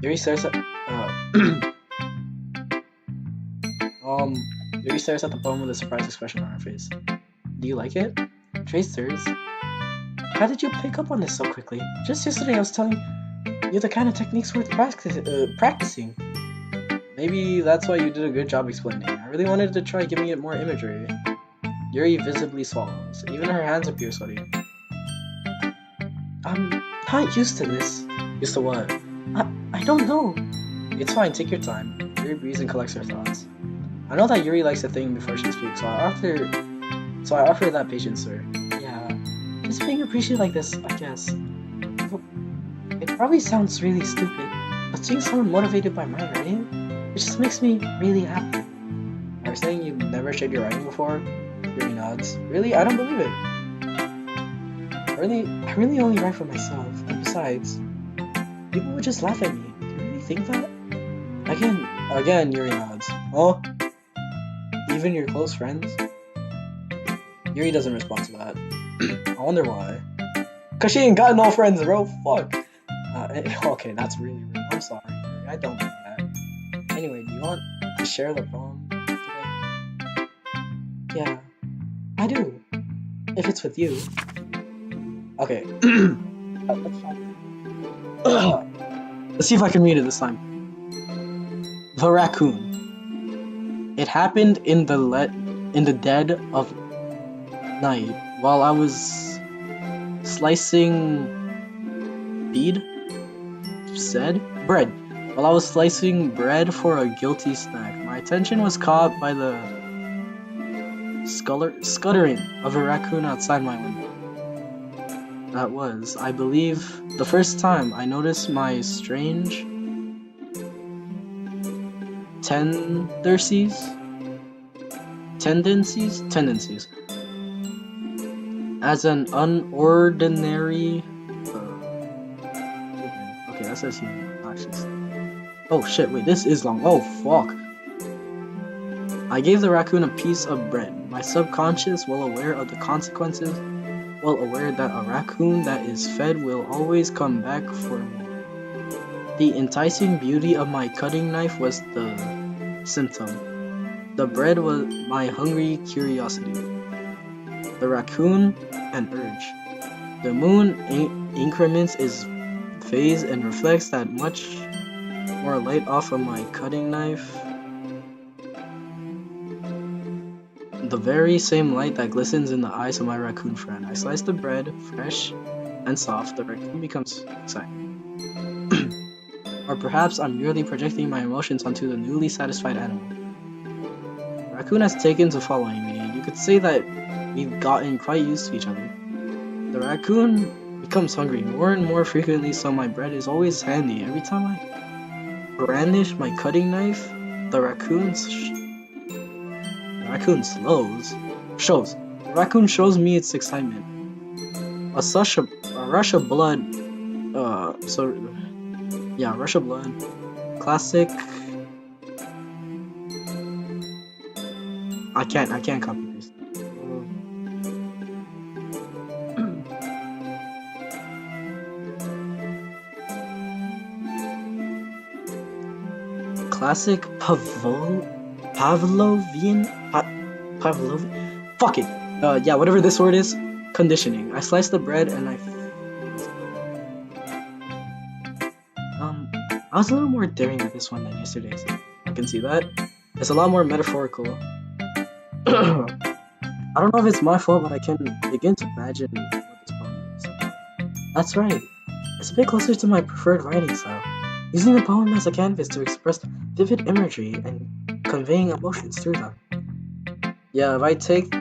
Yuri stares at Yuri stares at the poem with a surprised expression on her face. Do you like it? Trey stirs. How did you pick up on this so quickly? Just yesterday I was telling you the kind of techniques worth practicing. Maybe that's why you did a good job explaining. I really wanted to try giving it more imagery. Yuri visibly swallows. Even her hands appear sweaty. I'm not used to this. Used to what? I don't know. It's fine, take your time. Yuri breathes and collects her thoughts. I know that Yuri likes to think before she speaks, so I offer that patience, sir. Yeah, just being appreciated like this, I guess. It probably sounds really stupid, but seeing someone motivated by my writing, it just makes me really happy. Are you saying you've never shared your writing before? Yuri nods. Really? I don't believe it. I really only write for myself, and besides, people would just laugh at me. Do you really think that? Again, Yuri nods. Oh? Even your close friends? Yuri doesn't respond to that. I wonder why. Cause she ain't got no friends, bro. Fuck. Okay, that's really rude. I'm sorry, Yuri. I don't mean that. Anyway, do you want to share the poem today? Yeah, I do. If it's with you. Okay. Let's see if I can read it this time. The Raccoon. It happened in the dead of night while I was slicing bread. While I was slicing bread for a guilty snack, my attention was caught by the scuttering of a raccoon outside my window. That was, I believe, the first time I noticed my strange tendencies as an unordinary okay, that says human. Oh shit, wait, this is long. Oh fuck. I gave the raccoon a piece of bread, my subconscious well aware of the consequences, well aware that a raccoon that is fed will always come back for more. The enticing beauty of my cutting knife was the symptom. The bread was my hungry curiosity. The raccoon, an urge. The moon increments its phase and reflects that much more light off of my cutting knife. The very same light that glistens in the eyes of my raccoon friend. I slice the bread, fresh and soft. The raccoon becomes excited. Or perhaps I'm merely projecting my emotions onto the newly satisfied animal. The raccoon has taken to following me. You could say that we've gotten quite used to each other. The raccoon becomes hungry more and more frequently, so my bread is always handy. Every time I brandish my cutting knife, the raccoon shows me its excitement. A rush of blood Yeah, Rush of Blood. Classic. I can't copy paste. Classic Pavlovian fuck it. Yeah, whatever this word is. Conditioning. I slice the bread and I was a little more daring with this one than yesterday's. I can see that. It's a lot more metaphorical. I don't know if it's my fault, but I can begin to imagine what this poem is. That's right. It's a bit closer to my preferred writing style, using the poem as a canvas to express vivid imagery and conveying emotions through them. Yeah, if I take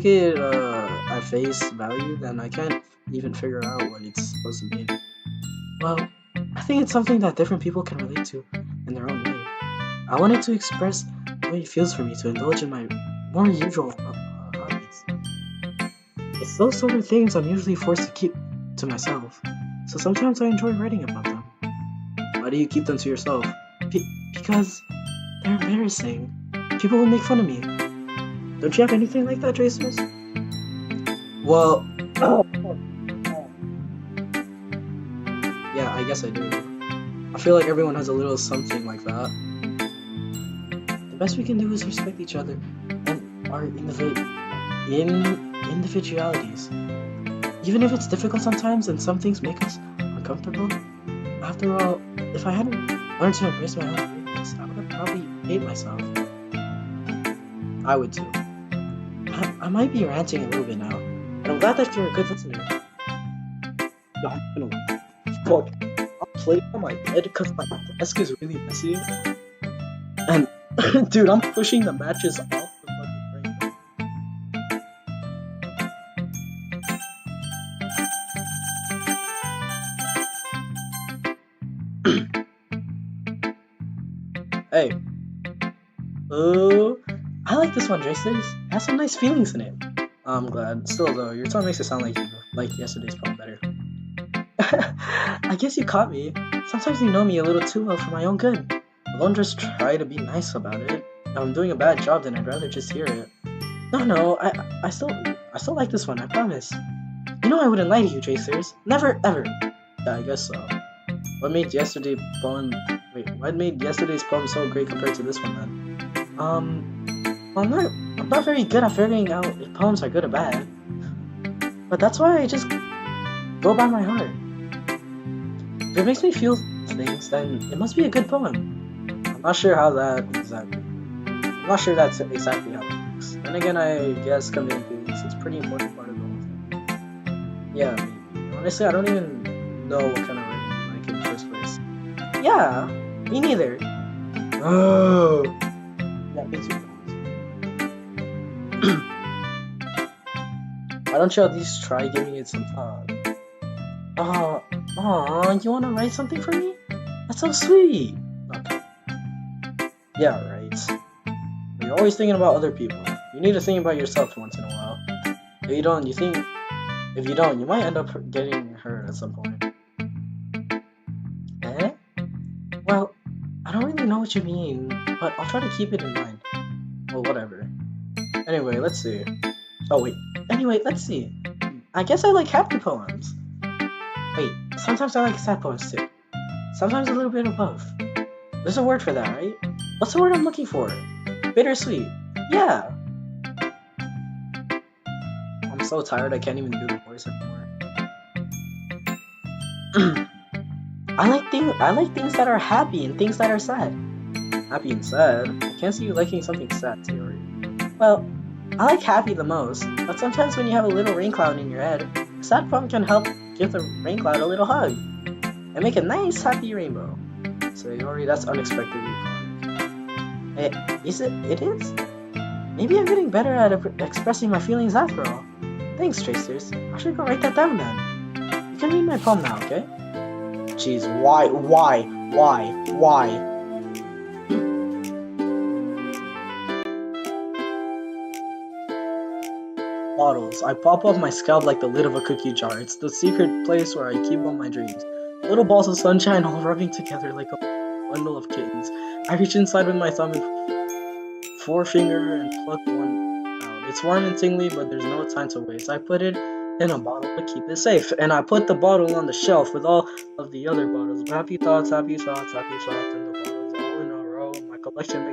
it at face value, then I can't even figure out what it's supposed to mean. Well, I think it's something that different people can relate to in their own way. I wanted to express the way it feels for me to indulge in my more usual hobbies. It's those sort of things I'm usually forced to keep to myself, so sometimes I enjoy writing about them. Why do you keep them to yourself? Because they're embarrassing. People will make fun of me. Don't you have anything like that, Tracers? Well, yeah, I guess I do. I feel like everyone has a little something like that. The best we can do is respect each other and our individualities. Even if it's difficult sometimes and some things make us uncomfortable. After all, if I hadn't learned to embrace my own weirdness, I would have probably hate myself. I would too. I might be ranting a little bit now, but I'm glad that you're a good listener. No, I'm gonna fuck. I'm playing on my bed because my desk is really messy. And dude, I'm pushing the matches off the fucking frame. Hey. I like this one, Jace. It has some nice feelings in it. I'm glad. Still though, your tone makes it sound like you liked yesterday's poem better. I guess you caught me. Sometimes you know me a little too well for my own good. I don't just try to be nice about it. If I'm doing a bad job, then I'd rather just hear it. No, I still like this one, I promise. You know I wouldn't lie to you, Tracers. Never, ever. Yeah, I guess so. What made yesterday's poem so great compared to this one then? Well, I'm not very good at figuring out if poems are good or bad. But that's why I just go by my heart. If it makes me feel things, then it must be a good poem. I'm not sure that's exactly how it works. Then again, I guess conveying feelings is a pretty important part of the whole thing. Yeah, maybe. Honestly, I don't even know what kind of writing you like in the first place. Yeah, me neither. Oh. Yeah, me too. Why don't you at least try giving it some thought? You wanna write something for me? That's so sweet. Okay. Yeah, right. But you're always thinking about other people. You need to think about yourself once in a while. If you don't, you might end up getting hurt at some point. Eh? Well, I don't really know what you mean, but I'll try to keep it in mind. Well, whatever. Anyway, let's see. I guess I like happy poems. Wait, sometimes I like sad poems too. Sometimes a little bit of both. There's a word for that, right? What's the word I'm looking for? Bittersweet. Yeah. I'm so tired I can't even do the voice anymore. I like things that are happy and things that are sad. Happy and sad? I can't see you liking something sad, Theory. Well, I like happy the most, but sometimes when you have a little rain cloud in your head, a sad poem can help give the rain cloud a little hug and make a nice happy rainbow. So Yori, that's unexpectedly poetic. It is? Maybe I'm getting better at expressing my feelings after all. Thanks, Tracers. I should go write that down then. You can read my poem now, okay? Jeez, why? Bottles. I pop off my scalp like the lid of a cookie jar. It's the secret place where I keep all my dreams. little balls of sunshine all rubbing together like a bundle of kittens. I reach inside with my thumb and forefinger and pluck one out. It's warm and tingly, but there's no time to waste. I put it in a bottle to keep it safe, and I put the bottle on the shelf with all of the other bottles. Happy thoughts, happy thoughts, happy thoughts, and the bottles all in a row. My collection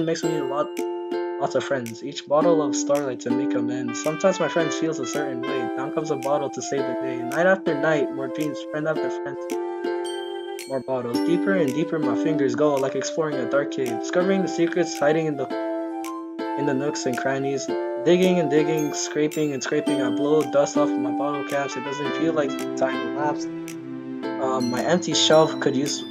makes me lots of friends. Each bottle of starlight to make amends. Sometimes my friend feels a certain way. Down comes a bottle to save the day. Night after night, more dreams, friend after friend, more bottles. Deeper and deeper my fingers go, like exploring a dark cave, discovering the secrets hiding in the nooks and crannies. Digging and digging, scraping and scraping. I blow dust off my bottle caps. It doesn't feel like time elapsed. My empty shelf could use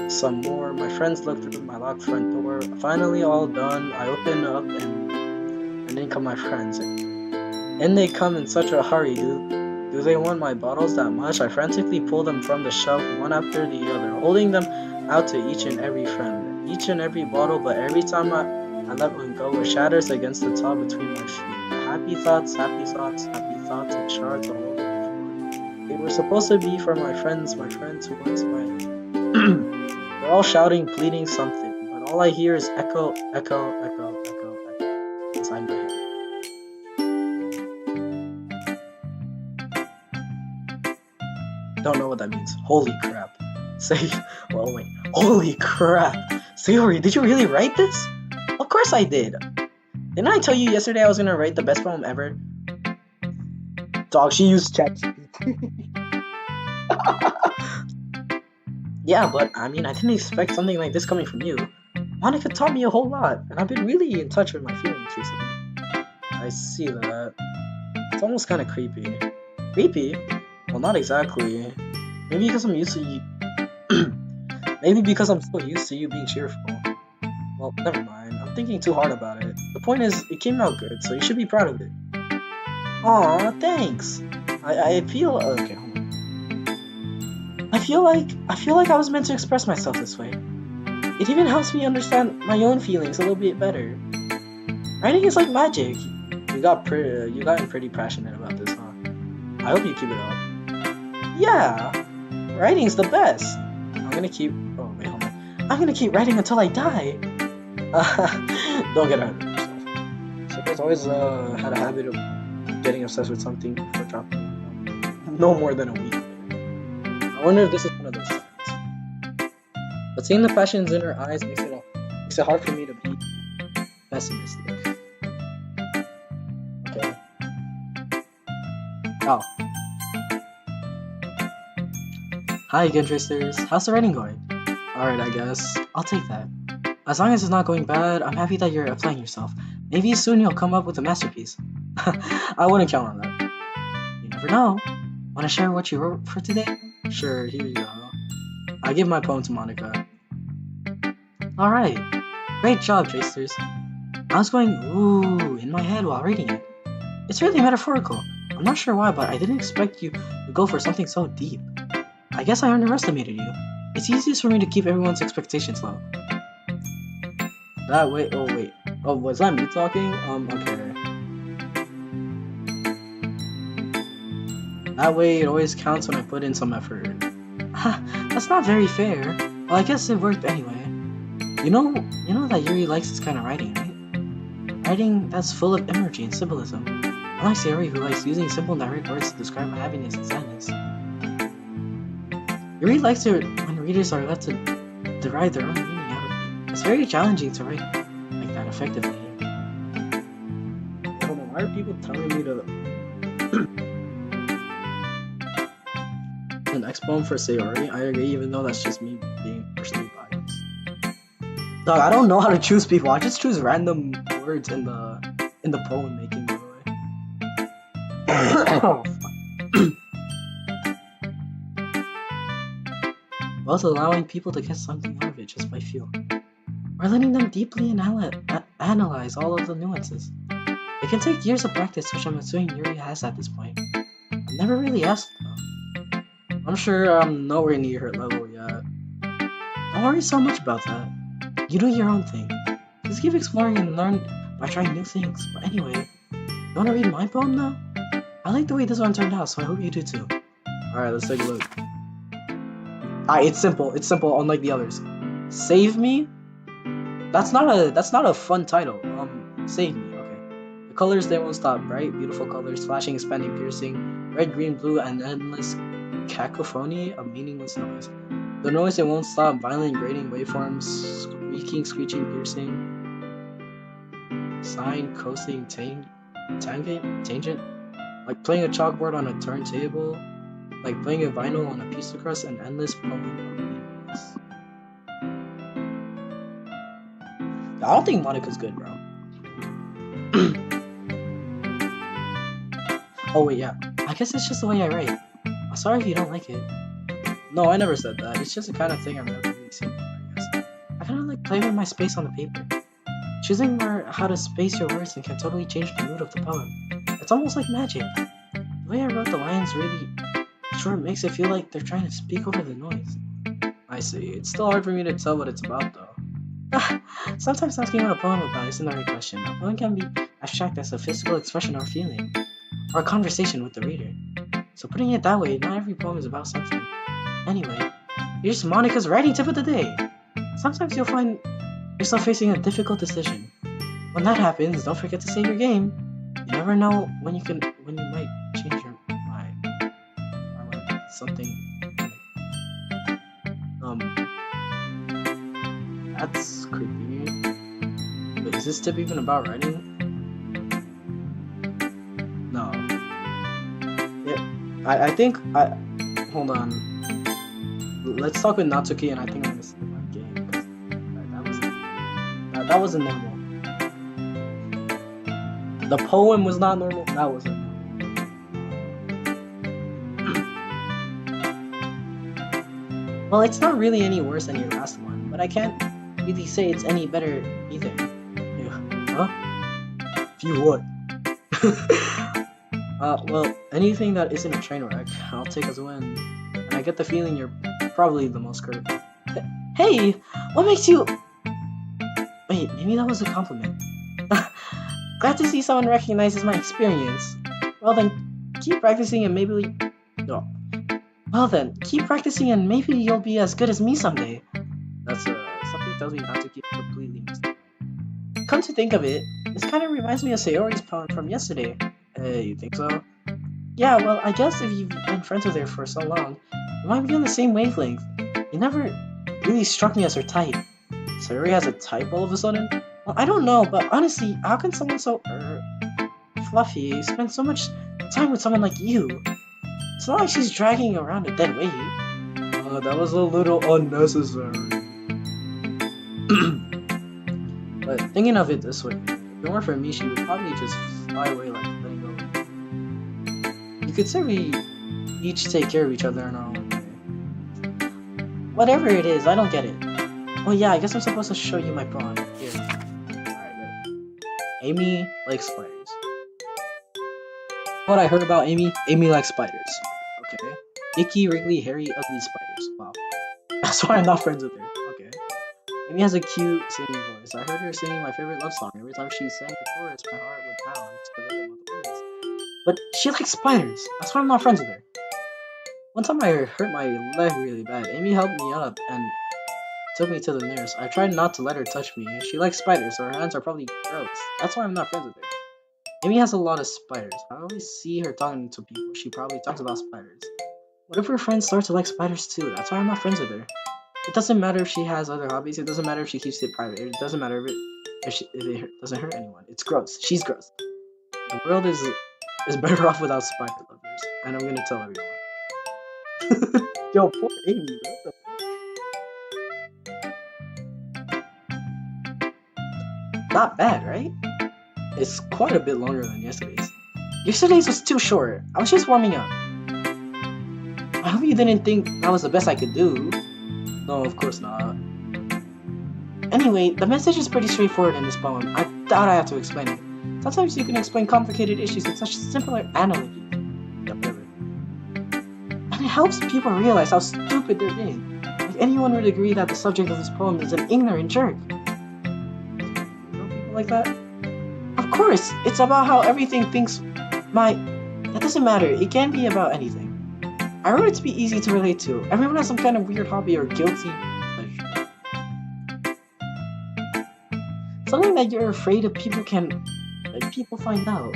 some more. My friends look through my locked front door. Finally, all done. I open up and in come my friends. And they come in such a hurry. Do they want my bottles that much? I frantically pull them from the shelf one after the other, holding them out to each and every friend, each and every bottle. But every time I let one go, it shatters against the top between my feet. Happy thoughts, happy thoughts, happy thoughts, and shards all over the floor. They were supposed to be for my friends who weren't smiling. They're all shouting, pleading something, but all I hear is echo, echo, echo, echo, echo inside my head. Don't know what that means. Holy crap. Wait. Holy crap. Sayori, did you really write this? Of course I did. Didn't I tell you yesterday I was gonna write the best poem ever? Dog, she used ChatGPT. Yeah, but I mean, I didn't expect something like this coming from you. Monica taught me a whole lot, and I've been really in touch with my feelings recently. I see that. It's almost kind of creepy. Creepy? Well, not exactly. Maybe because I'm used to you. Maybe because I'm so used to you being cheerful. Well, never mind. I'm thinking too hard about it. The point is, it came out good, so you should be proud of it. Aw, thanks. I feel okay. Hold on. I feel like I was meant to express myself this way. It even helps me understand my own feelings a little bit better. Writing is like magic. You gotten pretty passionate about this, huh? I hope you keep it up. Yeah, writing's the best. I'm gonna keep writing until I die. Don't get ahead of yourself. So I've always had a habit of getting obsessed with something before dropping no more than a week later. I wonder if this is one of those signs. But seeing the passions in her eyes makes it hard for me to be pessimistic. Okay. Oh. Hi again, Tracers. How's the writing going? Alright, I guess. I'll take that. As long as it's not going bad, I'm happy that you're applying yourself. Maybe soon you'll come up with a masterpiece. I wouldn't count on that. You never know. Want to share what you wrote for today? Sure, here you go. I give my poem to Monica. Alright. Great job, Tracers. I was going ooh in my head while reading it. It's really metaphorical. I'm not sure why, but I didn't expect you to go for something so deep. I guess I underestimated you. It's easiest for me to keep everyone's expectations low. Wait. Oh, was that me talking? Okay. That way it always counts when I put in some effort. That's not very fair. Well, I guess it worked anyway. You know that Yuri likes this kind of writing, right? Writing that's full of energy and symbolism. Unlike Sayori, who likes using simple direct words to describe happiness and sadness. Yuri likes it when readers are left to derive their own meaning out of it. It's very challenging to write like that effectively. Hold on, why are people telling me to... The next poem for Sayori, I agree, even though that's just me being personally biased. Dog, I don't know how to choose people. I just choose random words in the poem making, by the way. Oh, Both allowing people to get something out of it just by feel, or letting them deeply analyze all of the nuances. It can take years of practice, which I'm assuming Yuri has at this point. I've never really asked though. I'm sure I'm nowhere near her level yet. Don't worry so much about that. You do your own thing. Just keep exploring and learn by trying new things. But anyway, you wanna read my poem now? I like the way this one turned out, so I hope you do too. Alright, let's take a look. Alright, it's simple. It's simple, unlike the others. Save Me? That's not a fun title. Save Me, okay. The colors they won't stop. Bright, beautiful colors, flashing, expanding, piercing, red, green, blue, and endless cacophony of meaningless noise. The noise it won't stop, violent, grating waveforms, squeaking, screeching, piercing, sine, cosine, tangent, like playing a chalkboard on a turntable, like playing a vinyl on a piece of crust, an endless poem of meaningless. I don't think Monica's good, bro. Oh wait, yeah. I guess it's just the way I write. I'm sorry if you don't like it. No, I never said that. It's just the kind of thing I've never really seen before, I guess. I kind of like playing with my space on the paper. Choosing how to space your words and can totally change the mood of the poem. It's almost like magic. The way I wrote the lines really short makes it feel like they're trying to speak over the noise. I see. It's still hard for me to tell what it's about, though. Sometimes asking what a poem about isn't the right question. A poem can be abstract as a physical expression or feeling, or a conversation with the reader. So putting it that way, not every poem is about something. Anyway, here's Monica's writing tip of the day. Sometimes you'll find yourself facing a difficult decision. When that happens, don't forget to save your game. You never know when you might change your mind. Or when something that's creepy. Wait, is this tip even about writing? No. Yeah, I think hold on. Let's talk with Natsuki, and I think I'm gonna save my game because that wasn't normal. The poem was not normal. That wasn't normal. Well, it's not really any worse than your last one, but I can't really say it's any better either. Yeah. Huh? View what? Well, anything that isn't a train wreck, I'll take as a win. And I get the feeling you're probably the most critical. Hey! What makes you... Wait, maybe that was a compliment. Glad to see someone recognizes my experience. Well then, keep practicing and maybe... No. Well then, keep practicing and maybe you'll be as good as me someday. That's, something tells me not to keep completely mistaken. Come to think of it, this kind of reminds me of Sayori's poem from yesterday. You think so? Yeah, well, I guess if you've been friends with her for so long, you might be on the same wavelength. You never really struck me as her type. Sayori has a type all of a sudden? Well, I don't know, but honestly, how can someone so fluffy spend so much time with someone like you? It's not like she's dragging around a dead weight. That was a little unnecessary. But thinking of it this way, if it weren't for me, she would probably just fly away like letting go. You could say we each take care of each other in our own way. Whatever it is, I don't get it. Oh yeah, I guess I'm supposed to show you my poem. Here. Alright, ready. Amy likes spiders. What I heard about Amy? Amy likes spiders. Okay. Icky, wriggly, hairy, ugly spiders. Wow. That's why I'm not friends with her. Okay. Amy has a cute singing voice. I heard her singing my favorite love song. Every time she sang the chorus, my heart would pound to the rhythm of the words. But she likes spiders. That's why I'm not friends with her. One time I hurt my leg really bad. Amy helped me up and took me to the nurse. I tried not to let her touch me. She likes spiders, so her hands are probably gross. That's why I'm not friends with her. Amy has a lot of spiders. I always see her talking to people. She probably talks about spiders. What if her friends start to like spiders too? That's why I'm not friends with her. It doesn't matter if she has other hobbies. It doesn't matter if she keeps it private. It doesn't matter if it doesn't hurt anyone. It's gross. She's gross. The world is better off without spider lovers. And I'm gonna tell everyone. Yo, poor Amy, bro. What the fuck? Not bad, right? It's quite a bit longer than yesterday's. Yesterday's was too short. I was just warming up. I hope you didn't think that was the best I could do. No, of course not. Anyway, the message is pretty straightforward in this poem. I doubt I have to explain it. Sometimes you can explain complicated issues in such simpler analogies. And it helps people realize how stupid they're being. Like anyone would agree that the subject of this poem is an ignorant jerk. You know people like that? Of course, it's about how everything thinks that doesn't matter. It can be about anything. I wrote it to be easy to relate to. Everyone has some kind of weird hobby or guilty pleasure. Something that you're afraid of people find out.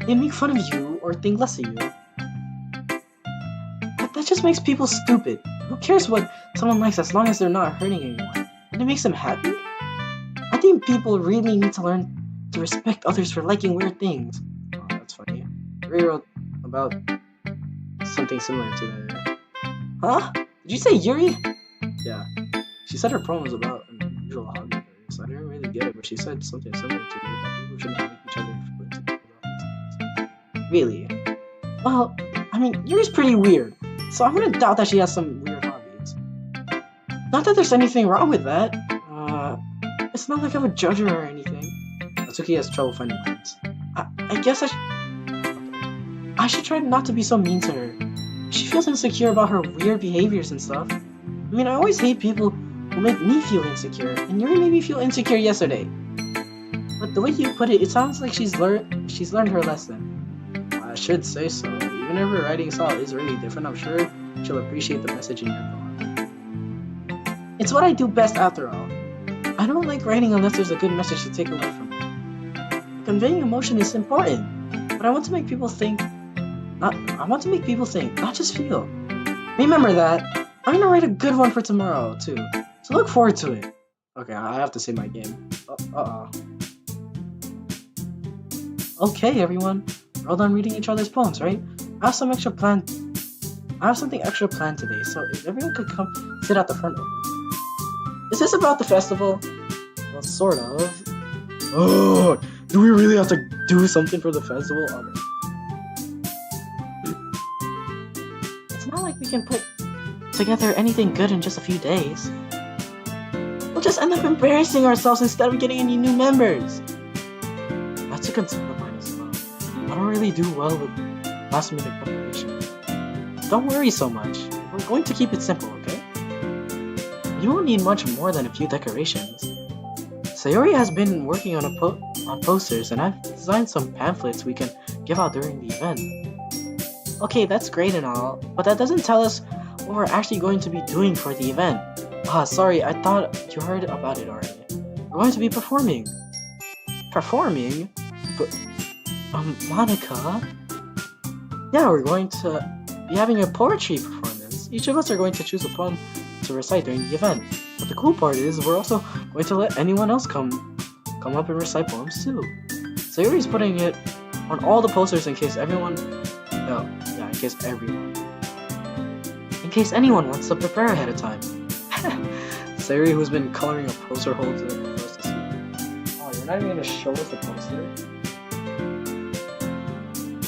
They make fun of you or think less of you. But that just makes people stupid. Who cares what someone likes as long as they're not hurting anyone? And it makes them happy? I think people really need to learn to respect others for liking weird things. Oh, that's funny. I wrote about something similar to that. Huh? Did you say Yuri? Yeah. She said her poem was about unusual hobby. So I didn't really get it, but she said something similar to me, that people shouldn't make each other feel insecure about these things. Really? Well, I mean, Yuri's pretty weird, so I'm gonna doubt that she has some weird hobbies. Not that there's anything wrong with that. It's not like I would judge her or anything. Natsuki has trouble finding words. I guess I should try not to be so mean to her. She feels insecure about her weird behaviors and stuff. I mean, I always hate people who make me feel insecure, and Yuri made me feel insecure yesterday. But the way you put it, it sounds like she's learned her lesson. I should say so. Even if her writing style is really different, I'm sure she'll appreciate the message in your poem. It's what I do best after all. I don't like writing unless there's a good message to take away from it. Conveying emotion is important, but I want to make people think, not just feel. Remember that. I'm gonna write a good one for tomorrow, too. So look forward to it. Okay, I have to save my game. Okay, everyone. We're all done reading each other's poems, right? I have something extra planned today, so if everyone could come sit at the front. Is this about the festival? Well, sort of. Oh, do we really have to do something for the festival? Okay. It's not like we can put together anything good in just a few days. We'll just end up embarrassing ourselves instead of getting any new members. That's a concern of mine as well. I don't really do well with last minute preparation. Don't worry so much. We're going to keep it simple, okay? You won't need much more than a few decorations. Sayori has been working on posters, and I've designed some pamphlets we can give out during the event. Okay, that's great and all, but that doesn't tell us what we're actually going to be doing for the event. Sorry, I thought you heard about it already. We're going to be performing. Performing? But, Monica? Yeah, we're going to be having a poetry performance. Each of us are going to choose a poem to recite during the event. But the cool part is we're also going to let anyone else come up and recite poems too. Sayori's putting it on all the posters in case everyone in case anyone wants to prepare ahead of time. Sayori, who's been coloring a poster, holds it for us to see. Oh, you're not even gonna show us the poster?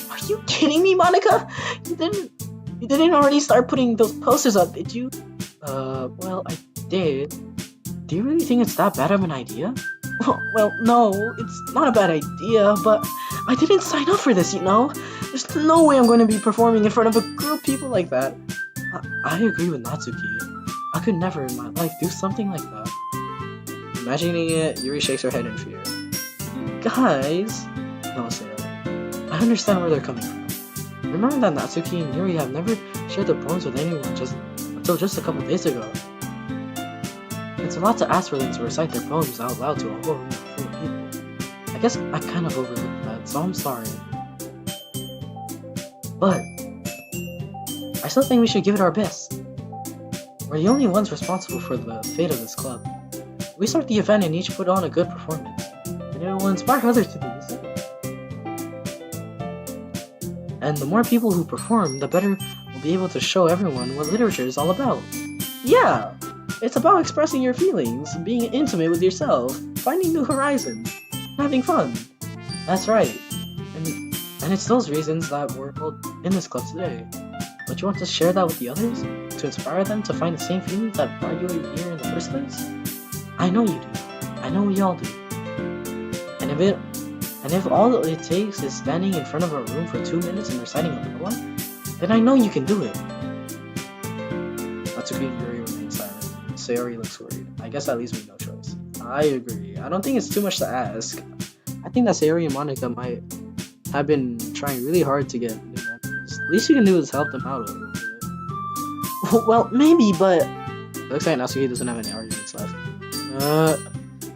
Are you kidding me, Monica? You didn't already start putting those posters up, did you? Well, I did. Do you really think it's that bad of an idea? Well, no, it's not a bad idea, but I didn't sign up for this, you know? There's no way I'm going to be performing in front of a group of people like that. I agree with Natsuki. I could never in my life do something like that. Imagining it, Yuri shakes her head in fear. Guys! No, Sayori. I understand where they're coming from. Remember that Natsuki and Yuri have never shared their poems with anyone until just a couple days ago. It's a lot to ask for them to recite their poems out loud to a whole room full of people. I guess I kind of overlooked that, so I'm sorry. But I still think we should give it our best. We're the only ones responsible for the fate of this club. We start the event and each put on a good performance, and it will inspire others to do the same. And the more people who perform, the better we'll be able to show everyone what literature is all about. Yeah! It's about expressing your feelings, being intimate with yourself, finding new horizons, having fun. That's right. And it's those reasons that we're all in this club today. Don't you want to share that with the others? To inspire them to find the same feelings that brought you here in the first place? I know you do. I know we all do. And if all it takes is standing in front of a room for 2 minutes and reciting a poem, then I know you can do it. Natsuki and Yuri remain silent. Sayori looks worried. I guess that leaves me no choice. I agree. I don't think it's too much to ask. I think that Sayori and Monica might have been trying really hard to get new members. The least you can do is help them out a little bit. Well, maybe, but... It looks like Natsuki doesn't have any arguments left.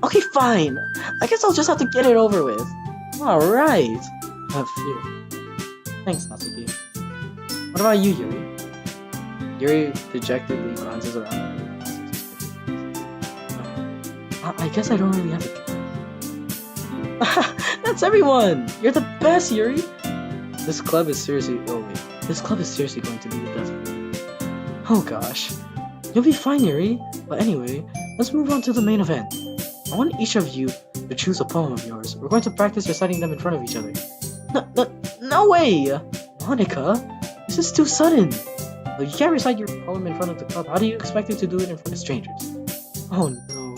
Okay, fine. I guess I'll just have to get it over with. Alright. Phew. Thanks, Natsuki. What about you, Yuri? Yuri dejectedly glances around. I guess I don't really have a... That's everyone! You're the best, Yuri! This club is seriously... Oh, wait. This club is seriously going to be the death of me. Oh, gosh. You'll be fine, Yuri. But anyway, let's move on to the main event. I want each of you to choose a poem of yours. We're going to practice reciting them in front of each other. No way! Monika, this is too sudden. If you can't recite your poem in front of the club, how do you expect you to do it in front of strangers? Oh no.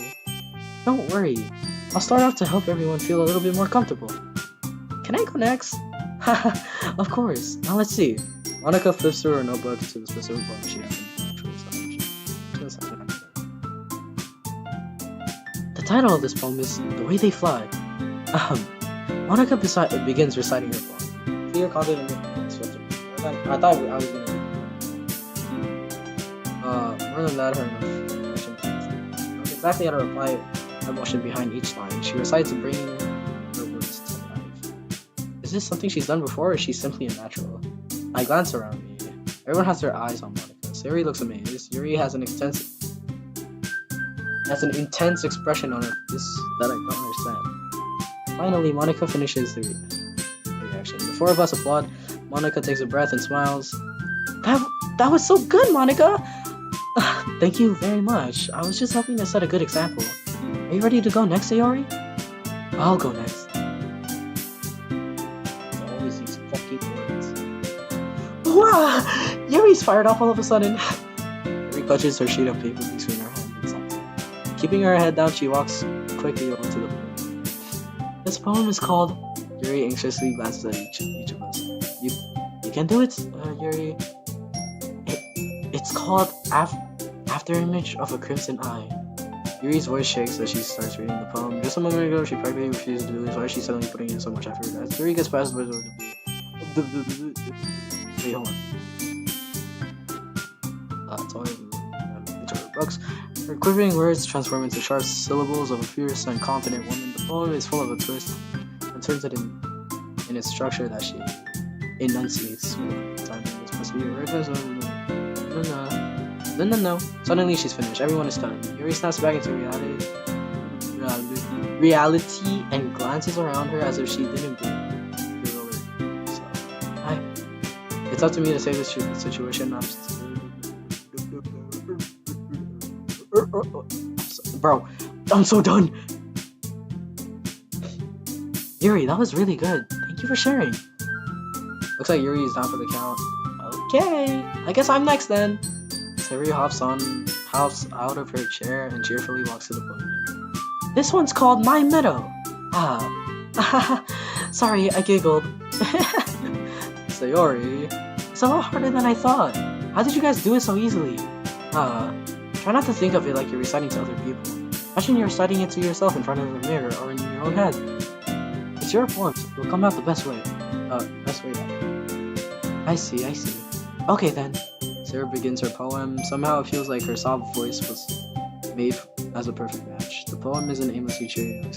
Don't worry. I'll start off to help everyone feel a little bit more comfortable. Can I go next? Haha, of course. Now let's see. Monika flips through her notebook to the specific poem she has in The title of this poem is The Way They Fly. Monika begins reciting her poem. Feel confident in sweater. I thought I was gonna read more than that, her emotion. Knows exactly how to reply emotion behind each line. She recites bringing her words to life. Is this something she's done before, or is she simply a natural? I glance around me. Everyone has their eyes on Monika. Sayori looks amazed. Yuri has an intense expression on her face that I don't understand. Finally, Monika finishes the reaction. The four of us applaud. Monika takes a breath and smiles. That was so good, Monika! Thank you very much. I was just hoping to set a good example. Are you ready to go next, Sayori? I'll go next. Always these fucking words. Wow! Yuri's fired off all of a sudden. Yuri clutches her sheet of paper between her hands and sighs. Keeping her head down, she walks quickly over to the poem. This poem is called... Yuri anxiously glances at each of us. You can do it, Yuri. It's called After Image of a Crimson Eye. Yuri's voice shakes as she starts reading the poem. Just a moment ago, she practically refused to do this. Why is she suddenly putting in so much effort? As Yuri gets past the wait, hold on. That's all into her books. Her quivering words transform into sharp syllables of a fierce and confident woman. The poem is full of a twist and turns it in its structure that she enunciates. This must be a reference. No. Suddenly she's finished. Everyone is stunned. Yuri snaps back into reality and glances around her as if she didn't feel over. So, it's up to me to save this situation. Bro, I'm so done. Yuri, that was really good. Thank you for sharing. Looks like Yuri is down for the count. Okay, I guess I'm next then. Sayori hops out of her chair and cheerfully walks to the podium. This one's called My Meadow. Sorry, I giggled. Sayori, it's a lot harder than I thought. How did you guys do it so easily? Try not to think of it like you're reciting to other people. Imagine you're reciting it to yourself in front of a mirror or in your own head. It's your poem, so it'll come out the best way. Best way ever. I see. Okay then. Sarah begins her poem. Somehow it feels like her soft voice was made as a perfect match. The poem isn't aimlessly cheery like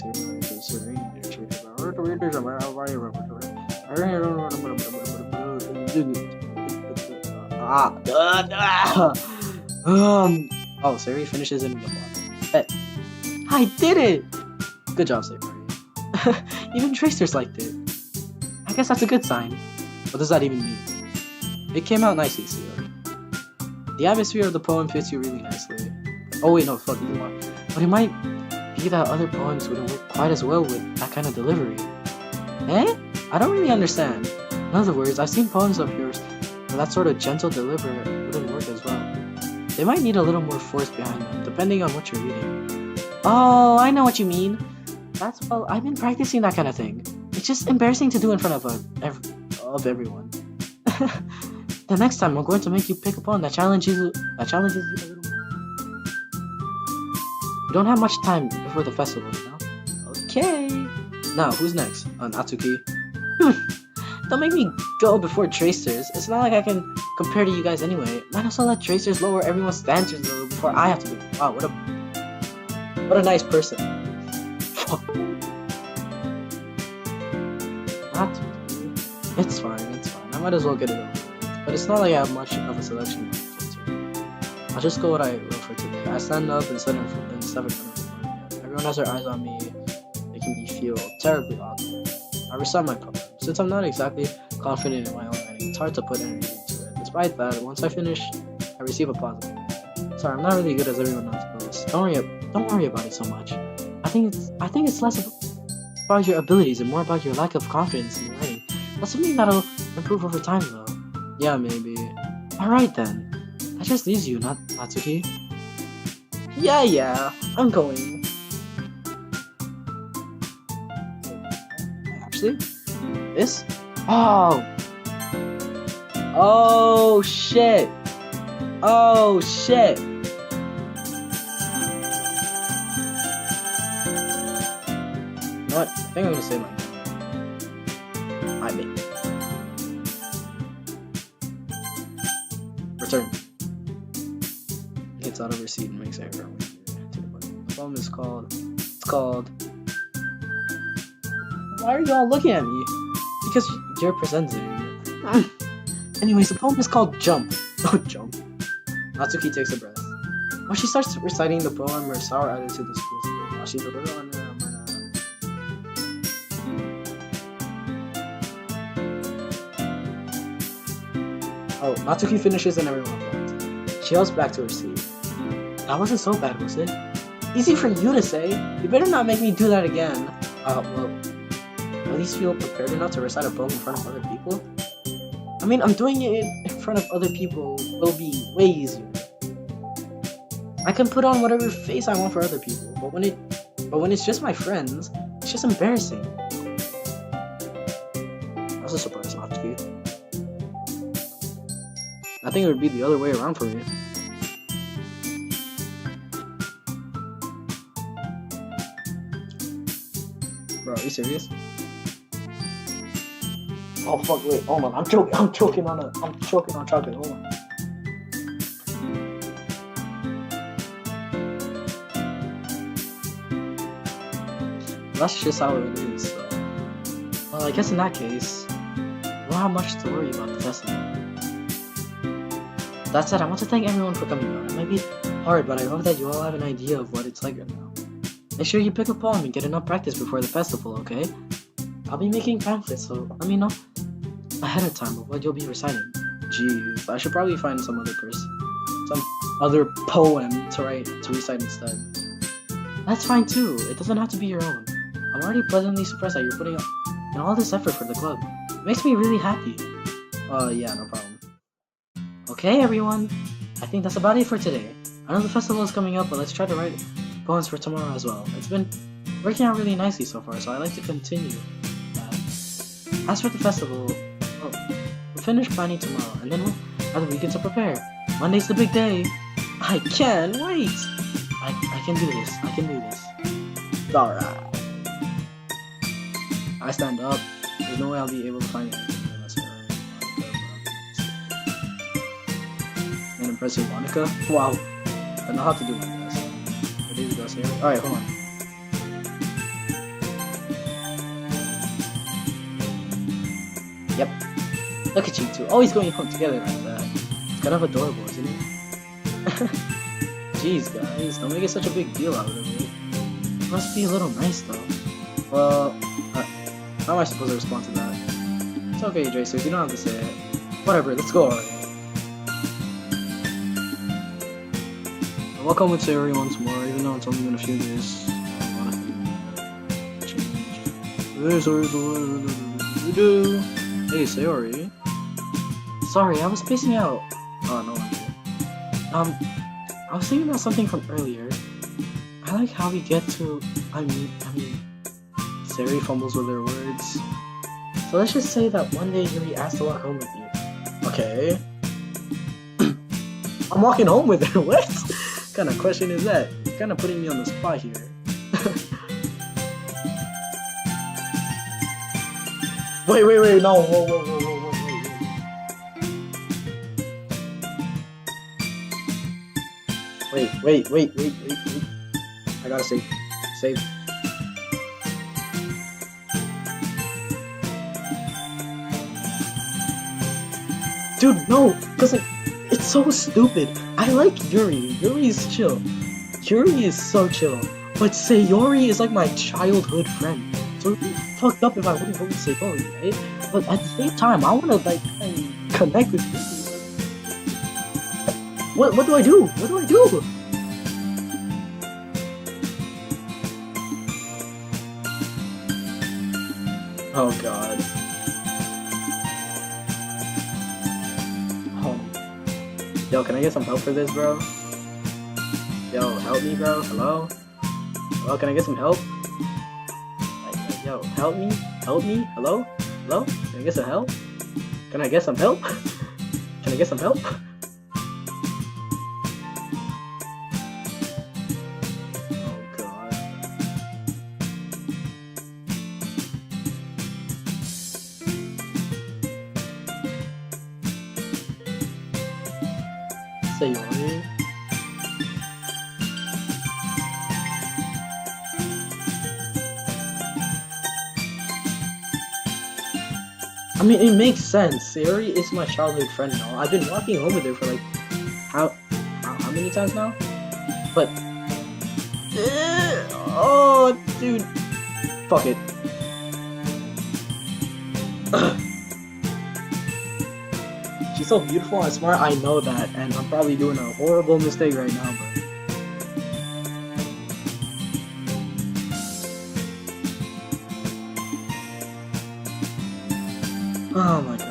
Oh, Sari finishes in the block. I did it! Good job, Sari. Even Tracers liked it. I guess that's a good sign. What does that even mean? It came out nicely, Sayori. The atmosphere of the poem fits you really nicely. Oh wait, no, fuck, you know what? But it might be that other poems wouldn't work quite as well with that kind of delivery. Eh? I don't really understand. In other words, I've seen poems of yours where that sort of gentle delivery wouldn't work as well. They might need a little more force behind them, depending on what you're reading. Oh, I know what you mean. Well, I've been practicing that kind of thing. It's just embarrassing to do in front of everyone. The next time, I'm going to make you pick a poem that challenges you a little more. We don't have much time before the festival, you know? Okay. Now, who's next? Natsuki. Don't make me go before Tracers. It's not like I can compared to you guys anyway. Might also let tracers lower everyone's standards a little before I have to do it. Wow, what a nice person. Not to do. It's fine. I might as well get it over with. But it's not like I have much of a selection. I'll just go what I wrote for today. I stand up and step in front of the board. Everyone has their eyes on me, making me feel terribly awkward. I recite my poem. Since I'm not exactly confident in my own writing, it's hard to put energy into it. Despite that, once I finish, I receive a positive. Sorry, I'm not really good as everyone else knows. Don't worry about it so much. I think it's less about your abilities and more about your lack of confidence in your writing. That's something that'll improve over time, though. Yeah, maybe. Alright then. That just leaves you, not Natsuki. Yeah, I'm going. Actually, this? Oh shit. You know what? I think I'm gonna say my name. I made. Return. Gets out of her seat and makes her way to the button. The poem is called. It's called. Why are y'all looking at me? Because you're presenting. Anyways, the poem is called Jump. Oh, Jump. Natsuki takes a breath. When she starts reciting the poem, her sour attitude is clear. While she's a little under her Oh, Natsuki finishes and everyone applauds. She yells back to her seat. That wasn't so bad, was it? Easy for you to say. You better not make me do that again. Well, at least feel prepared enough to recite a poem in front of other people? I mean, I'm doing it in front of other people will be way easier. I can put on whatever face I want for other people, but when it's just my friends, it's just embarrassing. That's a surprise, Natsuki. I think it would be the other way around for me. Bro, are you serious? Oh fuck, wait, hold on, I'm choking on chocolate, hold on. That's just how it is, so. Well, I guess in that case, you don't have much to worry about the festival. That said, I want to thank everyone for coming out. It might be hard, but I hope that you all have an idea of what it's like right now. Make sure you pick a poem and get enough practice before the festival, okay? I'll be making pamphlets, so let me know ahead of time of what you'll be reciting. Jeez, I should probably find some other poem to recite instead. That's fine too, it doesn't have to be your own. I'm already pleasantly surprised that you're putting in all this effort for the club. It makes me really happy. Yeah, no problem. Okay, everyone. I think that's about it for today. I know the festival is coming up, but let's try to write poems for tomorrow as well. It's been working out really nicely so far, so I'd like to continue that. As for the festival, well, we'll finish planning tomorrow, and then we'll have the weekend to prepare. Monday's the big day. I can't wait. I can do this. Alright. I stand up. There's no way I'll be able to find anything unless an impressive Monica. Wow. I know how to do my best. Here we go, here. Alright, hold on. Yep. Look at you two, always going home together like that. It's kind of adorable, isn't it? Jeez, guys, don't make it such a big deal out of it. It must be a little nice, though. Well, how am I supposed to respond to that? It's okay, Dracers, you don't have to say it. Whatever, let's go already. Welcome to everyone tomorrow, even though it's only been a few days. Hey, Sayori. Sorry, I was spacing out. Oh, no one. I was thinking about something from earlier. I like how we get to. I mean, Sayori fumbles with her words. So let's just say that one day Yuri asked to walk home with you. Okay. I'm walking home with her. What? What kind of question is that? You're kind of putting me on the spot here. Wait, no, whoa. Wait. I gotta save. Save. Dude, no! Cause like, it's so stupid. I like Yuri. Yuri is chill. Yuri is so chill. But Sayori is like my childhood friend. So it'd be fucked up if I wouldn't go with Sayori, right? But at the same time, I wanna like connect with Yuri. What do I do? What do I do? Oh god. Yo, can I get some help for this, bro? Yo, help me, bro. Hello? Hello, can I get some help? Like, yo, help me? Help me? Hello? Hello? Can I get some help? Can I get some help? Can I get some help? Oh god. Sayori? I mean, it makes sense. Sayori is my childhood friend now. I've been walking home with her for like how many times now? But oh, dude, fuck it. She's so beautiful and smart. I know that, and I'm probably doing a horrible mistake right now. But oh my god.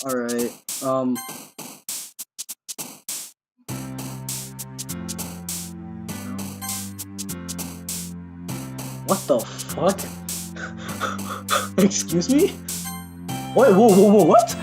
Alright, what the fuck? Excuse me? Whoa, what?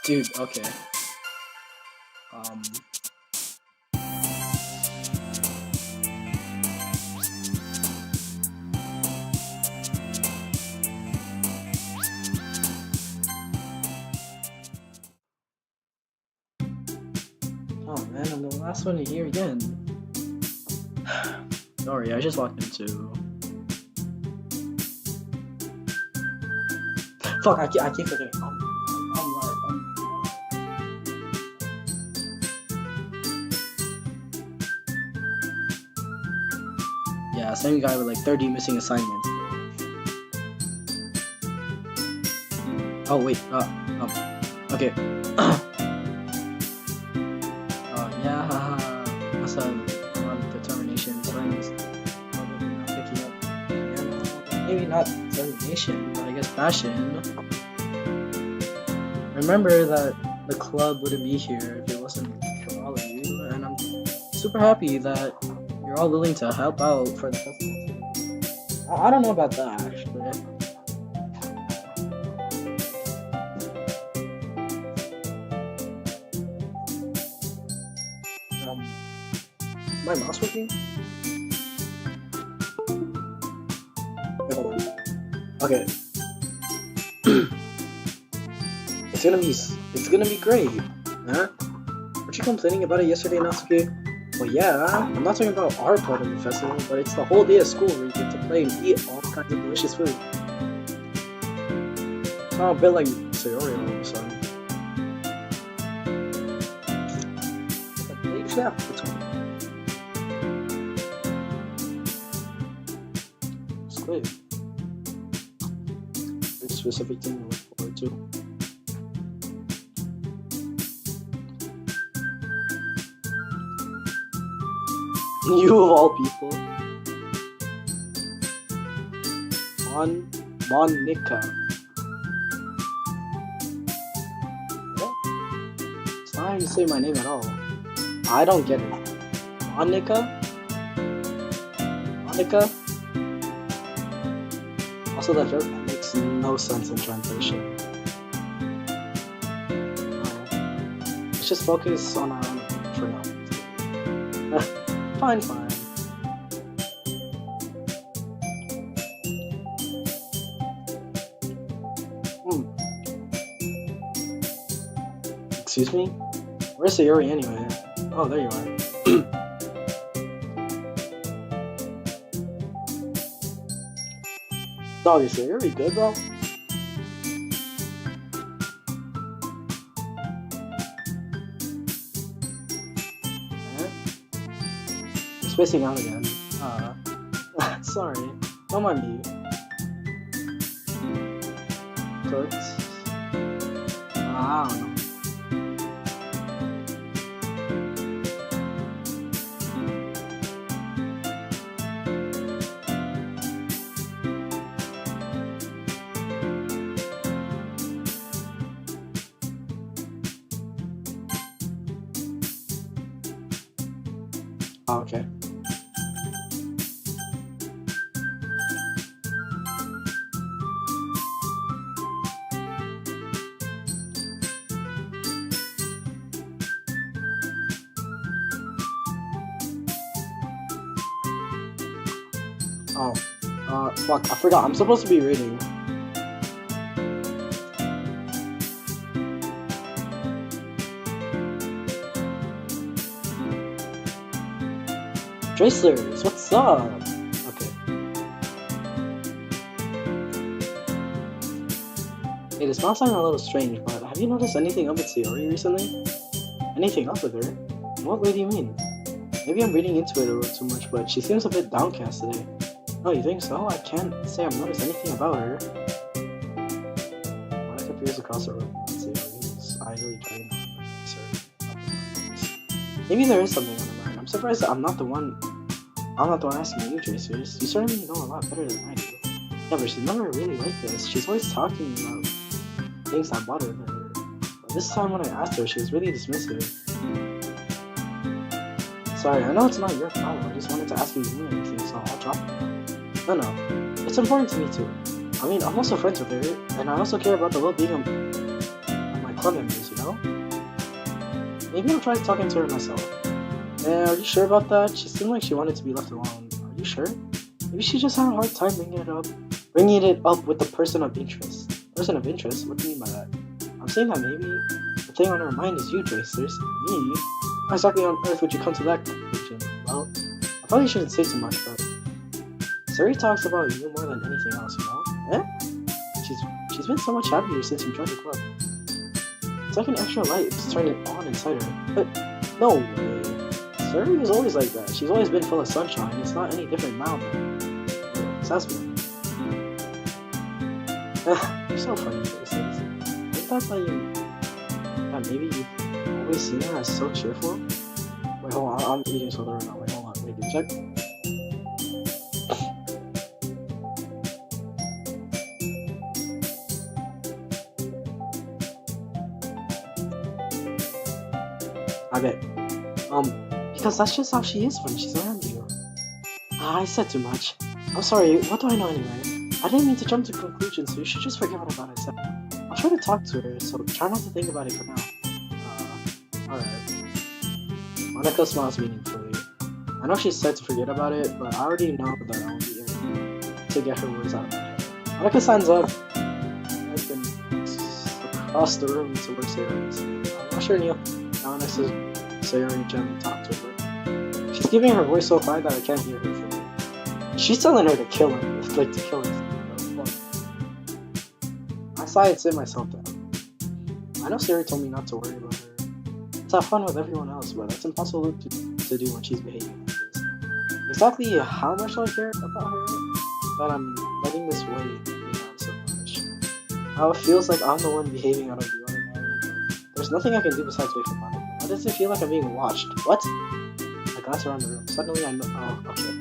Dude, okay. Oh man, I'm the last one to hear again. Sorry, I just walked into... Fuck, I keep forgetting. I'm live. Yeah, same guy with like 30 missing assignments. Oh wait, okay. Yeah, that's a lot of determination. Friends probably not picking up. Yeah, maybe not determination, but I guess passion. Remember that the club wouldn't be here if it wasn't for all of you, and I'm super happy that you're all willing to help out for the festival. I don't know about that actually. Is my mouse working? Wait, hold on. Okay. It's gonna be great, huh? Weren't you complaining about it yesterday, Natsuki? Well, yeah, I'm not talking about our part of the festival, but it's the whole day of school where you get to play and eat all kinds of delicious food. Oh, a bit like Sayori all of a sudden. Yeah, it's one. It's great. Very specific thing to look forward to. You of all people. Monica. What? It's not how you say my name at all. I don't get it. Monica? Monica? Also, that joke makes no sense in translation. Let's just focus on our own for now. Fine. Excuse me? Where's Sayori anyway? Oh, there you are. Doggy, Sayori good, bro? Spacing out again. Sorry. Don't mind me. Cooks. I don't know. Oh, okay. Oh, fuck, I forgot. I'm supposed to be reading. Tracelers, what's up? Okay. Hey, this might sound a little strange, but have you noticed anything up with Sayori recently? Anything up with her? In what way do you mean? Maybe I'm reading into it a little too much, but she seems a bit downcast today. Oh, you think so? I can't say I've noticed anything about her. Monica peers across the room and Sayori's idly trying to maybe there is something on her mind. I'm surprised that I'm not the one asking you, Tracers. You certainly know a lot better than I do. Yeah, but she's never really like this. She's always talking about things that bother her. But this time when I asked her, she was really dismissive. Sorry, I know it's not your problem. I just wanted to ask you if you knew anything, so I'll drop it. No, it's important to me too. I mean, I'm also friends with her, and I also care about the well-being of my club members, you know? Maybe I'll try talking to her myself. Yeah, are you sure about that? She seemed like she wanted to be left alone. Are you sure? Maybe she just had a hard time bringing it up with the person of interest. Person of interest? What do you mean by that? I'm saying that maybe the thing on her mind is you, Tracers. Me? How exactly on earth would you come to that conclusion? Well, I probably shouldn't say too much, but Suri talks about you more than anything else, you know? Eh? She's been so much happier since you joined the club. It's like an extra light is turning on inside her. But no way. Suri was always like that. She's always been full of sunshine. It's not any different now, but it's has been. You're so funny, Faces. I thought that maybe you've always seen her as so cheerful. Wait, hold on. I'm eating soda right now. Wait, hold on. Wait, did you check? Okay. Because that's just how she is when she's around you. I said too much. I'm sorry, what do I know anyway? I didn't mean to jump to conclusions, so you should just forget what I said. I'll try to talk to her, so try not to think about it for now. Alright. Monica smiles meaningfully. I know she said to forget about it, but I already know that I won't be able to get her words out of my head. Monica signs up and across the room to where Sayori is. I'm not sure Neil now next to Sayori gently talk to her. She's giving her voice so quiet that I can't hear her from her. She's telling her to kill him, like to kill him. I sigh and sit myself down. I know Sayori told me not to worry about her. have fun with everyone else, but that's impossible to do when she's behaving like this. Exactly how much I care about her, but I'm letting this weigh me down so much. How it feels like I'm the one behaving out of the ordinary, but there's nothing I can do besides wait for Monica. Why does it feel like I'm being watched? What? I glance around the room. Suddenly I know. Oh, okay.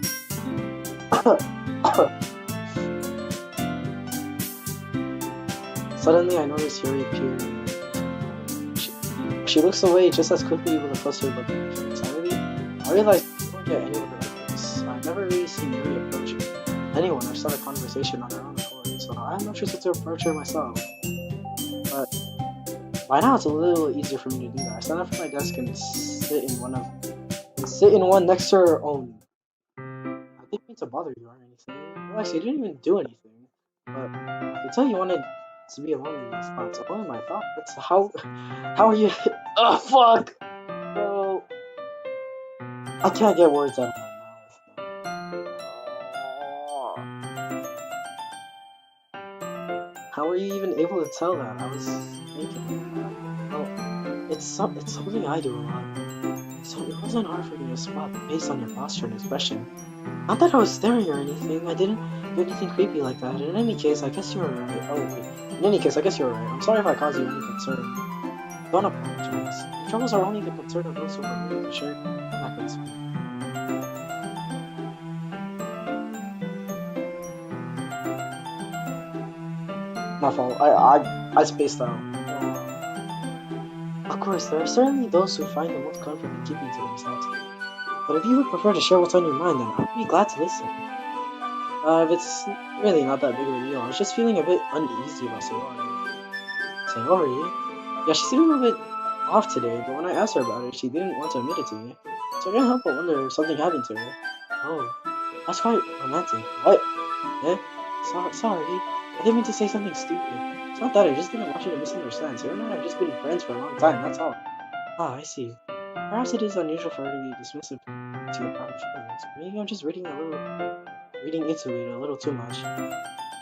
Suddenly I notice Yuri peering. She looks away just as quickly with a closer look at me. Insanity? I realize I don't get any of it like this. I've never really seen Yuri approach anyone or start a conversation on her own accord, so I have no choice but to approach her myself. But by now it's a little easier for me to do that. I stand up from my desk and sit in one next to her own. I didn't mean to bother you or anything. Relax, you didn't even do anything. But I could tell you wanted to be alone in these thoughts. What am I thoughts? How are you? Oh fuck, bro! I can't get words out of my mouth. How are you even able to tell that? I was thinking. Well, it's something I do a lot. So it wasn't hard for me to spot based on your posture and expression. Not that I was staring or anything. I didn't do anything creepy like that. In any case, I guess you were right. Oh wait. In any case, I guess you were right. I'm sorry if I caused you any concern. Don't apologize. Your troubles are only the concern of those who are willing to share happens. My fault. I spaced out. Of course, there are certainly those who find the most comfort in keeping to themselves. But if you would prefer to share what's on your mind, then I'd be glad to listen. If it's really not that big of a deal, I was just feeling a bit uneasy about Sayori. Sayori? Yeah, she seemed a little bit off today, but when I asked her about it, she didn't want to admit it to me. So I can't help but wonder if something happened to her. Oh, that's quite romantic. What? Eh? Sorry. I didn't mean to say something stupid. It's not that, I just didn't want you to misunderstand. Sarah and I have just been friends for a long time, that's all. Ah, I see. Perhaps it is unusual for her to be dismissive to your private feelings. Maybe I'm just reading into it a little too much.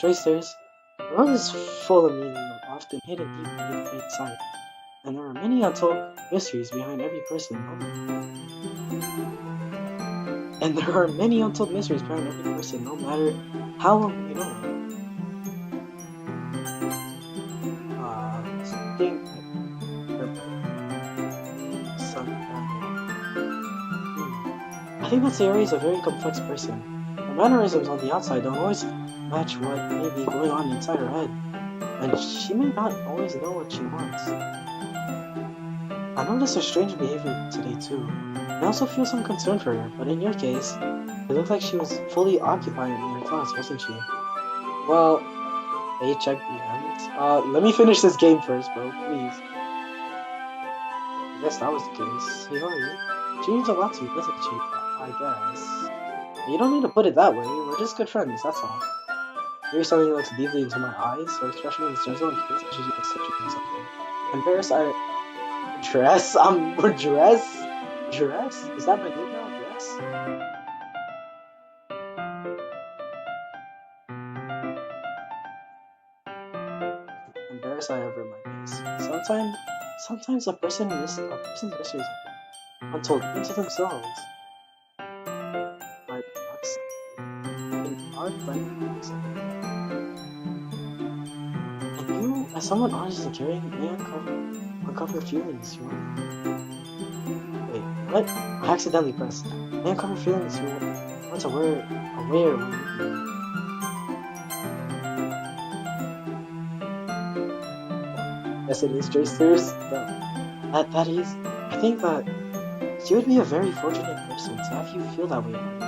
Joyce says, the world is full of meaning, often hidden deep beneath plain sight. And there are many untold mysteries behind every person. No matter how long we know. I think that Sayori is a very complex person. Her mannerisms on the outside don't always match what may be going on inside her head, and she may not always know what she wants. I noticed her strange behavior today too, and I also feel some concern for her, but in your case, it looked like she was fully occupied in her thoughts, wasn't she? Well, they checked the ends. Let me finish this game first, bro, please. I guess that was the case. Sayori, she means a lot to you, doesn't she? I guess. You don't need to put it that way, we're just good friends, that's all. Yuri suddenly looks deeply into my eyes, her expression is gentle and curious, and she looks searching something. Embarrassed, dress? Dress? Is that my name now? Dress? Embarrassed, I aver my gaze. Sometimes a person's mysteries are untold even to themselves. My box in our friend. And you, as someone honest and caring, may uncover feelings you want. Wait, what? I accidentally pressed. May uncover feelings you want to aware when Yes, it is, Tracers. That is. I think that you would be a very fortunate person to have you feel that way about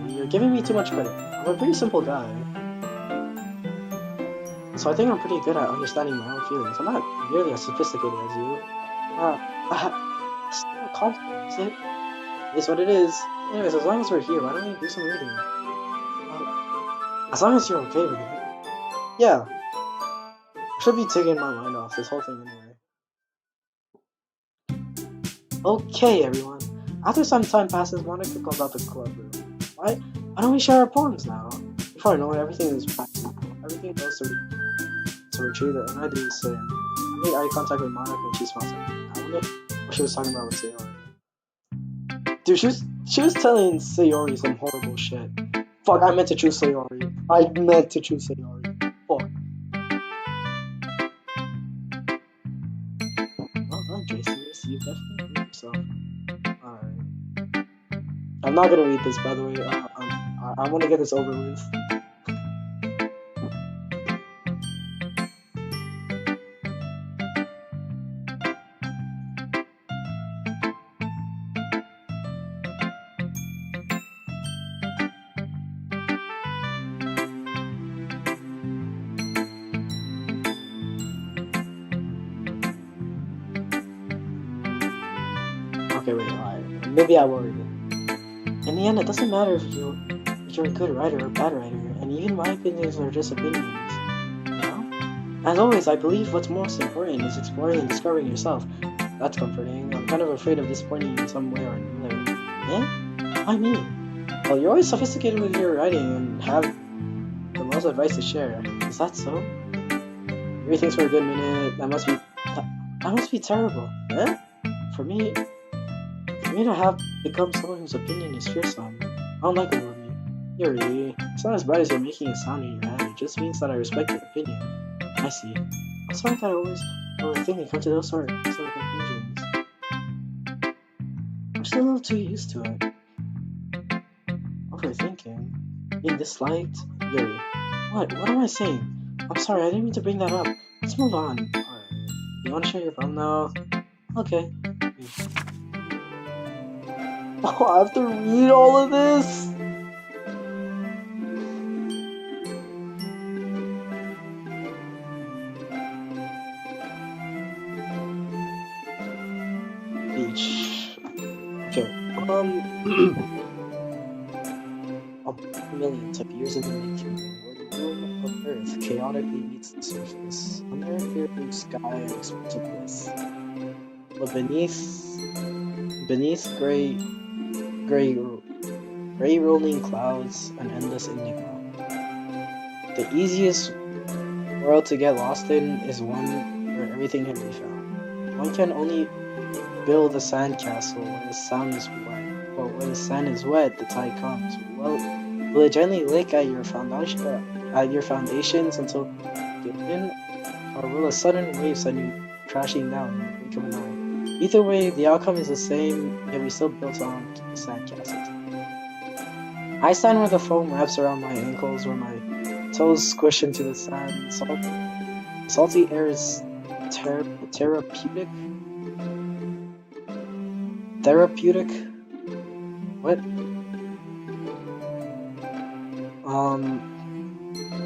me. You're giving me too much credit. I'm a pretty simple guy. So I think I'm pretty good at understanding my own feelings. I'm not nearly as sophisticated as you. It's not a compliment, is it? It is what it is. Anyways, as long as we're here, why don't we do some reading? As long as you're okay with it. Yeah. I should be taking my mind off this whole thing anyway. Okay, everyone. After some time passes, Monica comes out the club room. Why don't we share our poems now? Before I know it, everything goes to retrieve it, and I do the same. I make eye contact with Monica and she smiles at me. I Oh, she was talking about with Sayori. Dude, she was telling Sayori some horrible shit. Fuck, I meant to choose Sayori. I meant to choose Sayori. Fuck. Well done, Jason. You definitely improved yourself. Alright. I'm not gonna read this, by the way. I want to get this over with. Okay, wait, alright. Maybe I will read it. In the end, it doesn't matter if you're a good writer or a bad writer, and even my opinions are just opinions. You know? As always, I believe what's most important is exploring and discovering yourself. That's comforting. I'm kind of afraid of disappointing you in some way or another. Eh? Why me? Well, you're always sophisticated with your writing and have the most advice to share. Is that so? Everything's for a good minute. That must be terrible. Eh? For me to have become someone whose opinion is fearsome. I don't like it, Ruby. Yuri, it's not as bad as you're making it sound in your head. It just means that I respect your opinion. I see. I'm sorry that I always overthink and come to those sort of conclusions. I'm just a little too used to it. Overthinking? Being disliked? Yuri. What am I saying? I'm sorry, I didn't mean to bring that up. Let's move on. Alright. You wanna share your phone now? Okay. Oh, I have to read all of this? Beach. Okay, millions of years in the making, where the world of Earth chaotically meets the surface. On Earth, clear blue sky and expansive bliss. But beneath gray rolling clouds, an endless enigma. The easiest world to get lost in is one where everything can be found. One can only build a sandcastle when the sand is wet, but when the sand is wet, the tide comes. Well, will it gently lick at your foundations until given, or will a sudden wave send you crashing down in the blink of an eye? Either way, the outcome is the same, yet we still built on the sandcastle. I stand where the foam wraps around my ankles, where my toes squish into the sand. Salty air is therapeutic. Therapeutic? What?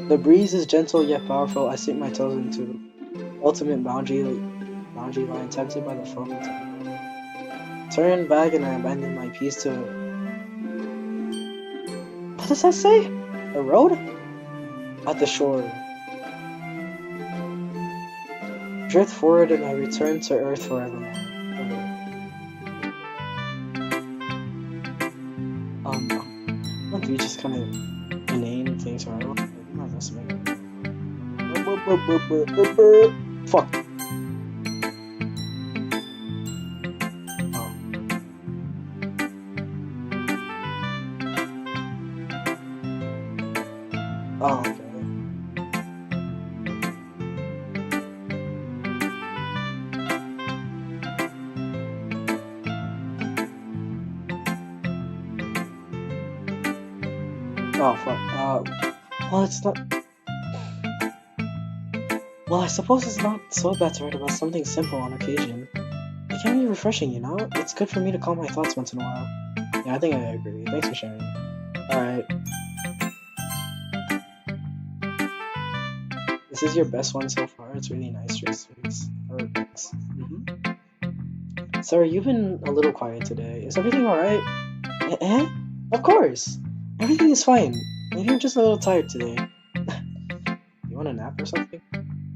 The breeze is gentle yet powerful. I sink my toes into ultimate boundary line, tempted by the foam. Turn back and I abandon my piece to... What does that say? A road? At the shore. Drift forward and I return to Earth forevermore. We just kind of inane things are not listening. Fuck. Oh, okay. Oh, fuck. Well, it's not... Well, I suppose it's not so bad to write about something simple on occasion. It can be refreshing, you know? It's good for me to calm my thoughts once in a while. Yeah, I think I agree. Thanks for sharing. Alright. This is your best one so far. It's really nice, Trace. Or thanks. Sarah, you've been a little quiet today. Is everything alright? Eh? Of course! Everything is fine. Maybe I'm just a little tired today. You want a nap or something?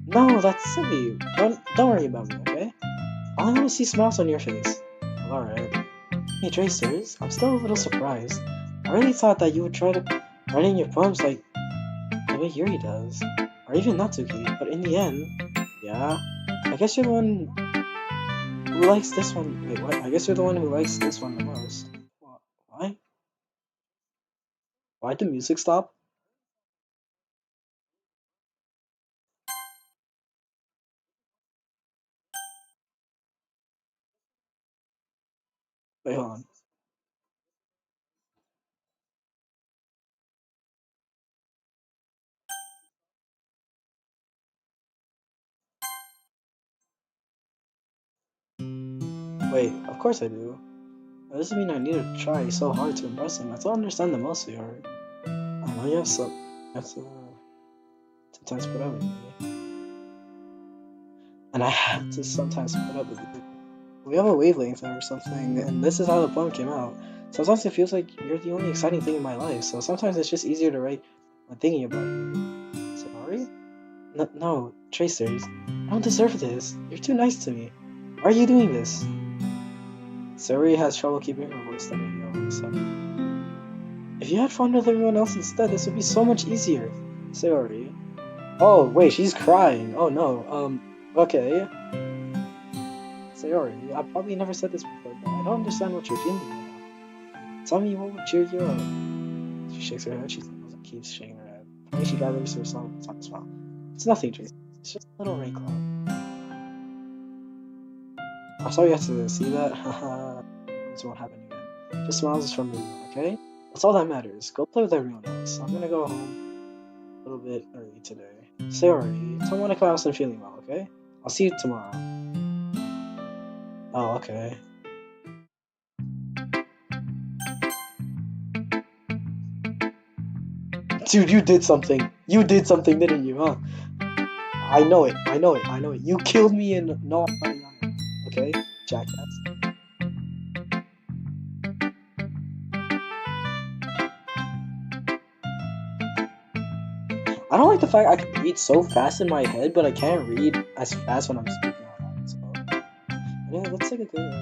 No, that's silly. Don't worry about me, okay? All I want to see smiles on your face. Well, alright. Hey, Tracers, I'm still a little surprised. I really thought that you would try to write in your poems like the way Yuri does. Or even Natsuki, but in the end, yeah, I guess you're the one who Who likes this one? Wait, what? I guess you're the one who likes this one the most. Why? Why'd the music stop? Wait, hold on. Wait, of course I do. That doesn't mean I need to try so hard to impress him. I still understand that most of you are. I know you have to sometimes put up with me. And I have to sometimes put up with you. We have a wavelength or something, and this is how the poem came out. Sometimes it feels like you're the only exciting thing in my life, so sometimes it's just easier to write when thinking about you. Sorry? No, Tracers. I don't deserve this. You're too nice to me. Why are you doing this? Sayori has trouble keeping her voice steady all of a sudden. If you had fun with everyone else instead, this would be so much easier. Sayori. Oh, wait, she's crying. Oh no, okay. Sayori, I've probably never said this before, but I don't understand what you're feeling right now. Tell me what would cheer you up. She shakes her head, she keeps shaking her head. Finally, she gathers herself and talks smile. It's nothing, Tracy. It's just a little rain cloud. I'm sorry you have to see that. Haha. This won't happen again. Just smiles from me, okay? That's all that matters. Go play with everyone else. I'm gonna go home a little bit early today. Sayori, tell Monica I wasn't feeling well, okay? I'll see you tomorrow. Oh, okay. Dude, you did something. You did something, didn't you, huh? I know it. I know it. I know it. You killed me in no. Okay, jackass. I don't like the fact I can read so fast in my head, but I can't read as fast when I'm speaking out loud. So yeah, that's like a good.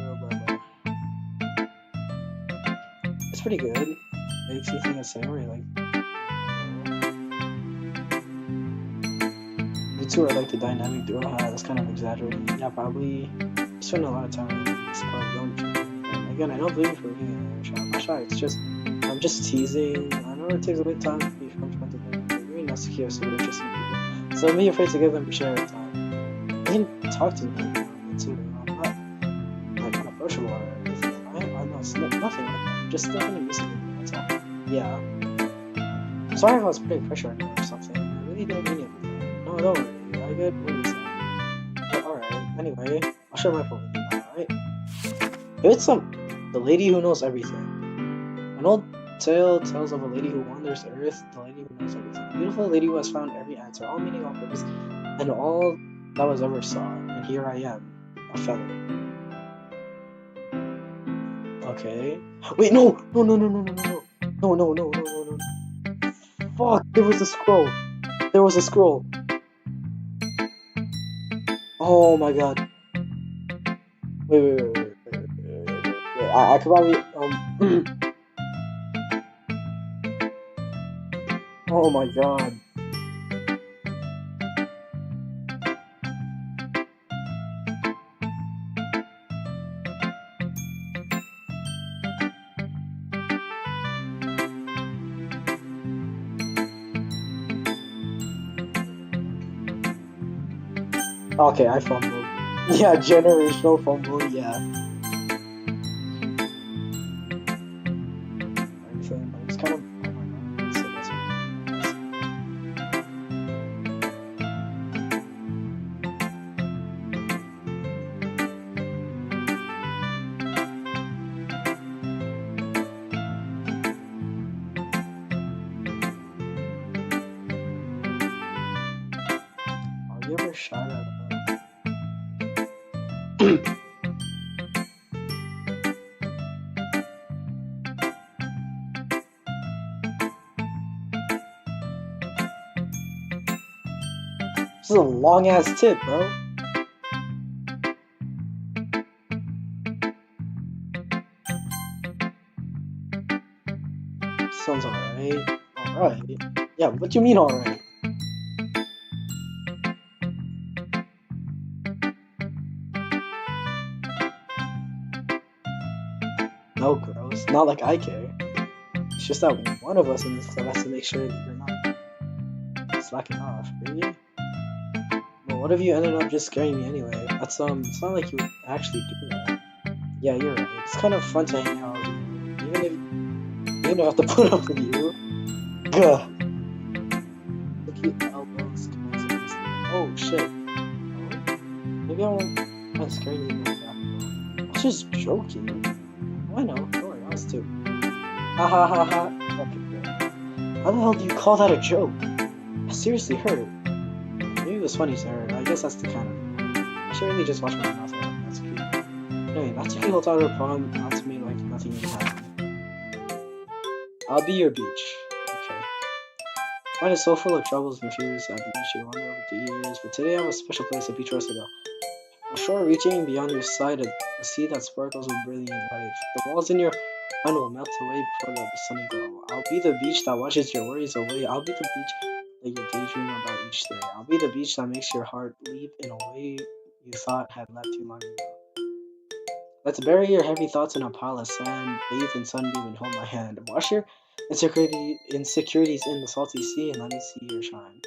It's pretty good. Makes me think of Samurai. Like you two are like the dynamic duo. That's kind of exaggerating. Yeah, probably. Spend a lot of time in this club, don't you? And again, I don't blame you for being shy. I'm not shy. It's just I'm just teasing. I know it takes a bit of time to be from front to them. You're really not secure, so we're interesting people. So don't be afraid to give them a share of time. You can talk to me too. I'm not like unapproachable or anything. I know it's nothing like that. Just definitely music. That's all. Yeah. I'm sorry if I was putting pressure on you or something. I really didn't mean it. No, don't worry. I get what you're saying. But alright. Anyway, I'll share my phone with you now, alright? It's the lady who knows everything. An old tale tells of a lady who wanders the earth, the lady who knows everything. A beautiful lady who has found every answer, all meaning, all purpose, and all that was ever saw. And here I am, a feather. Okay. Wait, no! No, no, no, no, no, no, no, no, no, no, no, no, no. Fuck, there was a scroll. There was a scroll. Oh my god. Wait. I could probably, oh my god. Okay, I fumbled. Yeah, generational fumble, yeah. It's kind of. Are you ever shot at This is a long ass tip, bro. Sounds alright. Alright. Yeah, what do you mean alright? No, gross. Not like I care. It's just that one of us in this club has to make sure that you're not slacking off, baby. Well, what if you ended up just scaring me anyway? That's it's not like you would actually do that. Yeah, you're right. It's kind of fun to hang out with you, even if I have to put up with you. Gah. Look at elbows. Oh shit. Oh, maybe I won't scare you like that. I was just joking. I know. Don't worry, I was too. Ha ha ha ha. Okay, good. How the hell do you call that a joke? I seriously hurt. Maybe it was funny to her. I guess that's the kind of. I should really just watch my mouth. That's cute. Anyway, Natsuki holds out her palm onto me like nothing even happened. I'll be your beach. Okay. Mine is so full of troubles and fears at the beach you wander over the years, but today I have a special place, a beach for us to go. A shore reaching beyond your sight, a sea that sparkles with brilliant light. The walls in your mind will melt away before the sunny glow. I'll be the beach that washes your worries away. I'll be the beach that you daydream about each day. I'll be the beach that makes your heart leap in a way you thought had left you long ago. Let's bury your heavy thoughts in a pile of sand, bathe in sunbeam and hold my hand. Wash your insecurities in the salty sea and let me see your shine.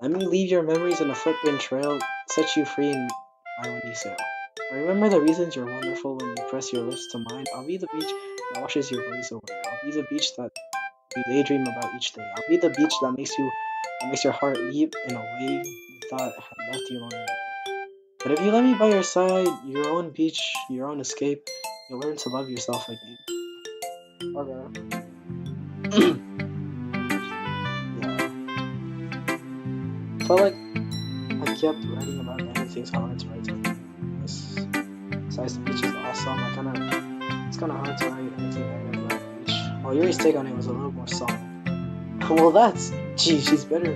Let me leave your memories in a footprint trail, set you free in my windy sail. I remember the reasons you're wonderful when you press your lips to mine. I'll be the beach that washes your worries away. I'll be the beach that you daydream about each day. I'll be the beach that makes your heart leap in a way you thought had left you long ago. But if you let me by your side, your own beach, your own escape, you'll learn to love yourself again. Okay. Yeah. Felt like I kept writing about many things I wanted to write to. Besides the beach is awesome, it's kinda hard to write anything negative about the beach. Well, Yuri's take on it was a little more solid. Well, she's better.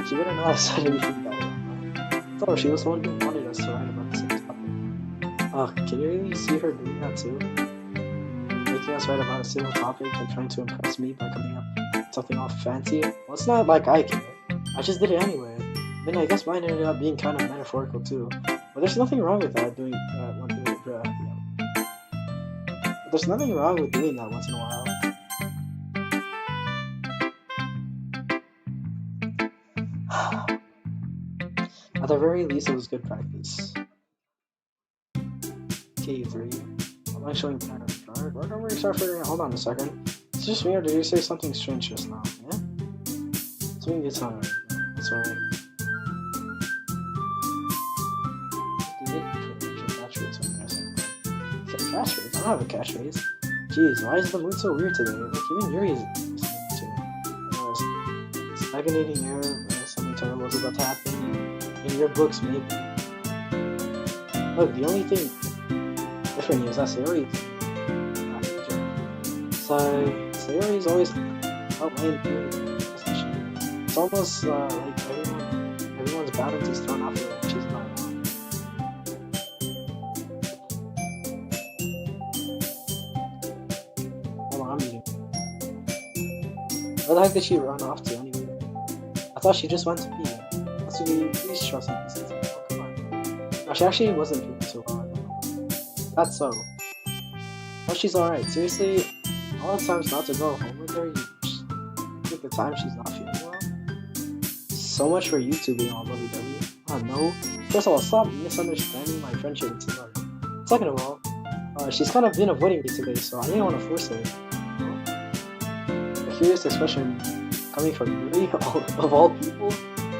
She better not have said anything better. I thought she was the one who wanted us to write about the same topic. Can you really see her doing that too? Making us write about a single topic and trying to impress me by coming up with something all fancy? Well, it's not like I care. I just did it anyway. Then I guess mine ended up being kind of metaphorical too. But there's nothing wrong with that But there's nothing wrong with doing that once in a while. At the very least, it was good practice. K3. I'm actually kind of start. Where do we start figuring out? Hold on a second. It's just weird. Did you say something strange just now? Yeah? Something good time. That's alright. Catchphrase? I don't have a catchphrase. Jeez, why is the mood so weird today? Like, even Yuri is listening to it. Stagnating air, something terrible is about to happen. In your books, maybe. Look, the only thing different is that Sayori Sayori's always outlined through. It's almost like everyone's balance is thrown off when she's not around. Hold on, I'm eating. Where the heck did she run off to anyway? I thought she just went to pee. Please trust me. Oh, come on. No, she actually wasn't feeling too well. That's so. But she's alright. Seriously, all the times not to go home with her, you just take the time she's not feeling well. So much for you two being all lovey-dovey. No. First of all, stop misunderstanding my friendship with Sayori. Second of all, she's kind of been avoiding me today, so I didn't want to force her. A curious expression coming from Yuri, of all people.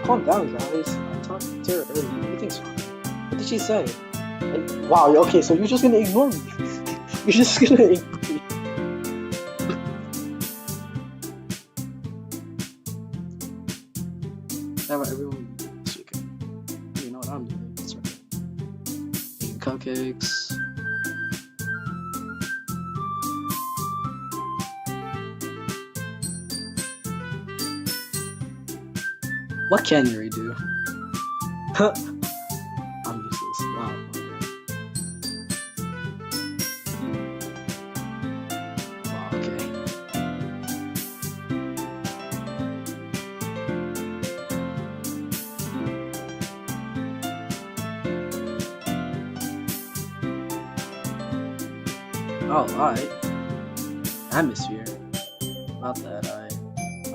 Calm down, guys. I talked to her earlier. Everything's fine. What did she say? And, wow, okay, so you're just gonna ignore me. You're just gonna ignore me. Yeah, but everyone this weekend. You know what I'm doing. That's right. Eating cupcakes. What can Yuri do? I'm useless. Wow. Wow, okay. Oh, alright. Atmosphere. About that,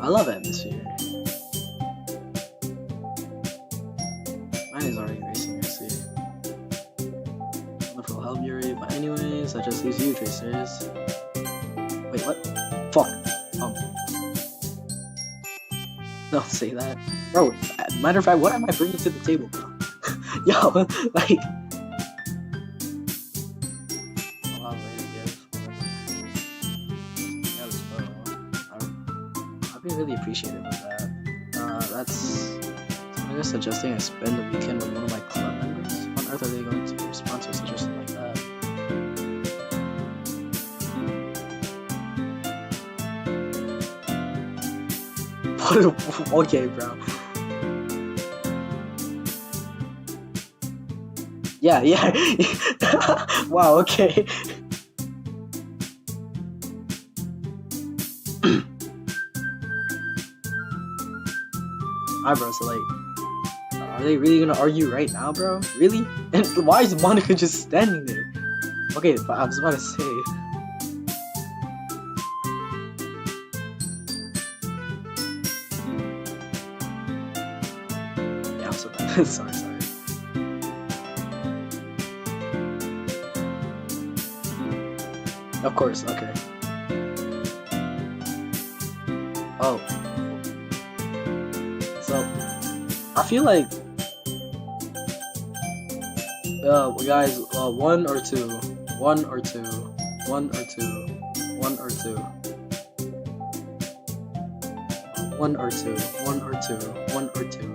I love atmosphere. Mine is already racing, I see. Wonderful help, Yuri. But anyways, I just use you, Tracers. Wait, what? Fuck. Don't say that. Bro, matter of fact, what am I bringing to the table, bro? Yo, like... I'd be really appreciative of that. I'm just suggesting I spend the weekend with one of my club members. On earth are they going to respond to a suggestion like that? Okay, bro. Yeah. Wow, okay. Alright, bro, so like, are they really gonna argue right now, bro? Really? And why is Monica just standing there? Okay, but I was about to say. Yeah, I'm so bad. sorry. Of course, okay. Oh. So, I feel like, guys, one or two. One or two. One or two. One or two. One or two. One or two. One or two.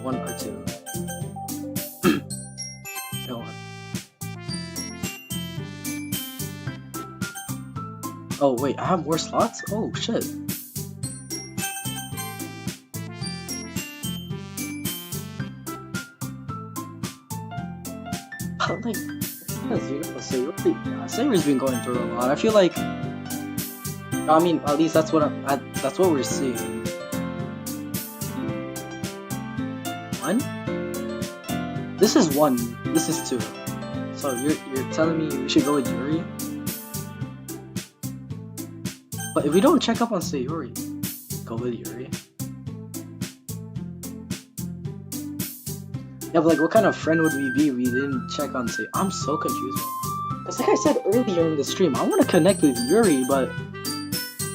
One or two. No one. Oh, wait, I have more slots? Oh, shit. Like, Sayori's been going through a lot. I feel like, I mean, at least that's what that's what we're seeing. One? This is one. This is two. So you're telling me we should go with Yuri? But if we don't check up on Sayori, go with Yuri. Yeah, but like, what kind of friend would we be if we didn't check on Sayori? I'm so confused right now. Because like I said earlier in the stream, I want to connect with Yuri, but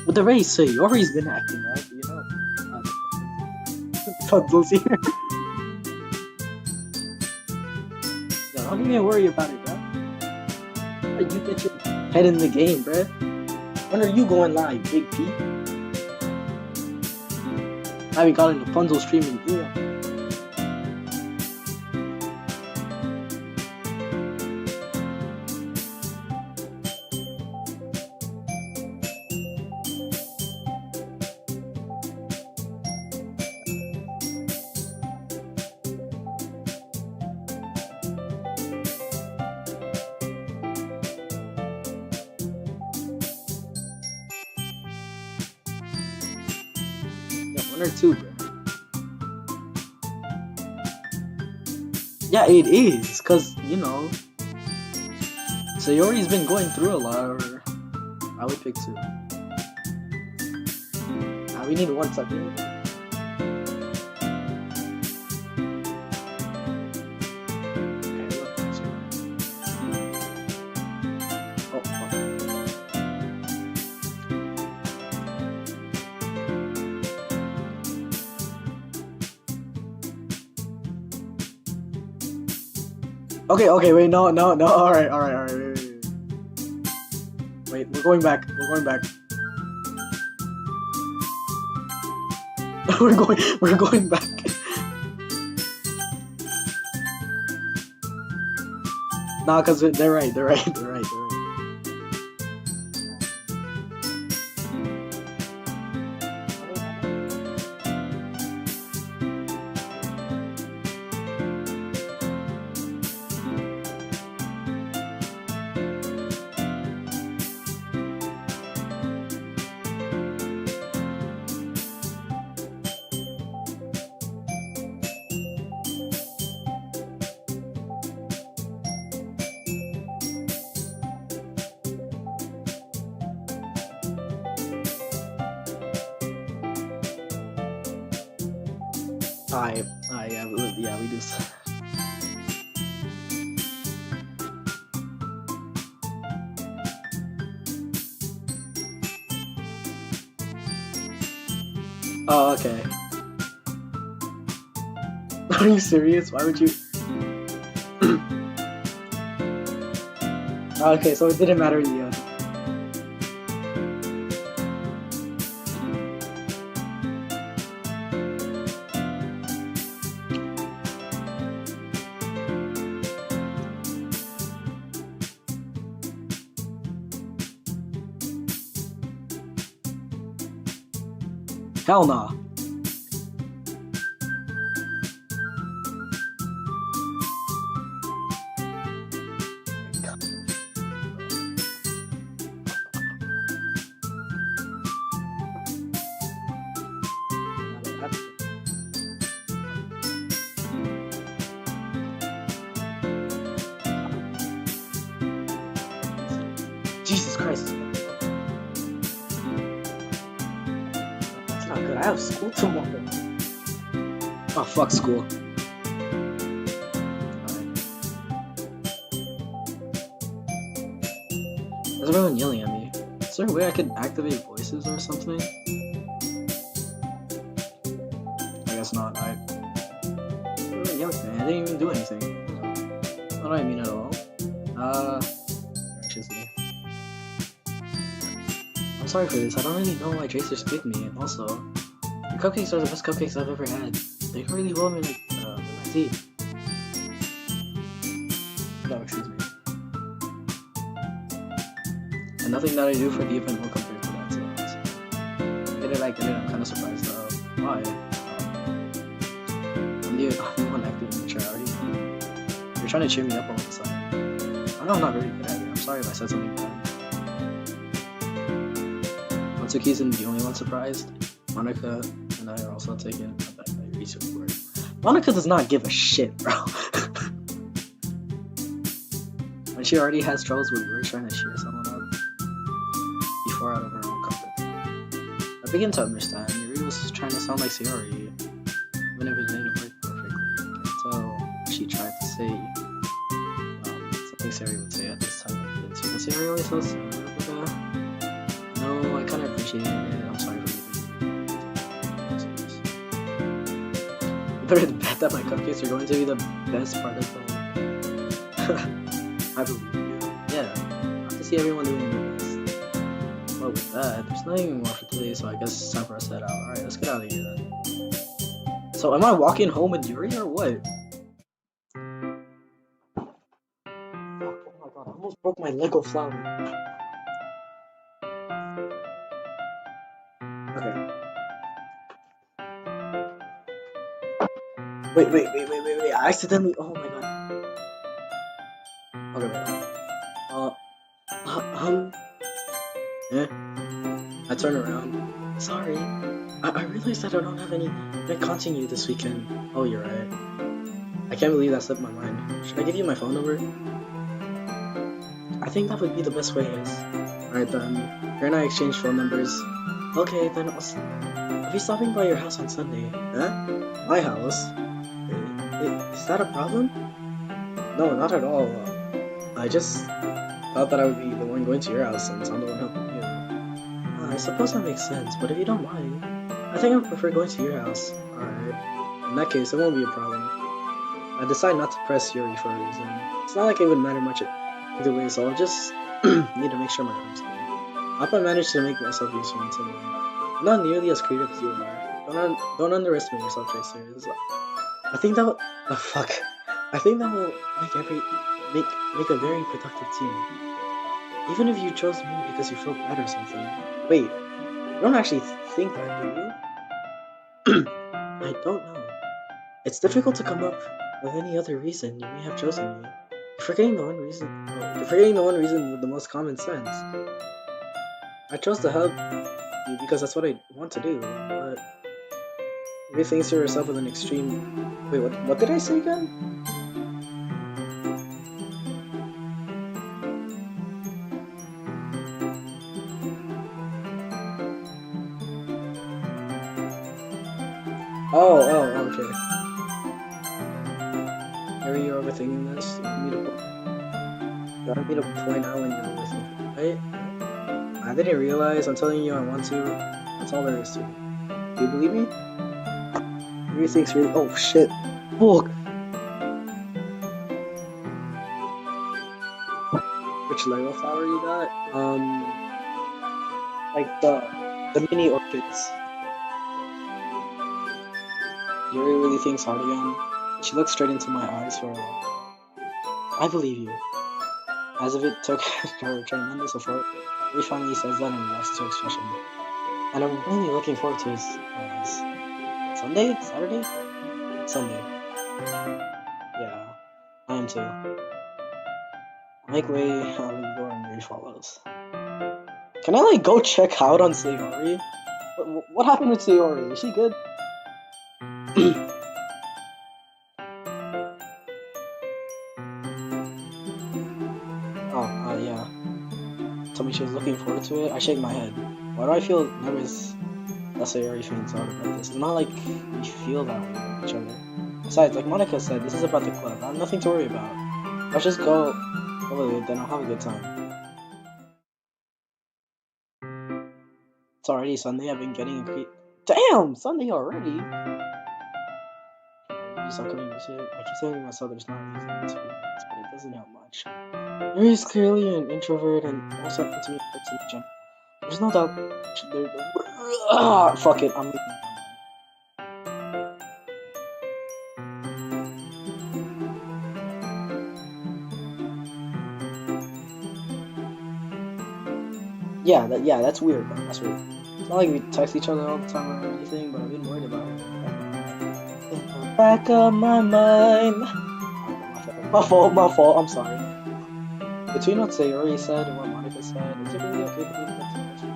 with the race, Sayori's been acting up, you know? Puzzles here. Yeah, don't even worry about it, bro. You get your head in the game, bro. When are you going live, Big P? I haven't gotten the Punzo stream in video. Or two, bro. Yeah, it is, cause you know, Sayori's been going through a lot. Or I would pick two. We need one second. Okay, wait, no, alright, wait, we're going back, we're going back. Nah, cause they're right. Yeah, we do. Oh, okay. Are you serious? Why would you? Okay, so it didn't matter in the end. Hell nah. Jesus Christ. That's not good. I have school tomorrow. Oh, fuck school. There's everyone yelling at me. Is there a way I could activate voices or something? I guess not. Everyone yelling at me. I didn't even do anything. What do I mean at all? Electricity. I'm sorry for this. I don't really know why Tracer skipped me, and also, your cupcakes are the best cupcakes I've ever had. They go really well with my tea. No, excuse me. And nothing that I do for the event will compare to that, so get it, I get it. I'm kind of surprised. Why? I'm the one acting in the chair. I already know. You're trying to cheer me up all of a sudden. I know I'm not very good at it. I'm sorry if I said something bad. Matsuki isn't the only one surprised. Monica and I are also taken aback by your research report. Monica does not give a shit, bro. When she already has troubles with words trying to cheer someone up before out of her own comfort zone. I begin to understand. Yuri was trying to sound like Sayori, even if it didn't work perfectly. I can tell she tried to say something Sayori would say at this time. But Sayori always says, no, I kind of appreciated it. I'm sorry for you better bet that my cupcakes are going to be the best part of the whole I believe you. Yeah, I have to see everyone doing their best. But with that, there's nothing more for today, so I guess it's time for us to head out. Alright, let's get out of here then. So am I walking home with Yuri or what? Fuck, oh my god, I almost broke my Lego flower. Okay. Wait. I accidentally. Oh my god. Okay, wait. I turn around. Sorry. I realized that I don't have any contact you this weekend. Oh, you're right. I can't believe that slipped my mind. Should I give you my phone number? I think that would be the best way, yes. Alright then. Her and I exchange phone numbers. Okay, then I'll be stopping by your house on Sunday. Huh? My house? Is that a problem? No, not at all. I just thought that I would be the one going to your house since I'm the one helping you. I suppose that makes sense, but if you don't mind, I think I would prefer going to your house. Alright. In that case, it won't be a problem. I decide not to press Yuri for a reason. It's not like it would matter much either way, so I'll just need to make sure my arm's clean. I hope I manage to make myself useful in some way. I'm not nearly as creative as you are. Don't underestimate yourself, Tracer. I think that will... Oh, fuck. I think that will make a very productive team. Even if you chose me because you felt bad or something. Wait, you don't actually think that, do you? I don't know. It's difficult to come up with any other reason you may have chosen me. You're forgetting the one reason with the most common sense. I chose to help you because that's what I want to do, but you think to yourself with an extreme... Wait, what did I say again? Okay. Maybe you're overthinking this. You want me to point out when you're overthinking, right? I didn't realize. I'm telling you, I want to. That's all there is to it. Do you believe me? Everything's really. Oh shit! Fuck. Which Lego flower you got? Like the mini orchids. Yuri really thinks hard again. She looked straight into my eyes for a while. I believe you. As if it took her tremendous effort, Yuri finally says that and relaxes her expression. And I'm really looking forward to his Sunday? Saturday? Sunday. Yeah, I am too. I make way out of the door and Yuri follows. Can I like go check out on Sayori? What happened with Sayori? Is she good? Yeah. Told me she was looking forward to it. I shake my head. Why do I feel nervous that Sayori feels out about this? It's not like we feel that way about each other. Besides, like Monica said, this is about the club. I have nothing to worry about. I'll just go with it, then I'll have a good time. It's already Sunday. I've been getting Damn! Sunday already? Just not coming to it. I keep telling myself there's not a reason to be honest, but it doesn't help much. Yuri is clearly an introvert and also an intimate person in general. There's no doubt. Fuck it, I'm leaving. Yeah, that's weird. Though. That's weird. It's not like we text each other all the time or anything, but I've been worried about it. In the back of my mind. My fault. I'm sorry. Between what Sayori said and what Monica said, is it really okay for me to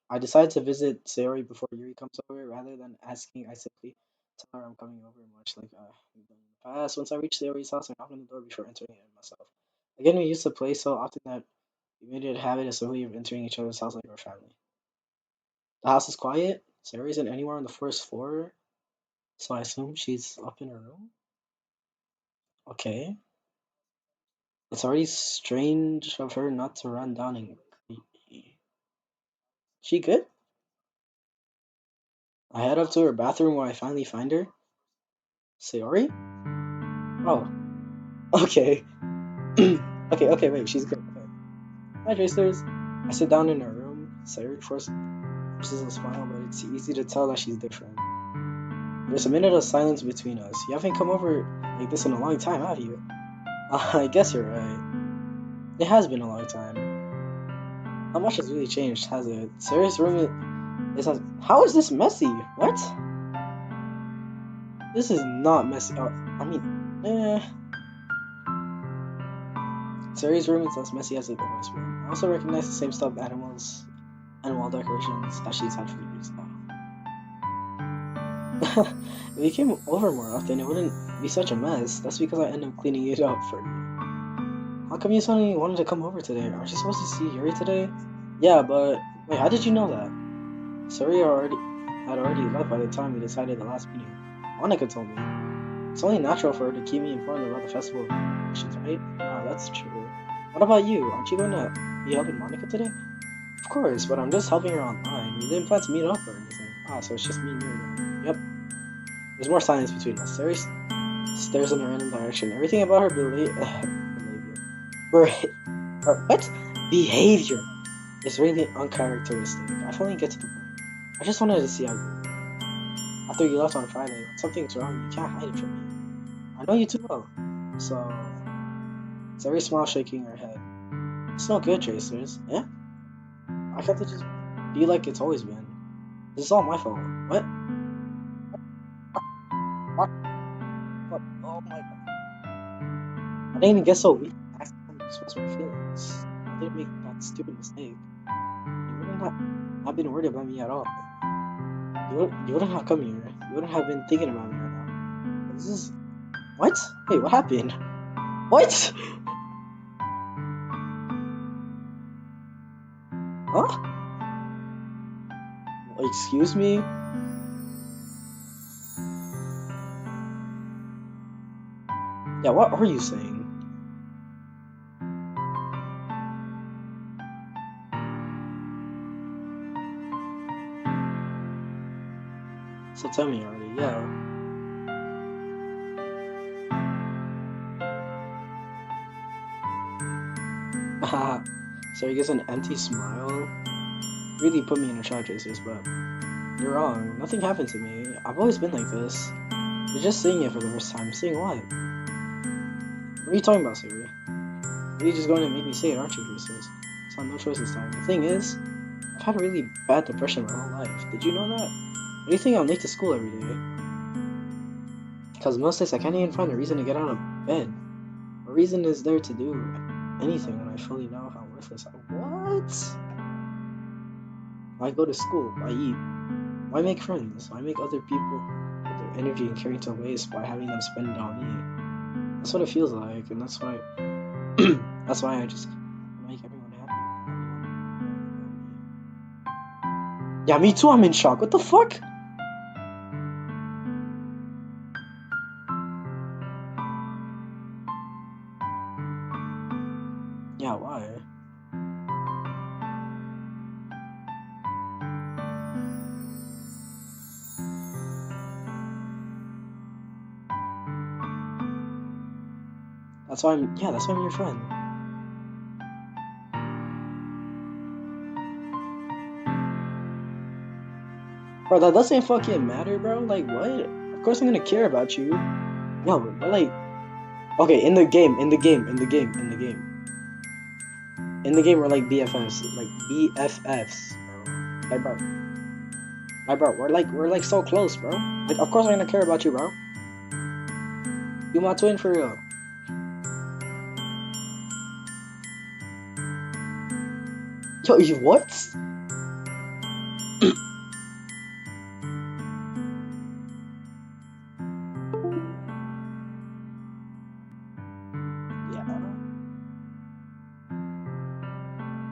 I decided to visit Sayori before Yuri comes over rather than asking. I simply tell her I'm coming over, much like we've done in the past. Once I reach Sayori's house, I knock on the door before entering it myself. Again, we used to play so often that we made it a habit of simply of entering each other's house like our family. The house is quiet. Sayori isn't anywhere on the first floor, so I assume she's up in her room. Okay. It's already strange of her not to run down and greet me. She good? I head up to her bathroom where I finally find her. Sayori? Oh, okay. Okay, wait, she's good. Okay. Hi, Tracers. I sit down in her room. Sayori forces a smile, but it's easy to tell that she's different. There's a minute of silence between us. You haven't come over like this in a long time, have you? I guess you're right. It has been a long time. Not much has really changed, has it? Sayori's room is how is this messy? What? This is not messy. Oh, I mean, Sayori's room is as messy as it always been. I also recognize the same stuffed animals and wall decorations that she's had for years now. If you came over more often, it wouldn't be such a mess. That's because I end up cleaning it up for you. How come you suddenly wanted to come over today? Aren't you supposed to see Yuri today? Yeah, but wait, how did you know that? Sayori had already left by the time we decided the last meeting. Monica told me. It's only natural for her to keep me informed about the festival preparations, right? Ah, that's true. What about you? Aren't you going to be helping Monica today? Of course, but I'm just helping her online. We didn't plan to meet up or anything. Ah, so it's just me and you again. Yep. There's more silence between us. Sayori stares in a random direction. Everything about her what? Behavior is really uncharacteristic. I finally get to the point. I just wanted to see how you were. After you left on Friday, when something's wrong, you can't hide it from me. I know you too well. So, Sayori smiles, shaking her head. It's no good, Tracers. Yeah? I got to just be like it's always been. This is all my fault. What? What? Oh my god. I didn't even get so weak. I accidentally expressed my feelings. I didn't make that stupid mistake. You wouldn't have been worried about me at all. You wouldn't have come here. You wouldn't have been thinking about me right now. But this is... What? Wait, what happened? What? Huh? Excuse me? Yeah, what are you saying? So tell me already, yeah. Haha. So he gets an empty smile. Really put me in a charge, Jesus, but you're wrong. Nothing happened to me. I've always been like this. You're just seeing it for the first time. Seeing what? What are you talking about, Siri? You're just going to make me say it, aren't you, Jesus? So I have no choice this time. The thing is, I've had a really bad depression my whole life. Did you know that? What do you think I'm late to school every day? Because most days I can't even find a reason to get out of bed. What reason is there to do anything when I fully know how worthless I am? What? Why go to school? Why eat? Why make friends? Why make other people put their energy and caring to waste by having them spend it on me? That's what it feels like, and that's why that's why I just make everyone happy. Yeah, me too, I'm in shock. What the fuck? Yeah, why? That's why I'm your friend. Bro, that doesn't fucking matter, bro. Like, what? Of course I'm gonna care about you. Yo, we're like, okay, in the game, we're like BFFs, bro. Like, bro, we're like so close, bro. Like, of course I'm gonna care about you, bro. You my twin for real. Yo, you what? Yeah.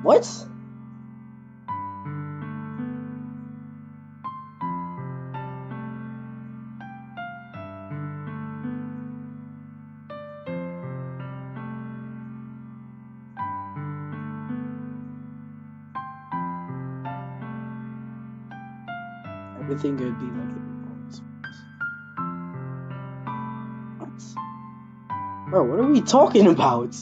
What? Everything could be like it always was. What? Bro, what are we talking about?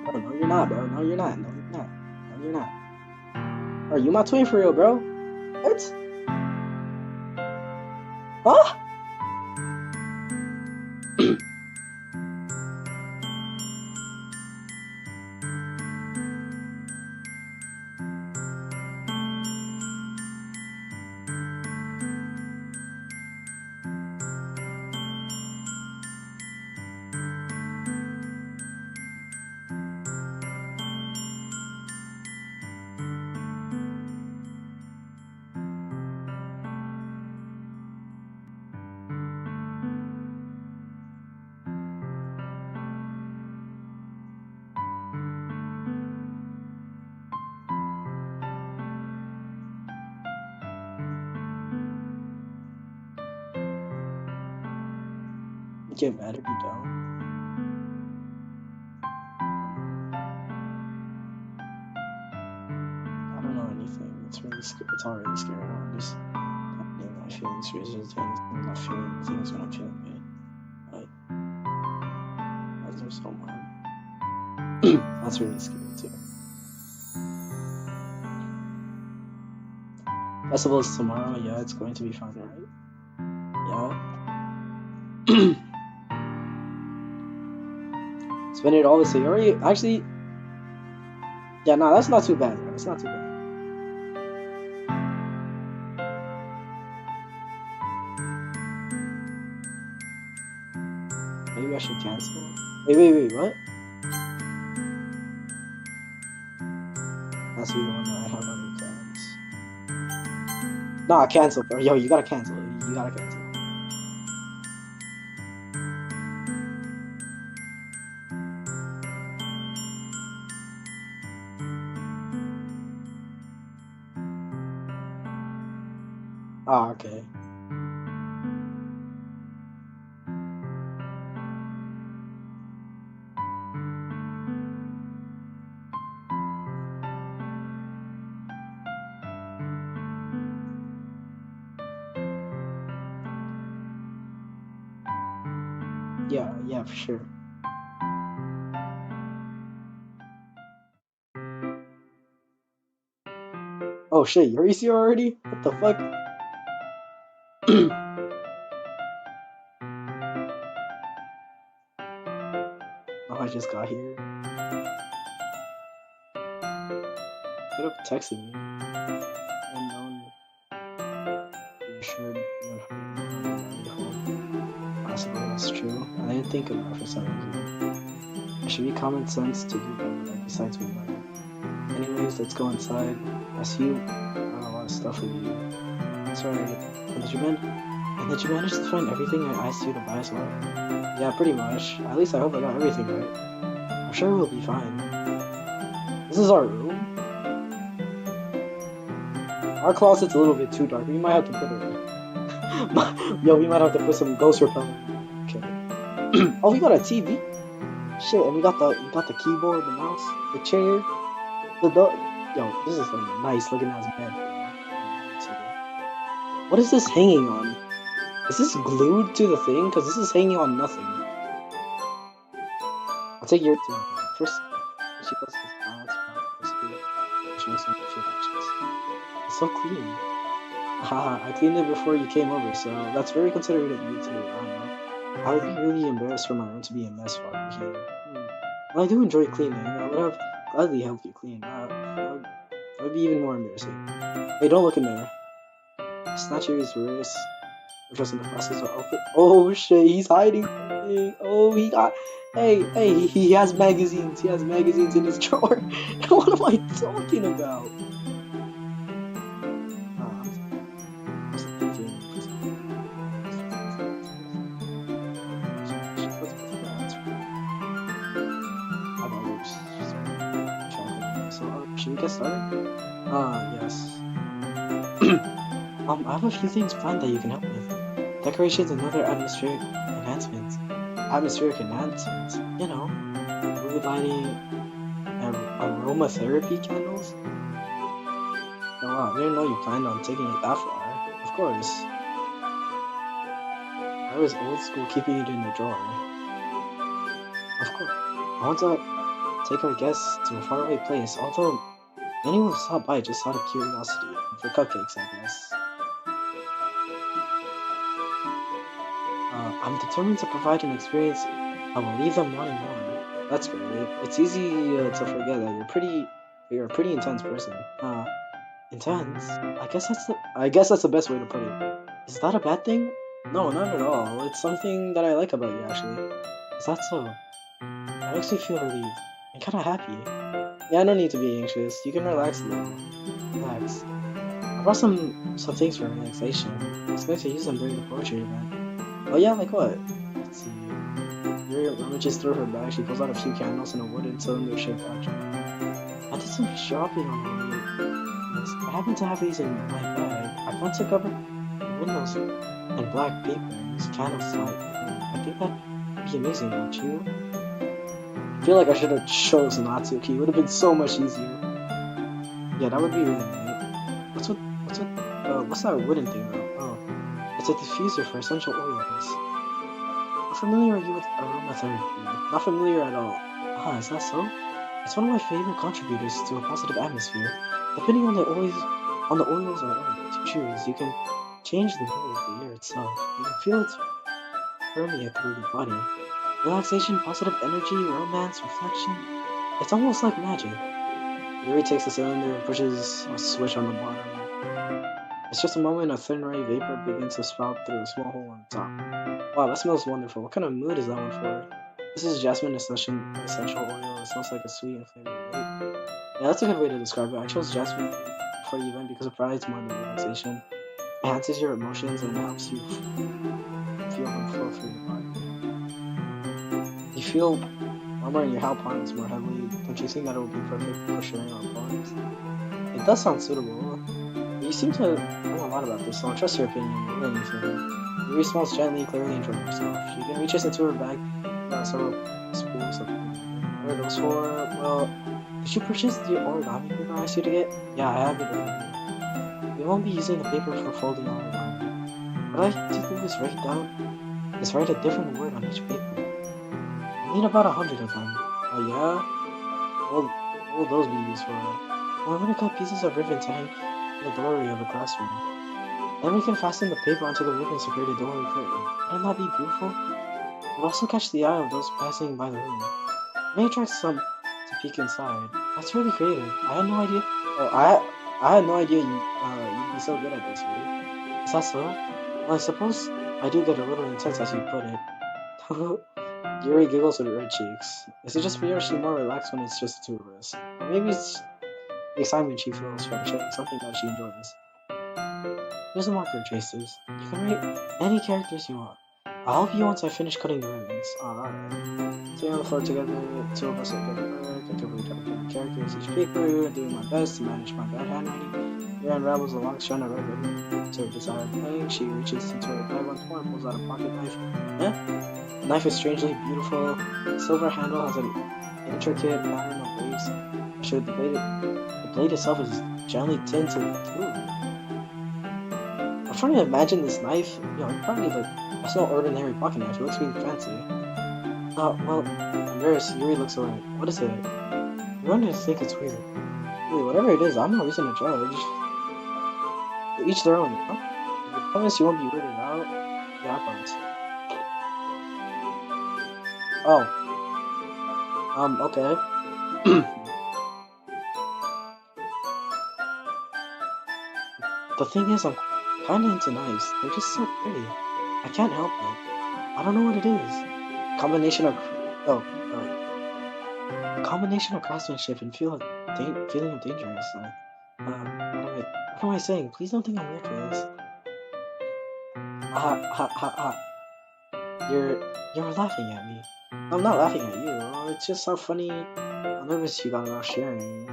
Bro, no, you're not, bro. No, you're not. No, you're not. No, you're not. Bro, you my twin for real, bro. What? Huh? You get mad if you don't. I don't know anything. It's already scary. I'm just naming my feelings, reasons, things. I'm not feeling things when I'm feeling it. Like, that's so mad. That's really scary too. Festival is tomorrow. Yeah, it's going to be fun, right? Yeah. Spend it all with Sayori? Actually, yeah, no, that's not too bad. Bro. That's not too bad. Maybe I should cancel. Wait, what? Has to be the one that I have on the cans. Nah, cancel, bro. Yo, you gotta cancel. You gotta cancel. Ah, okay. Yeah, for sure. Oh shit, you're ECR already? What the fuck? Oh, I just got here. Could have texted me. Unknown. Reassured. Possibly that's true. I didn't think about it for some reason. It should be common sense to do that besides being money. Anyways, let's go inside. I see you got a lot of stuff with you. That's right. And did you manage to find everything I asked you to buy as well? Yeah, pretty much. At least I hope I got everything right. I'm sure we'll be fine. This is our room. Our closet's a little bit too dark. We might have to put it. Yo, we might have to put some ghost repellent. Okay. Oh, we got a TV. Shit, and we got the keyboard, the mouse, the chair, the Yo, this is a nice looking ass bed. What is this hanging on? Is this glued to the thing? Cause this is hanging on nothing. I'll take your turn. First, she puts this balance showing some actions. It's so clean. Haha, I cleaned it before you came over, so that's very considerate of you too. I don't know. I would be really embarrassed for my room to be a mess while you're here. Well, I do enjoy cleaning. I would have gladly helped you clean. That would be even more embarrassing. Hey, don't look in there. Snatch his wrist. We're just in the process of open. Oh shit, he's hiding something. Oh, he got. Hey, he has magazines. He has magazines in his drawer. What am I talking about? Should we get started? Yes. I have a few things planned that you can help with. Decorations and other atmospheric enhancements. You know, mood lighting, aromatherapy candles. Oh wow, I didn't know you planned on taking it that far. Of course. I was old school keeping it in the drawer. Of course. I want to take our guests to a faraway place, although many will stop by just out of curiosity. For cupcakes, I guess. I'm determined to provide an experience that will leave them wanting more. That's great. It's easy to forget that you're a pretty intense person. Intense? I guess that's the best way to put it. Is that a bad thing? No, not at all. It's something that I like about you, actually. Is that so? That makes me feel relieved and kind of happy. Yeah, no need to be anxious. You can relax a little. Relax. I brought some things for relaxation. It's nice to use them during the poetry event. Oh yeah, like what? Let's see. Yuri rummages through her bag. She pulls out a few candles and a wooden cylinder-shaped object. I did some shopping on the way. Yes, I happen to have these in my bag. I plan to cover the windows in black paper and use candles to light the room. I think that'd be amazing, don't you? I feel like I should have chosen not to. Okay, it would have been so much easier. Yeah, that would be really neat. What's that wooden thing though? Oh, it's a diffuser for essential oils. How familiar are you with aromatherapy? Not familiar at all. Ah, is that so? It's one of my favorite contributors to a positive atmosphere. Depending on the oils or herbs you choose, you can change the mood of the air itself. You can feel it permeate through your body. Relaxation, positive energy, romance, reflection. It's almost like magic. Yuri takes the cylinder and pushes a switch on the bottom. It's just a moment, a thin ray vapor begins to spout through a small hole on the top. Wow, that smells wonderful. What kind of mood is that one for? This is jasmine essential oil. It smells like a sweet and flavored vape. Yeah, that's a good way to describe it. I chose jasmine for the event because it provides more than relaxation. It enhances your emotions and helps you feel them flow through your body. You feel warmer and your heart pounds more heavily. Don't you think that it would be perfect for sharing our poems? It does sound suitable. You seem to know a lot about this, so I'll trust your opinion more than anything. Yuri smiles gently, clearly enjoying herself. She again reaches into her bag, several spools of pen. What are those for? Well, did you purchase the origami paper I asked you to get? Yeah, I have it over here. We won't be using the paper for folding origami. What I like to do is write a different word on each paper. I need about 100 of them. Oh yeah? What will those be used for? Well, I'm gonna cut pieces of ribbon to hang in the doorway of the classroom. Then we can fasten the paper onto the ribbons to create a doorway curtain. Wouldn't that be beautiful? It would also catch the eye of those passing by the room. It may attract some to peek inside. That's really creative. I had no idea. Oh, I had no idea you'd be so good at this, Yuri. Is that so? Well, I suppose I do get a little intense as you put it. Yuri giggles with red cheeks. Is it just me or is she more relaxed when it's just the two of us? Or maybe it's the excitement she feels from sharing something that she enjoys. Here's a marker, Tracers. You can write any characters you want. I'll help you once I finish cutting the ribbons. Alright. Sitting on the floor together, the two of us are good at work. I carefully try to put the characters each paper, doing my best to manage my bad handwriting. Mira unravels a long strand of red ribbon to her desired length. She reaches into her bag once more and pulls out a pocket knife. Eh? The knife is strangely beautiful. The silver handle has an intricate pattern of waves. Sure, the blade itself is gently tinted blue. I'm trying to imagine this knife. It's probably like that's no ordinary pocket knife. It looks really fancy. Well, embarrassed, Yuri looks away. What is it? You're going to think it's weird. Wait, whatever it is, I'm no reason to judge. To each their own. Huh? You promise you won't be weirded out? Yeah, I promise. Okay. The thing is, I'm kinda into knives. They're just so pretty. I can't help it. I don't know what it is. Combination of oh, combination of craftsmanship and feeling of dangerous. What am I saying? Please don't think I'm weird for this. Ha ha ha ha. You're laughing at me. I'm not laughing at you. It's just how funny, how nervous you got about sharing.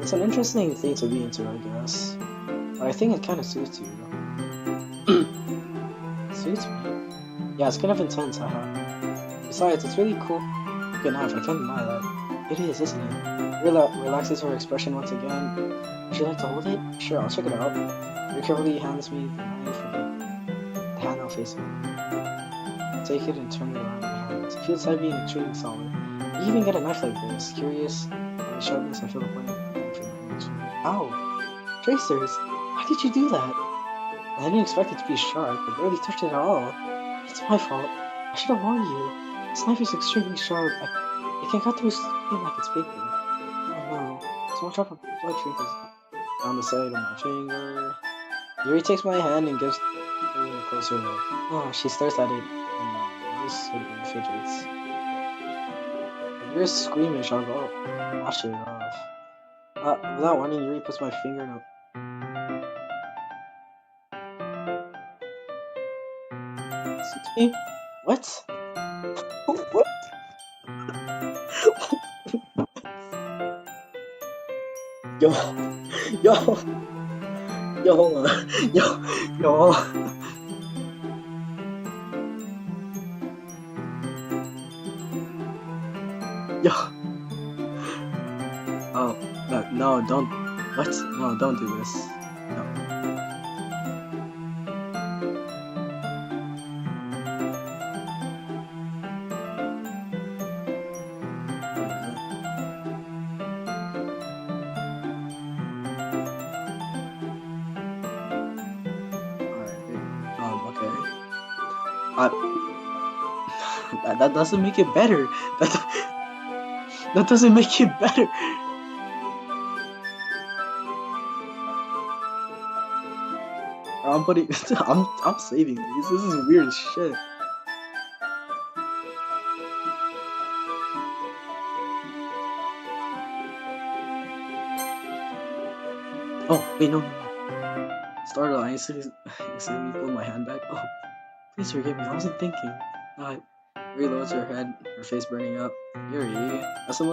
It's an interesting thing to be into, I guess. But I think it kind of suits you. Suits me? Yeah, it's kind of intense, haha. Besides, it's really cool. Good knife, I can't deny that. It is, isn't it? Relaxes her expression once again. Would you like to hold it? Sure, I'll check it out. Very carefully hands me the knife with the handle facing. Take it and turn it around in my hands. It feels heavy and extremely solid. You even get a knife like this. Curious, the sharpness, I feel the point. Ow! Tracers! How did you do that? I didn't expect it to be sharp. I barely touched it at all. It's my fault. I should have warned you. This knife is extremely sharp. It can cut through skin like it's paper. Oh no. Small drop of blood trickles down the side of my finger. Yuri takes my hand and gives it a closer look. Oh, she stares at it and visibly fidgets. If you're squeamish, I'll go wash it off. Without warning, Yuri puts my finger in a... Excuse me? What? What? Yo, yo, yo, hold on. Yo, yo. Oh, no, don't. What? No, don't do this. No. Alright. Okay. That doesn't make it better. That doesn't make it better. I'm putting. I'm saving these. This is weird as shit. Oh, wait, no, no, no. Startled, I instantly pulled my hand back. Oh, please forgive me. I wasn't thinking. Yuri lowers her head, her face burning up. Yuri, that's the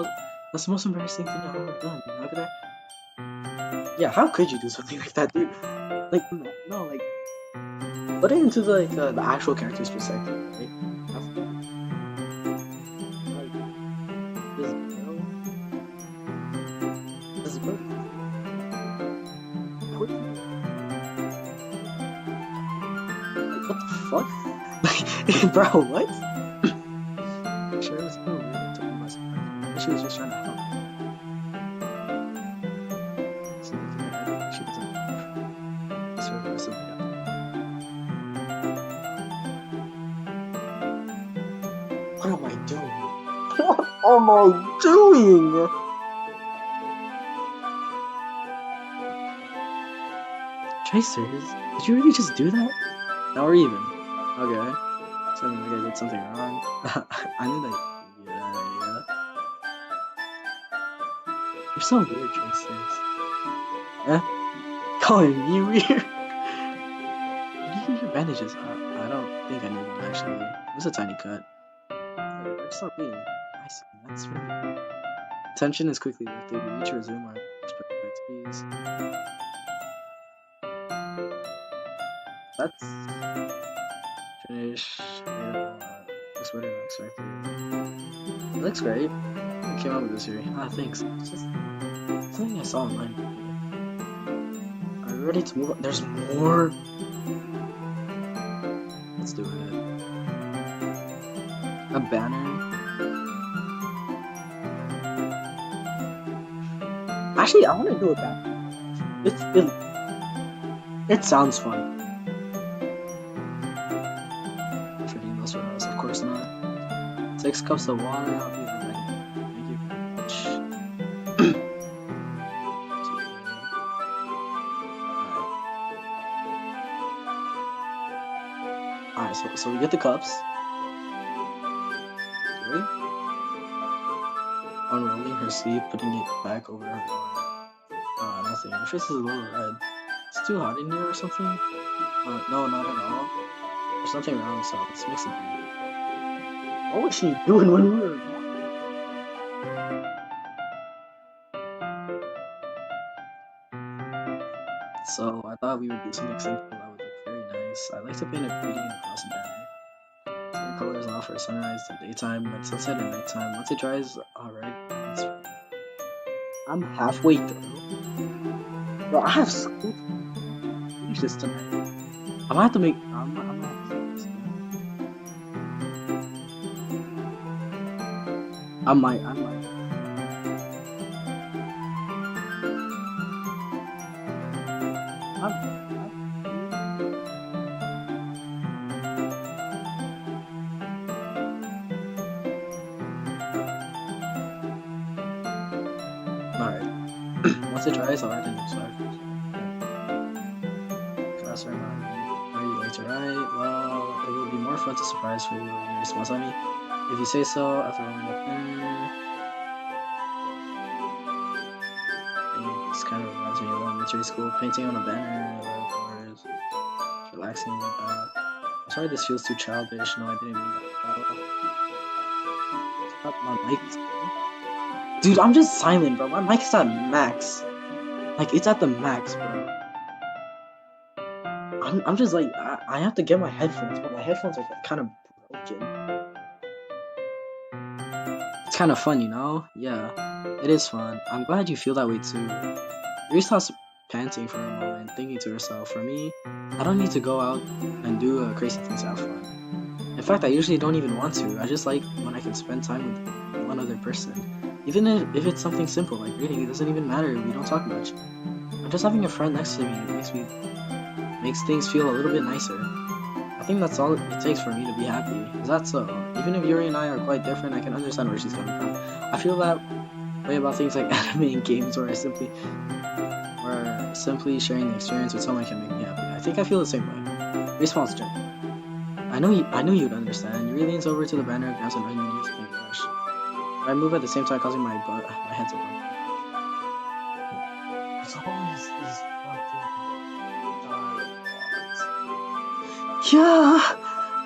most embarrassing thing I've ever done. How could I? Yeah, how could you do something like that, dude? Like, no, like, put it into the actual character's perspective, right? That's the, like, this girl, this girl, what, like, what the fuck? Like, bro, what? Sure, it was a little weird. It took me by surprise. But she was just trying to help. She looked at her head like she wasn't just for the rest of the episode. What am I doing? What am I doing? Tracers, did you really just do that? Now we're even. Okay. So I mean, like I did something wrong. I knew that. Yeah. You're so weird, Tracers. Eh? Calling me weird? Did you use your bandages? I don't think I need one actually. It was a tiny cut. They're still bleeding. I see. That's really. Tension is quickly lifted. We each resume our respective activities. Let's finish. Looks better than expected. It looks great. I came up with this here. Ah, thanks. It's just something I saw online. Are we ready to move on? There's more. Let's do it. A banner. Actually, I want to do a banner. It sounds fun. Trading those for us, of course not. 6 cups of water. I'll be right back. Thank you very much. Alright, so we get the cups. Ready? Unrolling her sleeve, putting it back over her arm. Nothing. Her face is a little red. It's too hot in here or something? No, not at all. There's nothing wrong, so let's mix it. What was she doing when we were? So I thought we would do something simple that would look very nice. I'd like to paint a gradient across the banner. Some colors offer sunrise to daytime, and sunset and nighttime. Once it dries, alright. I'm halfway through. Bro, I have school to finish this tonight. I'm gonna have to make. I'm gonna have to finish this tonight. I might. Alright. Once it dries, I'll write a new start. Class remind me. Are you going to write? Well, it will be more fun to surprise for you when you response on me. If you say so, after rolling up banner. This kind of reminds me of elementary school. Painting on a banner, colors, relaxing. I'm sorry this feels too childish. No, I didn't mean that. My mic. Dude, I'm just silent, bro. My mic's at max. Like, it's at the max, bro. I'm just like, I have to get my headphones, but my headphones are kind of broken. It's kind of fun, you know? Yeah, it is fun. I'm glad you feel that way too. Yuri stops panting for a moment, thinking to herself, for me, I don't need to go out and do crazy things to have fun. In fact, I usually don't even want to. I just like when I can spend time with one other person. Even if it's something simple like reading, it doesn't even matter if we don't talk much. And just having a friend next to me makes things feel a little bit nicer. I think that's all it takes for me to be happy. Is that so? Even if Yuri and I are quite different, I can understand where she's coming from. I feel that way about things like anime and games where simply sharing the experience with someone can make me happy. I think I feel the same way. Response Jen. I knew you'd understand. Yuri leans over to the banner and grabs an onion juice and brush. I move at the same time, causing my head to bump. There's always these fucking dialogues. Yeah.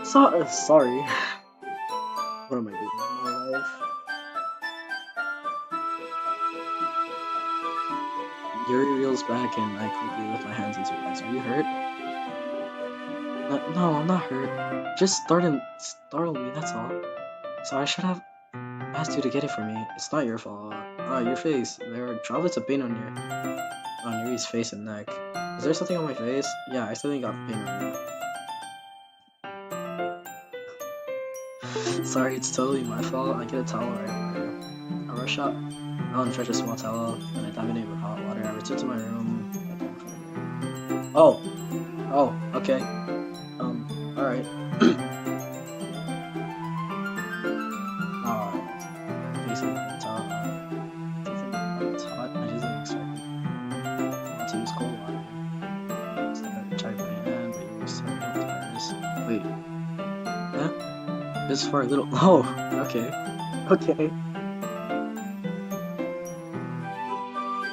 Sorry. What am I doing in my life? Yuri reels back and I quickly lift my hands in surprise. Are you hurt? No, I'm not hurt. Just startled me, that's all. So I should have asked you to get it for me. It's not your fault. Your face. There are droplets of paint on Yuri's face and neck. Is there something on my face? Yeah, I still got paint on it. Sorry, it's totally my fault. I get a towel right away. I rush up. I'll fetch a small towel, then I dive in it with hot water. I return to my room. Oh, okay. Alright. Facing the top. It's hot. I just didn't expect it. I want to use cold water. I tried putting it in, but you so tires. Wait, huh? This is for a little. Oh, okay. Okay.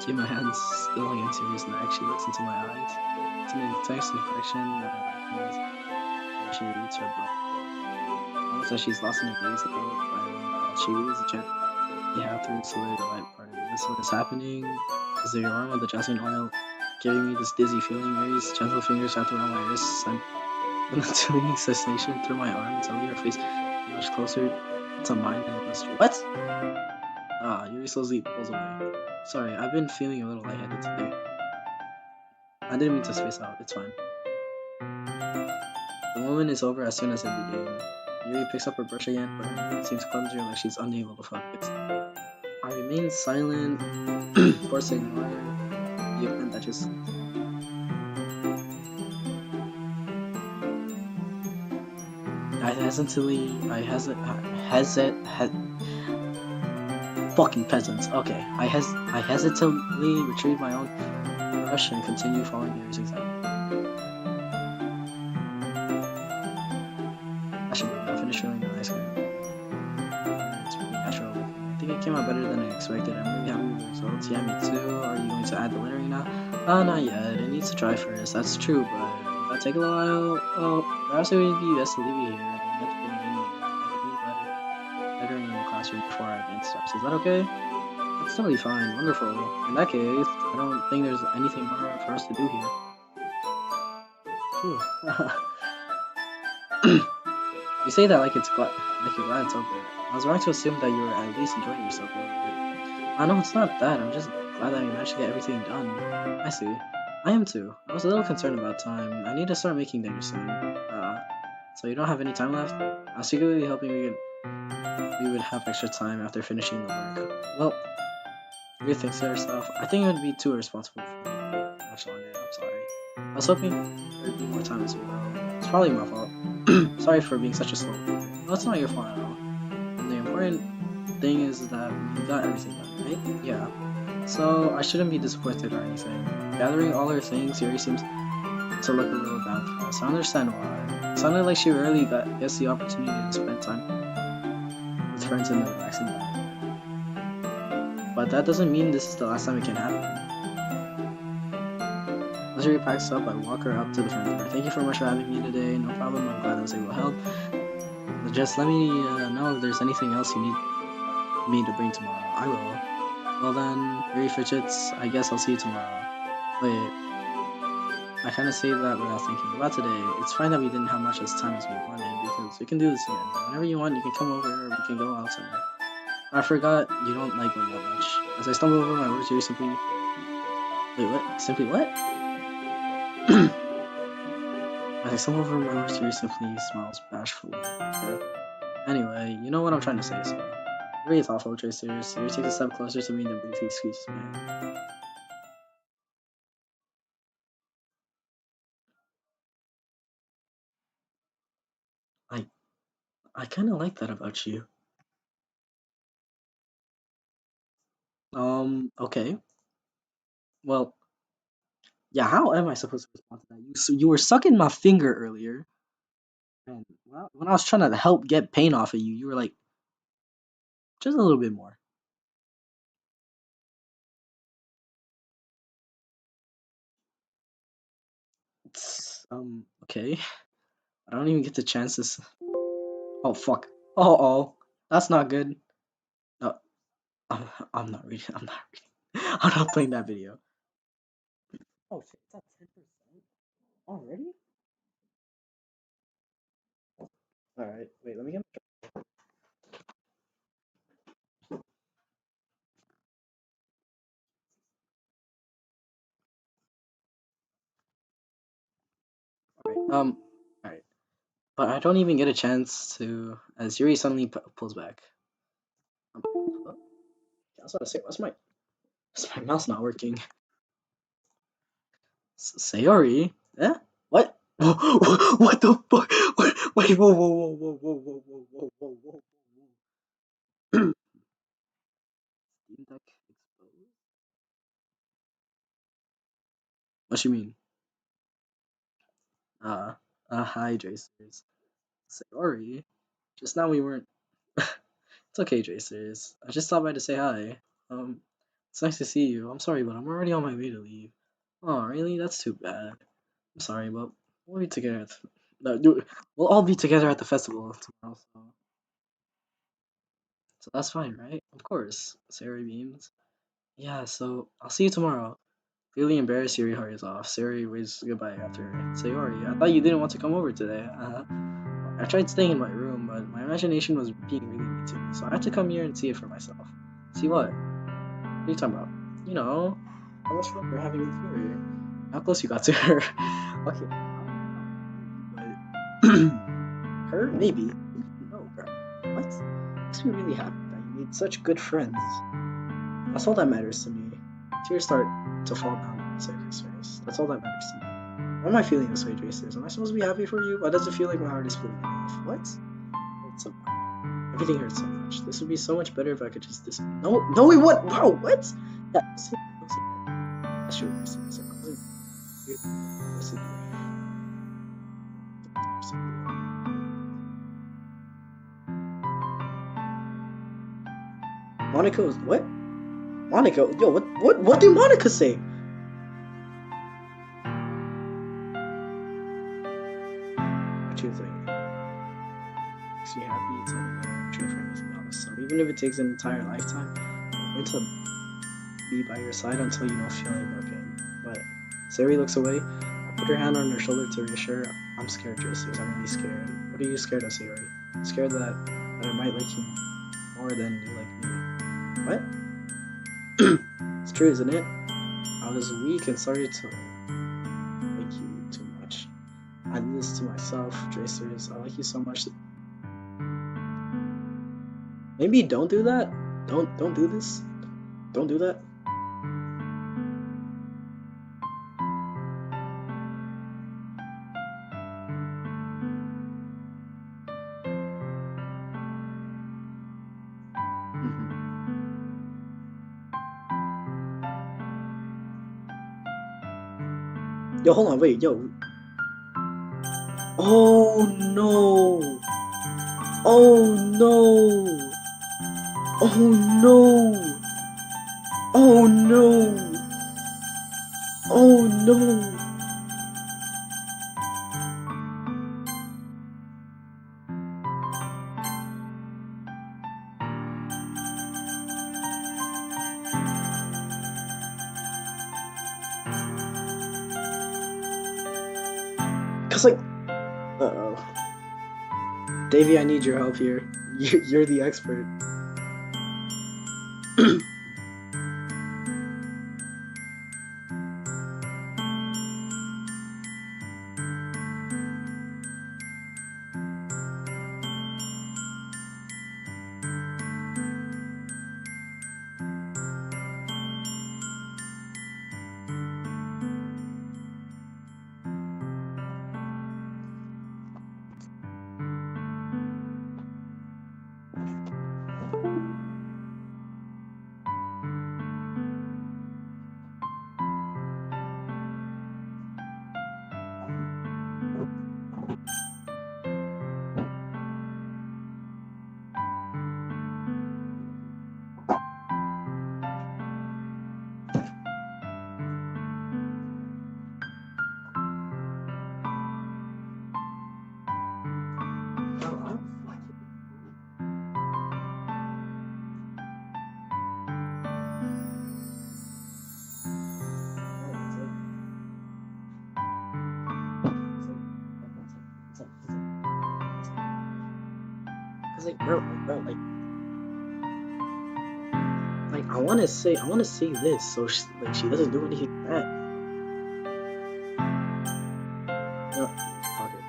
Keep my hands still against Yuri's neck. She looks into my eyes. It's an intense infection that I recognize when she reads her book. Almost as she's lost in a daze of but she reads the chant you have to salute the right part of it. This is what is happening. Is the aroma of the jasmine oil giving me this dizzy feeling? Mary's gentle fingers wrapped around my wrists and a tingling sensation through my arm until her face much closer to mine than it was. What? Yuri slowly pulls away. Sorry, I've been feeling a little lightheaded today. I didn't mean to space out. It's fine. The moment is over as soon as it began. Yuri picks up her brush again, but it seems clumsier, like she's unable to focus. I remain silent, forced to ignore the event that just. Fucking peasants. Okay, I hesitantly retrieve my own brush and continue following Yuri's example. I should be I finished filling the ice cream. It's pretty natural looking. I think it came out better than I expected. I'm really happy with the results. Yeah, me too. Are you going to add the lettering now? Not yet. It needs to dry first. That's true, but will that take a while? Well, perhaps it would be best to leave it here and get the thing in. I could leave lettering in the classroom before our event starts. Is that okay? That's totally fine. Wonderful. In that case, I don't think there's anything more for us to do here. Phew. You say that like you're glad it's over. I was wrong to assume that you were at least enjoying yourself a little bit. I know it's not that. I'm just glad that we managed to get everything done. I see. I am too. I was a little concerned about time. I need to start making dinner soon. So you don't have any time left? I was secretly hoping we would have extra time after finishing the work. Well, you think to yourself, I think it would be too irresponsible for me much longer. I'm sorry. I was hoping there'd be more time as well. It's probably my fault. Sorry for being such a slow worker. No, it's not your fault at all. And the important thing is that we got everything done, right? Yeah. So I shouldn't be disappointed or anything. Gathering all her things, Yuri seems to look a little downcast. I understand why. It sounded like she rarely gets the opportunity to spend time with friends in the relaxing environment. But that doesn't mean this is the last time it can happen. As Yuri packs up, I walk her up to the front door. Thank you so much for having me today. No problem. I'm glad I was able to help. Just let me know if there's anything else you need me to bring tomorrow. I will. Well then, Yuri fidgets. I guess I'll see you tomorrow. Wait. I kind of say that without thinking about today. It's fine that we didn't have much as time as we wanted because we can do this again. Whenever you want, you can come over or we can go out somewhere. I forgot you don't like going out much. As I stumble over my words, Yuri simply. Wait, what? Simply what? As I stumble over my words, Yuri simply smiles bashfully. Yeah. Anyway, you know what I'm trying to say, so. Very thoughtful, Tracers. Yuri takes a step closer to me and then briefly excuses me. I I kinda like that about you. Okay. Well, yeah, how am I supposed to respond to that? You were sucking my finger earlier, and when I was trying to help get pain off of you, you were like, just a little bit more. Okay. I don't even get the chance to. Oh fuck. Oh, that's not good. No, I'm not reading. I'm not reading. I'm not playing that video. Oh shit, it's at 10% already. All right, wait. Let me get. All right. All right. But I don't even get a chance to. As Yuri suddenly pulls back. Hello? I was about to say, what's my mouse not working? Sayori? Eh? What? What the fuck? Wait, whoa, whoa, whoa, whoa, whoa, whoa, whoa, whoa, whoa, whoa, whoa. Steam Deck exposed? What you mean? Uh, hi, Jacers. Sayori? Just now we weren't. It's okay, Jacers. I just stopped by to say hi. It's nice to see you. I'm sorry, but I'm already on my way to leave. Oh, really? That's too bad. I'm sorry, but we'll be together at the... No, dude, we'll all be together at the festival tomorrow, so that's fine, right? Of course, Sayori beams. Yeah, so I'll see you tomorrow. Feeling embarrassed, Yuri hurries off. Sayori waves goodbye after her. Sayori, I thought you didn't want to come over today. I tried staying in my room, but my imagination was being really mean to me, so I had to come here and see it for myself. See what? What are you talking about? You know, how much fun you're having with Yuri. How close you got to her. Okay, but her? Maybe. No, bro. What? Makes me really happy that you made such good friends. That's all that matters to me. Tears start to fall down Sage's face. That's all that matters to me. Why am I feeling this way, Jacers? Am I supposed to be happy for you? Why does it feel like my heart is splitting in half? What? Hurts so much. Everything hurts so much. This would be so much better if I could just No, it would. Wow, what? Yeah, don't say that. Don't say that. That's true, Jacers. I wasn't here. Listen here. Monica was what? Monica, yo, what did Monica say? What you think? Makes me happy. It's only that I'm trade for anything else. So even if it takes an entire lifetime, I'm going to be by your side until you don't feel any more pain. But Sari looks away. I put her hand on her shoulder to reassure her. I'm scared, Jacers. I'm really scared. What are you scared of, Sari? Scared that I might like you more than you like me. What? It's true, isn't it? I was weak and started to like you too much. I did this to myself, Jacers. I like you so much. Maybe don't do that. Don't do this. Don't do that. Yo, hold on, wait, yo. Oh no! Oh no! Oh no! Oh no! Oh no! Cause like, uh-oh. Davey, I need your help here. You're the expert. like, bro, like I want to say this, so like she doesn't do anything bad. You know, fuck it.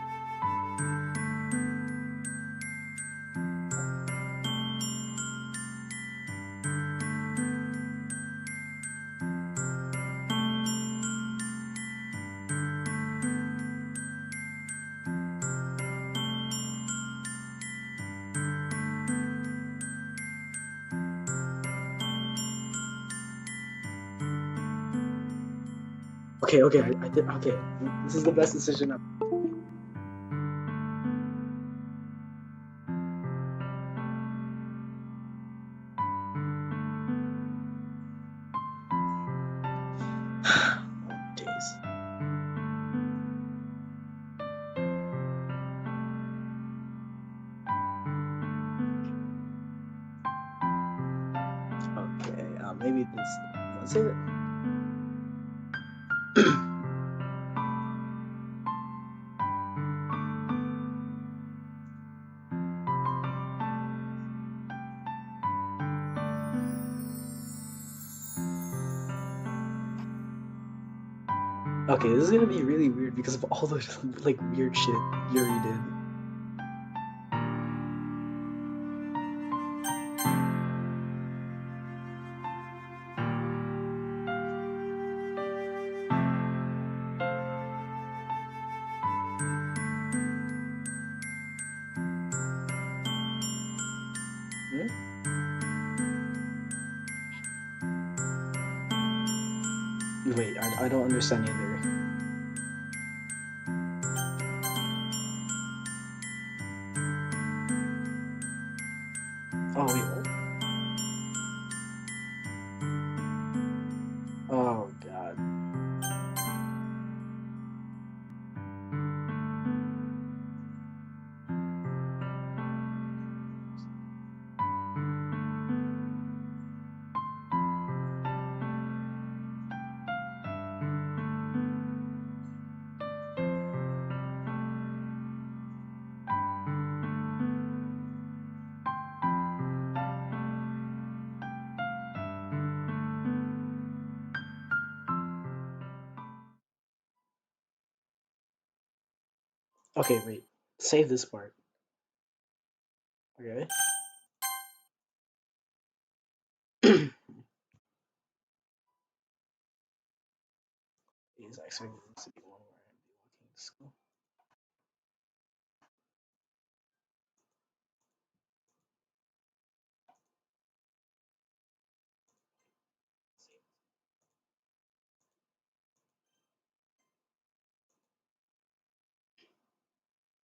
Okay, okay, I did. Okay, this is the best decision ever. Oh, days. Okay, maybe this was it. Okay, this is gonna be really weird because of all the like weird shit Yuri did. Hmm? Wait, I don't understand either. Oh wait, what? Oh god. Okay, wait. Save this part. Okay. He's actually going to be one where I'm walking to school.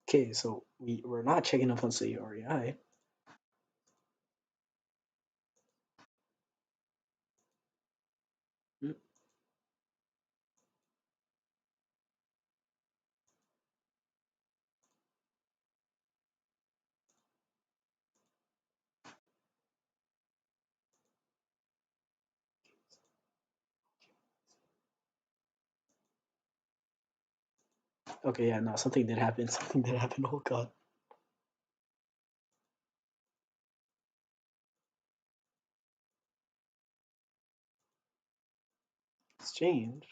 Okay, so we're not checking up on Sayori. Hmm? Okay, yeah, no, something did happen. Something did happen. Oh god. Exchange.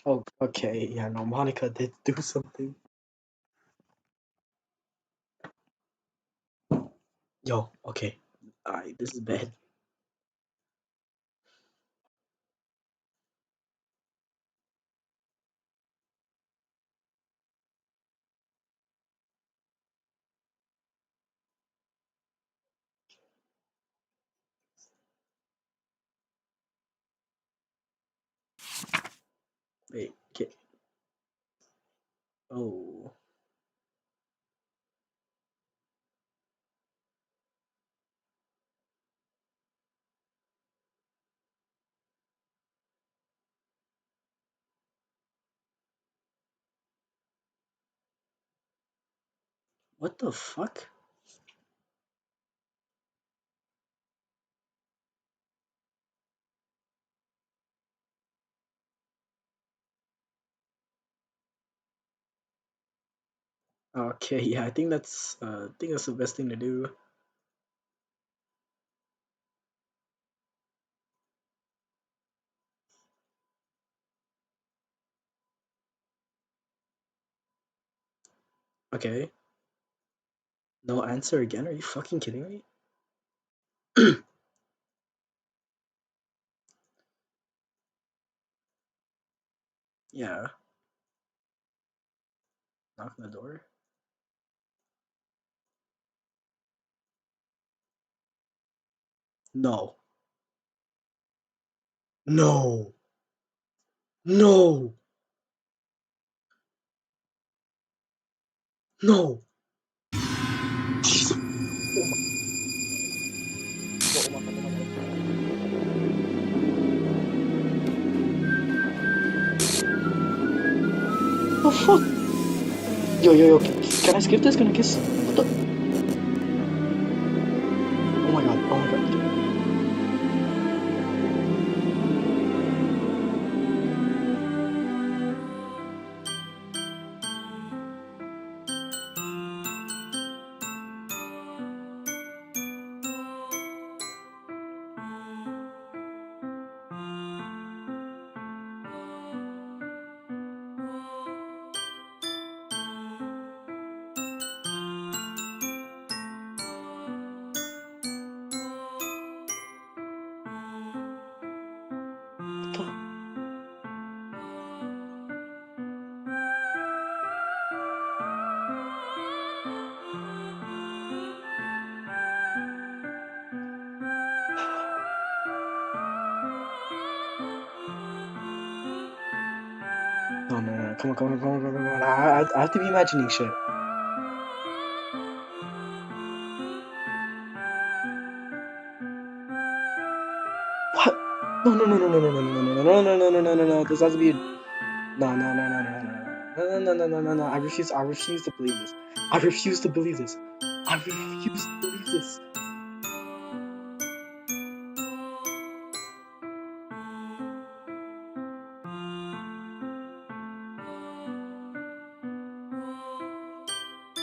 Oh, okay, yeah, no, Monica did do something. Yo, okay. Alright, this is bad. Wait, okay. Oh, what the fuck? Okay, yeah, I think that's the best thing to do. Okay. No answer again? Are you fucking kidding me? Yeah. Knock on the door. No. No. No. No. Oh my. Oh my god. Oh my god. The fuck? Yo, yo, yo. Can I skip this? Can I kiss? What the? Oh my god. Oh my god. What the? No, no, no. Come on, come on, come on, come on, come on. I have to be imagining shit. What? No, no, no, no, no, no, no, no, no, no, no, no, no, no, no, no. This has to be. No, no, no, no, no, no, no, no, no, no, no, no, no. I refuse. I refuse to believe this. I refuse to believe this. I refuse to believe this.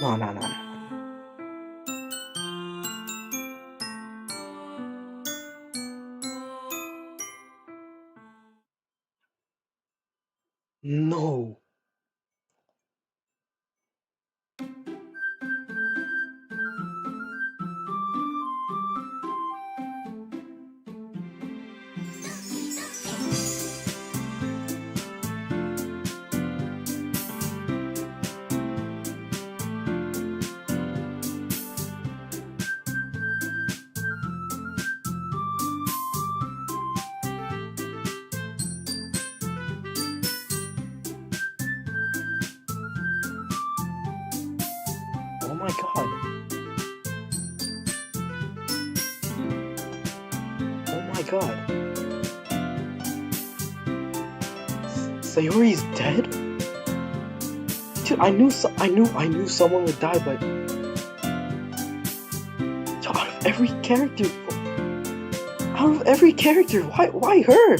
No, no, no, no. No. Oh my god. Oh my god. Sayori's dead? Dude, I knew someone would die, but yo, out of every character, why her?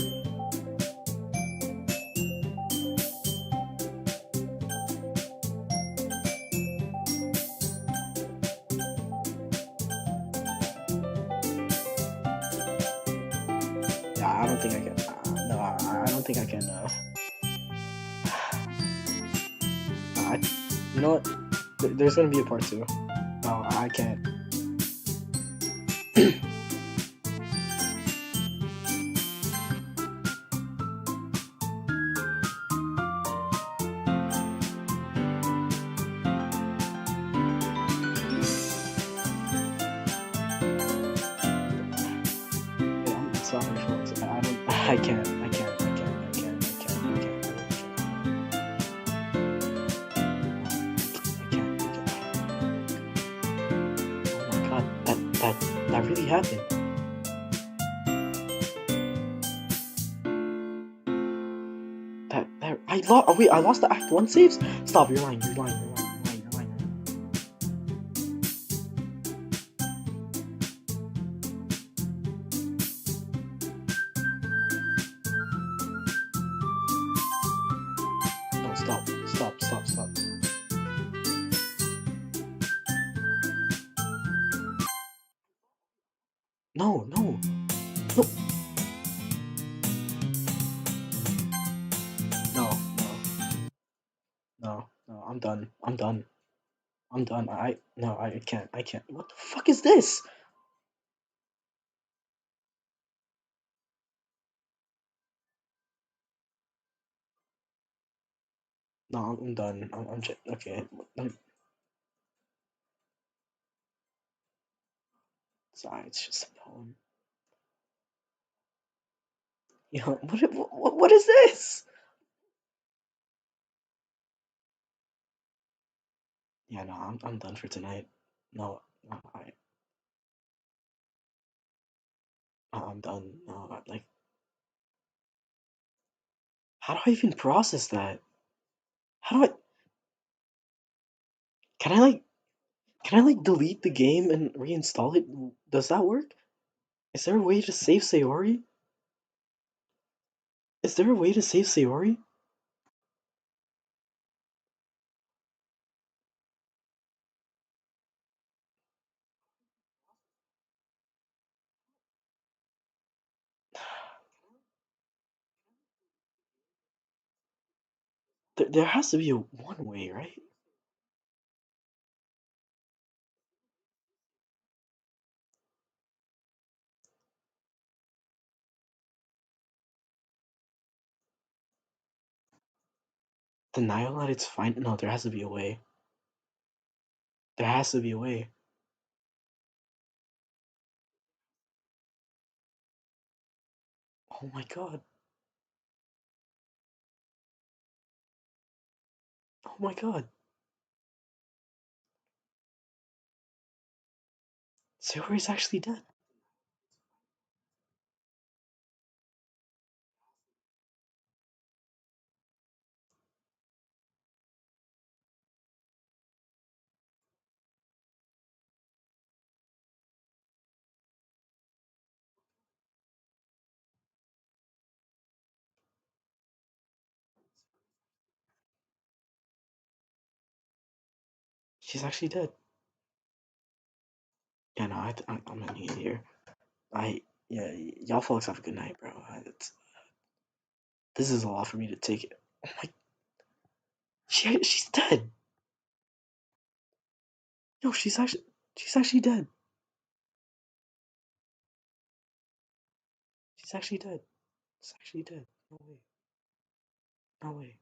Nah, I don't think I can. No, I don't think I can. I, you know what? There's gonna be a part two. No, I can't. Yeah, it's not my fault. I don't. I can't. I can't. I can't. I can't. I can't. I can't. I can't. I can't. Oh my god, that really happened. That I lost. Oh wait, I lost the Act One saves. Stop! You're lying. You're lying. You're lying. You're lying. You're lying. No, stop. Stop. Stop. Stop. No, no, no, no, no. I'm done. I'm done. I'm done. No, I can't. I can't. What the fuck is this? No, I'm done. I'm just okay. Sorry, it's just a poem. You know what is this? Yeah, no, I'm done for tonight. No, no, I'm done. No, like, how do I even process that? How do I? Can I like? Can I like delete the game and reinstall it? Does that work? Is there a way to save Sayori? Is there a way to save Sayori? There has to be a one way, right? Denial that it's fine. No, there has to be a way. There has to be a way. Oh my god. Oh my god. Sayori's actually dead. She's actually dead. Yeah, no, I'm gonna need it here. Yeah, y'all folks have a good night, bro. This is a lot for me to take. Oh my, she's dead. No, she's actually dead. She's actually dead. She's actually dead. No way. No way.